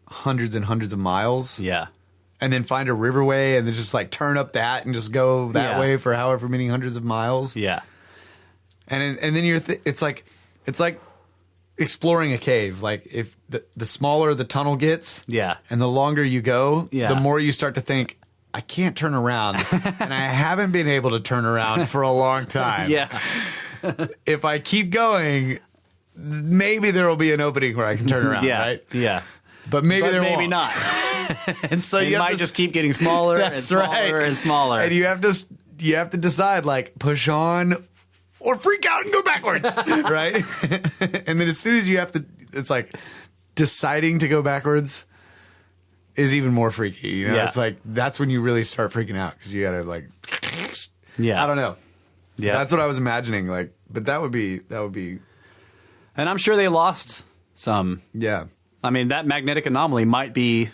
hundreds and hundreds of miles. Yeah. And then find a riverway and then just like turn up that and just go that way for however many hundreds of miles. Yeah. And then it's like exploring a cave. Like if the smaller the tunnel gets, and the longer you go, the more you start to think, I can't turn around, and I haven't been able to turn around for a long time. Yeah. If I keep going, maybe there will be an opening where I can turn around. Right? Yeah. But maybe won't. Not. And so you might just keep getting smaller and smaller and smaller. And you have to decide, like, push on or freak out and go backwards, right? And then as soon as it's like deciding to go backwards, is even more freaky. You know, Yeah. it's like that's when you really start freaking out because you gotta like, Yeah. I don't know. Yeah. That's what I was imagining. Like, but that would be, And I'm sure they lost some. yeah. I mean, that magnetic anomaly might be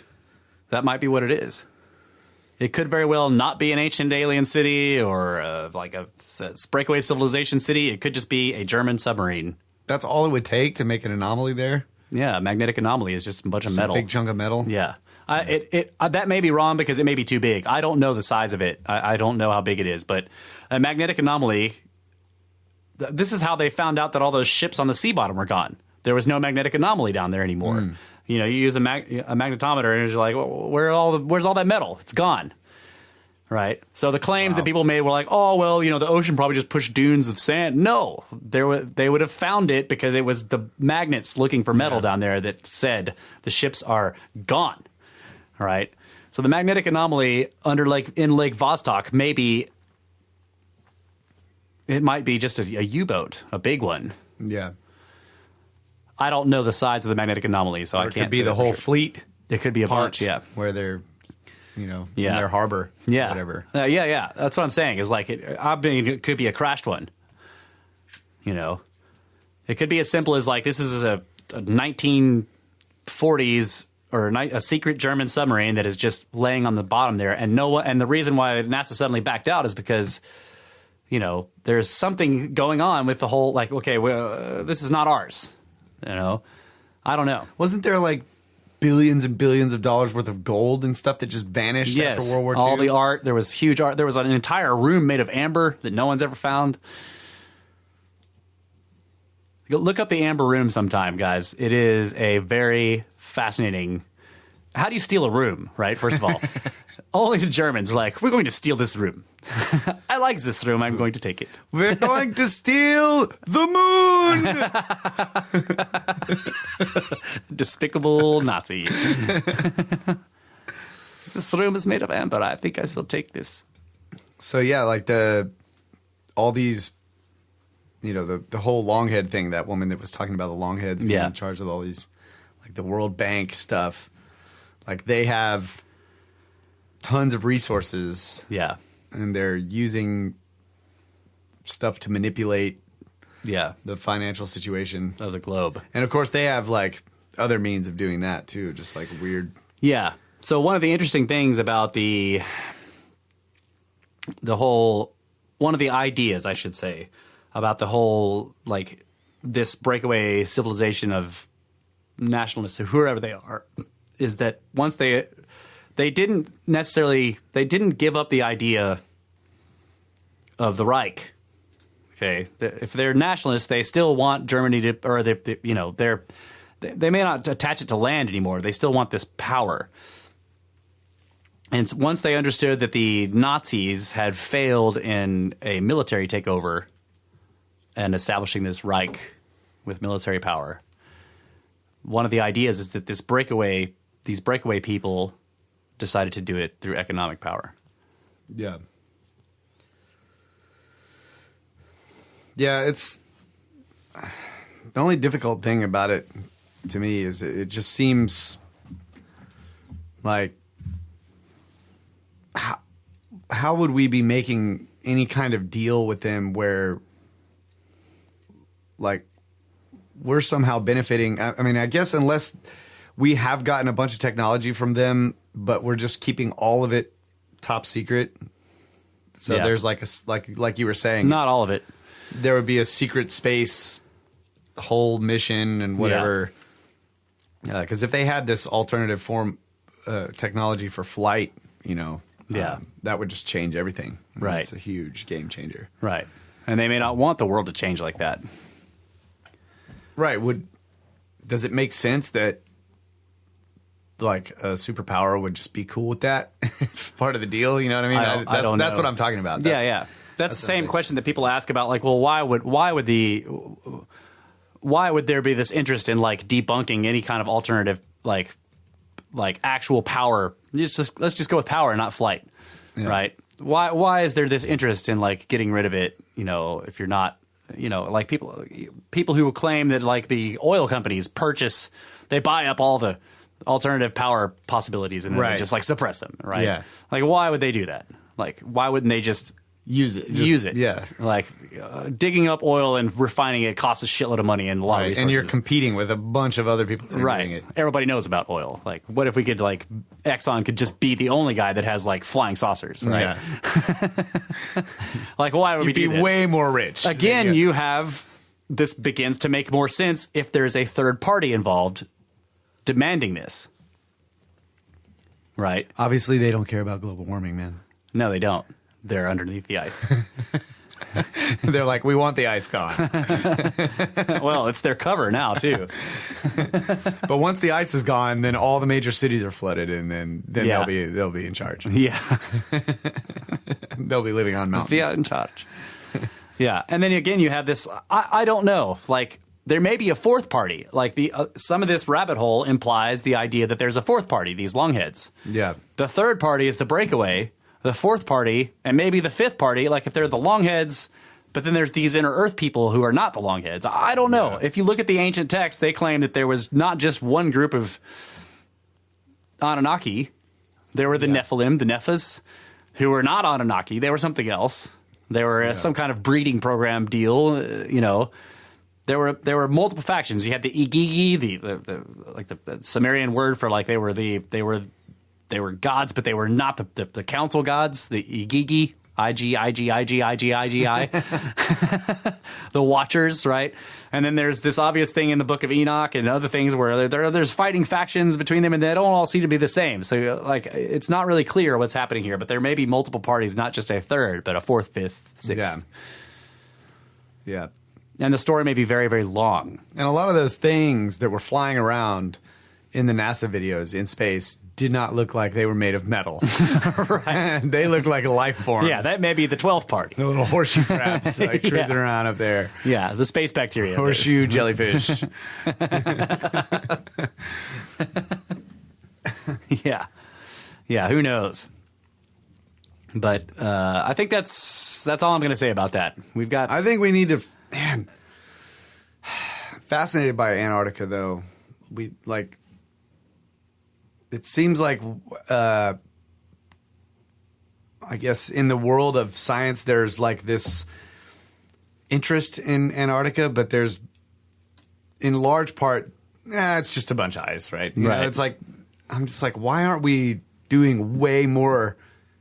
what it is. It could very well not be an ancient alien city or like a breakaway civilization city. It could just be a German submarine. That's all it would take to make an anomaly there. Yeah, a magnetic anomaly is just a bunch of metal. A big chunk of metal. Yeah. That may be wrong because it may be too big. I don't know the size of it. I don't know how big it is. But a magnetic anomaly, this is how they found out that all those ships on the sea bottom were gone. There was no magnetic anomaly down there anymore. You know, you use a magnetometer and it's like, well, where's all that metal? It's gone. Right? So the claims that people made were like, oh, well, you know, the ocean probably just pushed dunes of sand. No, they would have found it because it was the magnets looking for metal down there that said the ships are gone. Right? So the magnetic anomaly in Lake Vostok, maybe it might be just a U-boat, a big one. Yeah. I don't know the size of the magnetic anomaly, so I can't. It could be say the for whole sure. fleet. It could be a bunch, yeah. Where they're, you know, Yeah. in their harbor, Yeah. whatever. Yeah. That's what I'm saying. Is like it could be a crashed one. You know, it could be as simple as like this is a 1940s or a secret German submarine that is just laying on the bottom there, and the reason why NASA suddenly backed out is because, you know, there's something going on with the whole like, okay, well, this is not ours. You know, I don't know. Wasn't there like billions and billions of dollars worth of gold and stuff that just vanished after World War II? All the art. There was huge art. There was an entire room made of amber that no one's ever found. Look up the amber room sometime, guys. It is a very fascinating. How do you steal a room, right? First of all, only the Germans are like, we're going to steal this room. I like this room. I'm going to take it. We're going to steal the moon. Despicable Nazi. This room is made of amber. I think I shall take this. So yeah, like all these, you know, the whole longhead thing. That woman that was talking about the longheads being in charge of all these, like the World Bank stuff. Like they have tons of resources. Yeah. And they're using stuff to manipulate the financial situation of the globe. And of course they have like other means of doing that too, just like weird. Yeah. So one of the interesting things about one of the ideas, I should say, about the whole, like, this breakaway civilization of nationalists, whoever they are, is that once they didn't give up the idea of the Reich. Okay, if they're nationalists, they still want Germany to, or they may not attach it to land anymore. They still want this power. And once they understood that the Nazis had failed in a military takeover and establishing this Reich with military power, one of the ideas is that these breakaway people decided to do it through economic power. Yeah. Yeah, it's the only difficult thing about it to me is it just seems like how would we be making any kind of deal with them where like we're somehow benefiting? I mean, I guess unless we have gotten a bunch of technology from them, but we're just keeping all of it top secret. So there's like like you were saying, not all of it. There would be a secret space whole mission and whatever. Because if they had this alternative form technology for flight, you know, that would just change everything. I mean, it's a huge game changer. Right. And they may not want the world to change like that. Right. Does it make sense that like a superpower would just be cool with that? Part of the deal, you know what I mean? I don't know. That's what I'm talking about. That's the same question that people ask about, like, well, why would there be this interest in like debunking any kind of alternative like actual power? Let's just go with power and not flight, right? Why is there this interest in like getting rid of it? You know, if you're not, you know, like people who claim that like the oil companies buy up all the alternative power possibilities, and then they just like suppress them, right? Yeah. Like, why would they do that? Like, why wouldn't they just use it? use it? Yeah. Like, digging up oil and refining it costs a shitload of money and a lot of resources. And you're competing with a bunch of other people that are doing it. Everybody knows about oil. Like, what if we could, like, Exxon could just be the only guy that has, like, flying saucers, right? Yeah. Like, why would we do You'd be this? way more rich. Again, you have... This begins to make more sense if there's a third party involved demanding this. Right? Obviously, they don't care about global warming, man. No, they don't. They're underneath the ice. They're like, we want the ice gone. Well, it's their cover now, too. But once the ice is gone, then all the major cities are flooded, and then Yeah. they'll be in charge. Yeah. They'll be living on mountains. They're in charge. Yeah. And then again, you have this, I don't know, like, there may be a fourth party. Like, some of this rabbit hole implies the idea that there's a fourth party, these longheads. Yeah. The third party is the Breakaway. The fourth party, and maybe the fifth party, like if they're the longheads, but then there's these inner Earth people who are not the longheads. I don't know. Yeah. If you look at the ancient texts, they claim that there was not just one group of Anunnaki. There were the Nephilim, the Nephas, who were not Anunnaki. They were something else. They were some kind of breeding program deal, you know. There were multiple factions. You had the Igigi, the Sumerian word for like they were gods, but they were not the council gods, the Igigi, I. The Watchers, right? And then there's this obvious thing in the Book of Enoch and other things where there's fighting factions between them, and they don't all seem to be the same. So, like, it's not really clear what's happening here, but there may be multiple parties, not just a third, but a fourth, fifth, sixth. Yeah. Yeah. And the story may be very, very long. And a lot of those things that were flying around in the NASA videos in space did not look like they were made of metal. Right. They looked like life forms. Yeah, that may be the 12th party. The little horseshoe crabs like cruising around up there. Yeah, the space bacteria. Horseshoe jellyfish. Yeah. Yeah, who knows? But I think that's all I'm going to say about that. We've got... I think we need to... Man, fascinated by Antarctica, though. We, like... It seems like, I guess, in the world of science, there's like this interest in Antarctica, but there's, in large part, it's just a bunch of ice, right? You know, it's like, I'm just like, why aren't we doing way more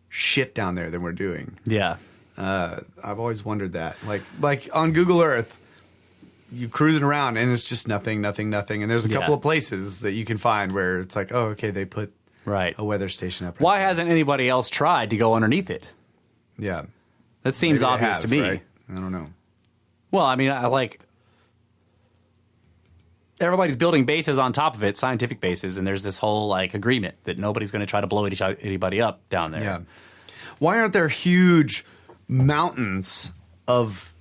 shit down there than we're doing? Yeah. I've always wondered that. Like on Google Earth, you cruising around and it's just nothing. And there's a couple of places that you can find where it's like, oh, okay, they put a weather station up. Why hasn't anybody else tried to go underneath it? Yeah. That seems Maybe obvious to me. Right? I don't know. Well, I mean, everybody's building bases on top of it, scientific bases, and there's this whole like agreement that nobody's going to try to blow anybody up down there. Yeah. Why aren't there huge mountains of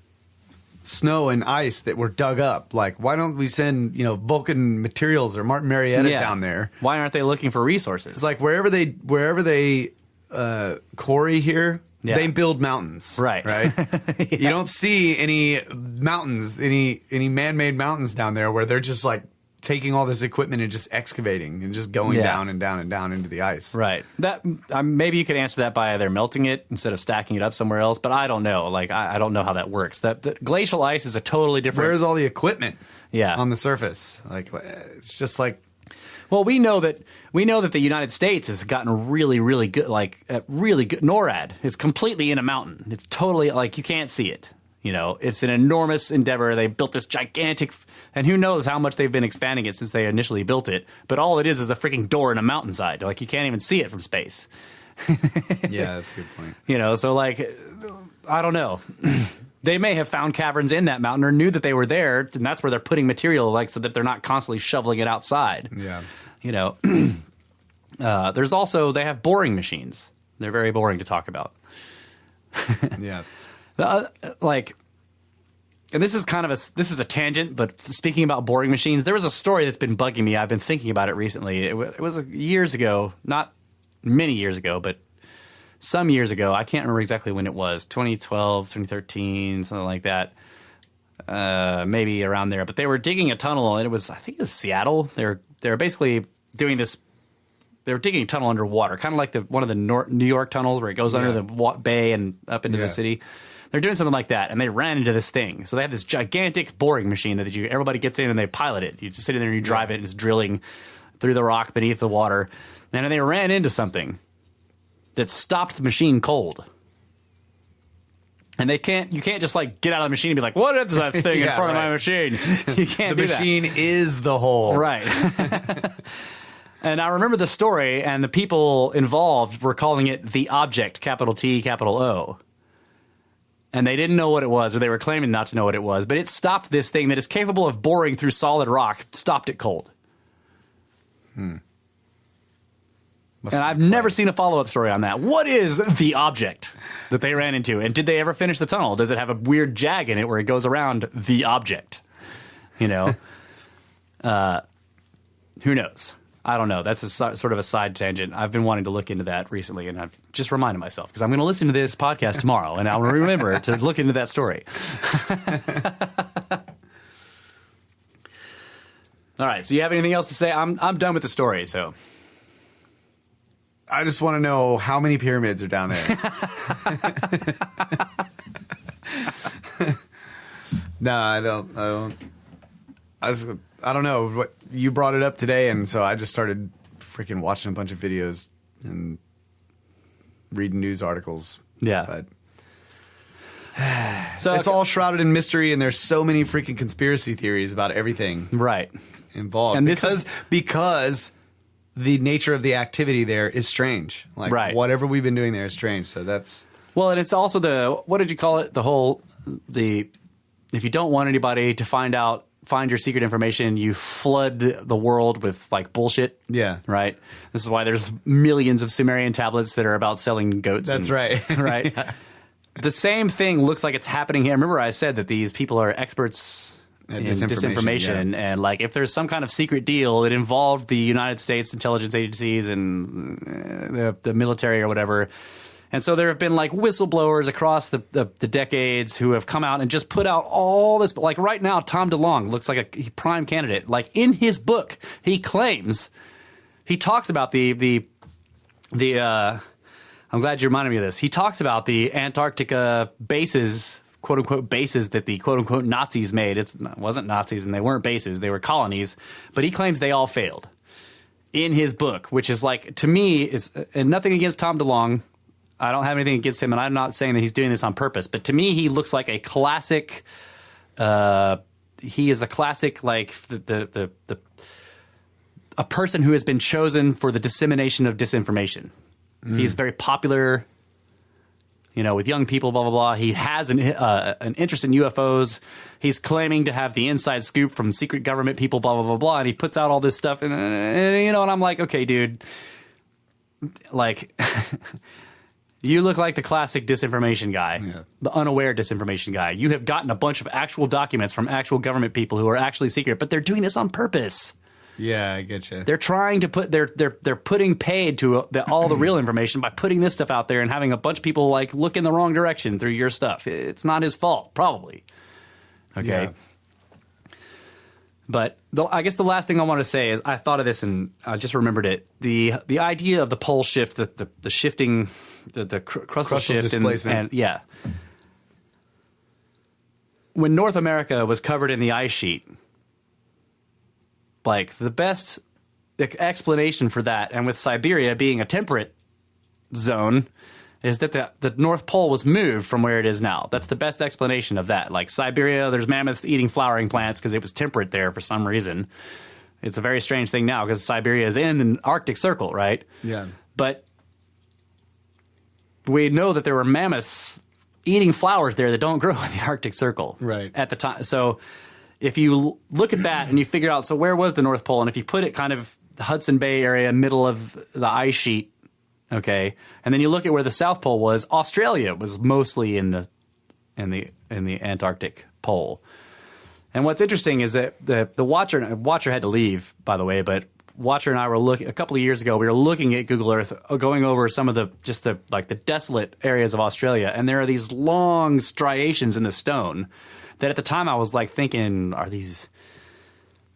snow and ice that were dug up? Like, why don't we send, Vulcan Materials or Martin Marietta down there? Why aren't they looking for resources? It's like wherever they quarry here, they build mountains. Right. You don't see any mountains, any man-made mountains down there where they're just like taking all this equipment and just excavating and just going down and down and down into the ice. Right. That maybe you could answer that by either melting it instead of stacking it up somewhere else, but I don't know. Like, I don't know how that works. That glacial ice is a totally different... Where's all the equipment on the surface? Like, it's just like... Well, we know that the United States has gotten really, really good, really good. NORAD is completely in a mountain. It's totally, like, you can't see it. It's an enormous endeavor. They built this gigantic, and who knows how much they've been expanding it since they initially built it. But all it is a freaking door in a mountainside. Like, you can't even see it from space. Yeah, that's a good point. So, like, I don't know. They may have found caverns in that mountain or knew that they were there, and that's where they're putting material, like, so that they're not constantly shoveling it outside. Yeah. There's also, they have boring machines. They're very boring to talk about. Yeah. And this is this is a tangent, but speaking about boring machines, there was a story that's been bugging me. I've been thinking about it recently. It was years ago, not many years ago, but some years ago. I can't remember exactly when it was, 2012, 2013, something like that. Maybe around there. But they were digging a tunnel, and I think it was Seattle. They're basically doing this. They were digging a tunnel underwater, kind of like one of the New York tunnels where it goes under the bay and up into the city. They're doing something like that, and they ran into this thing. So they have this gigantic boring machine that everybody gets in and they pilot it. You just sit in there and you drive it, and it's drilling through the rock beneath the water. And then they ran into something that stopped the machine cold. And you can't just like get out of the machine and be like, what is that thing in front of my machine? You can't do that. The machine is the hole. Right. And I remember the story, and the people involved were calling it the object, capital T, capital O. And they didn't know what it was, or they were claiming not to know what it was. But it stopped this thing that is capable of boring through solid rock, stopped it cold. And I've never seen a follow-up story on that. What is the object that they ran into? And did they ever finish the tunnel? Does it have a weird jag in it where it goes around the object? You know? Who knows? I don't know. That's sort of a side tangent. I've been wanting to look into that recently, and I've just reminded myself because I'm going to listen to this podcast tomorrow, and I'll remember to look into that story. All right. So you have anything else to say? I'm done with the story. So I just want to know how many pyramids are down there. No, I don't. I don't know. What you brought it up today, and so I just started freaking watching a bunch of videos and reading news articles. Yeah. But so it's all shrouded in mystery, and there's so many freaking conspiracy theories about everything right involved. And because the nature of the activity there is strange. Like whatever we've been doing there is strange. So that's and it's also what did you call it? If you don't want anybody to find your secret information, you flood the world with like bullshit. Yeah. Right. This is why there's millions of Sumerian tablets that are about selling goats. That's right. Right. Yeah. The same thing looks like it's happening here. Remember I said that these people are experts in disinformation. And like if there's some kind of secret deal that involved the United States intelligence agencies and the military or whatever. And so there have been like whistleblowers across the decades who have come out and just put out all this. Like right now, Tom DeLonge looks like a prime candidate. Like in his book, he talks about the I'm glad you reminded me of this. He talks about the Antarctica bases, quote unquote bases that the quote unquote Nazis made. It wasn't Nazis and they weren't bases. They were colonies. But he claims they all failed in his book, which is like, to me, and nothing against Tom DeLonge. I don't have anything against him, and I'm not saying that he's doing this on purpose. But to me, he looks like a classic. He is a classic, like a person who has been chosen for the dissemination of disinformation. He's very popular, with young people. Blah blah blah. He has an interest in UFOs. He's claiming to have the inside scoop from secret government people. Blah blah blah blah. And he puts out all this stuff, and I'm like, okay, dude, like. You look like the classic disinformation guy, the unaware disinformation guy. You have gotten a bunch of actual documents from actual government people who are actually secret, but they're doing this on purpose. Yeah, I get you. They're trying to put they're putting paid to all the real information by putting this stuff out there and having a bunch of people like look in the wrong direction through your stuff. It's not his fault, probably. Okay. Yeah. But I guess the last thing I want to say is I thought of this and I just remembered it. The idea of the pole shift, the shifting, the crustal shift displacement. And when North America was covered in the ice sheet, like the best explanation for that, and with Siberia being a temperate zone, is that the North Pole was moved from where it is now. That's the best explanation of that. Like Siberia, there's mammoths eating flowering plants because it was temperate there for some reason. It's a very strange thing now because Siberia is in the Arctic Circle, right? Yeah. But we know that there were mammoths eating flowers there that don't grow in the Arctic Circle at the time. So if you look at that and you figure out, so where was the North Pole? And if you put it kind of the Hudson Bay area, middle of the ice sheet, okay, and then you look at where the South Pole was. Australia was mostly in the Antarctic pole. And what's interesting is that the Watcher had to leave, by the way, but Watcher and I were looking a couple of years ago. We were looking at Google Earth, going over some of the desolate areas of Australia, and there are these long striations in the stone that at the time I was like thinking, are these?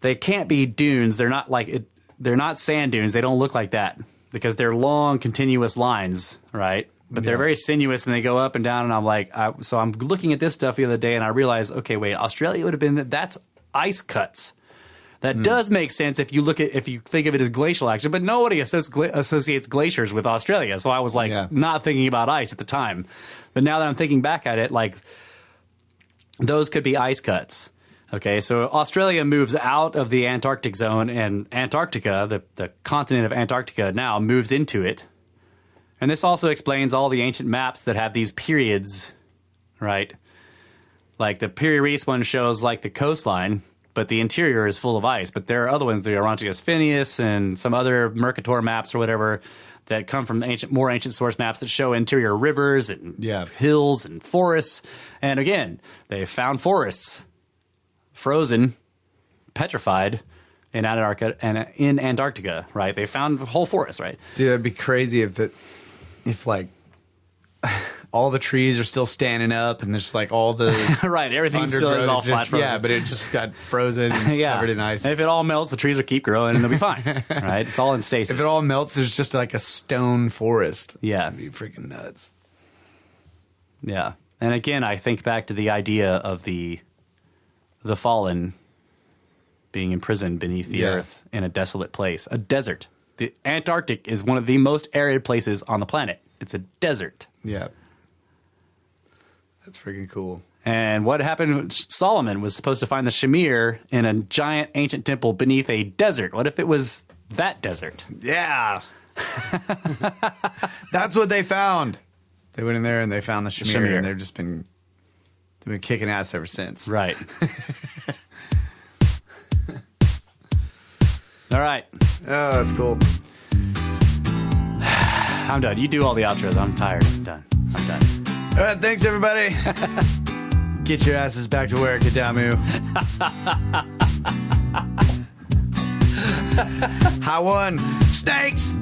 They can't be dunes. They're not like it. they're not sand dunes. They don't look like that because they're long, continuous lines, right? But they're very sinuous and they go up and down. And I'm like, so I'm looking at this stuff the other day and I realized, okay, wait, Australia would have been that's ice cuts. That does make sense if you think of it as glacial action, but nobody associates glaciers with Australia. So I was like not thinking about ice at the time. But now that I'm thinking back at it, like those could be ice cuts. Okay, so Australia moves out of the Antarctic zone and Antarctica, the continent of Antarctica now moves into it. And this also explains all the ancient maps that have these periods, right? Like the Piri Reis one shows like the coastline, but the interior is full of ice. But there are other ones, the Orontius Phineas and some other Mercator maps or whatever that come from more ancient source maps that show interior rivers and hills and forests. And again, they found forests frozen, petrified in Antarctica, right? They found whole forests, right? Dude, that'd be crazy if like all the trees are still standing up and there's like all the right, everything still is all flat frozen. Yeah, but it just got frozen and covered in ice. And if it all melts, the trees will keep growing and they'll be fine, right? It's all in stasis. If it all melts, there's just like a stone forest. Yeah. That'd be freaking nuts. Yeah. And again, I think back to the idea of the fallen being imprisoned beneath the earth in a desolate place, a desert. The Antarctic is one of the most arid places on the planet. It's a desert. Yeah. That's freaking cool. And what happened? Solomon was supposed to find the Shamir in a giant ancient temple beneath a desert. What if it was that desert? Yeah. That's what they found. They went in there and they found the Shamir. And they've been kicking ass ever since. Right. All right. Oh, that's cool. I'm done. You do all the outros. I'm tired. I'm done. All right, thanks, everybody. Get your asses back to work, Adamu. High one. Snakes!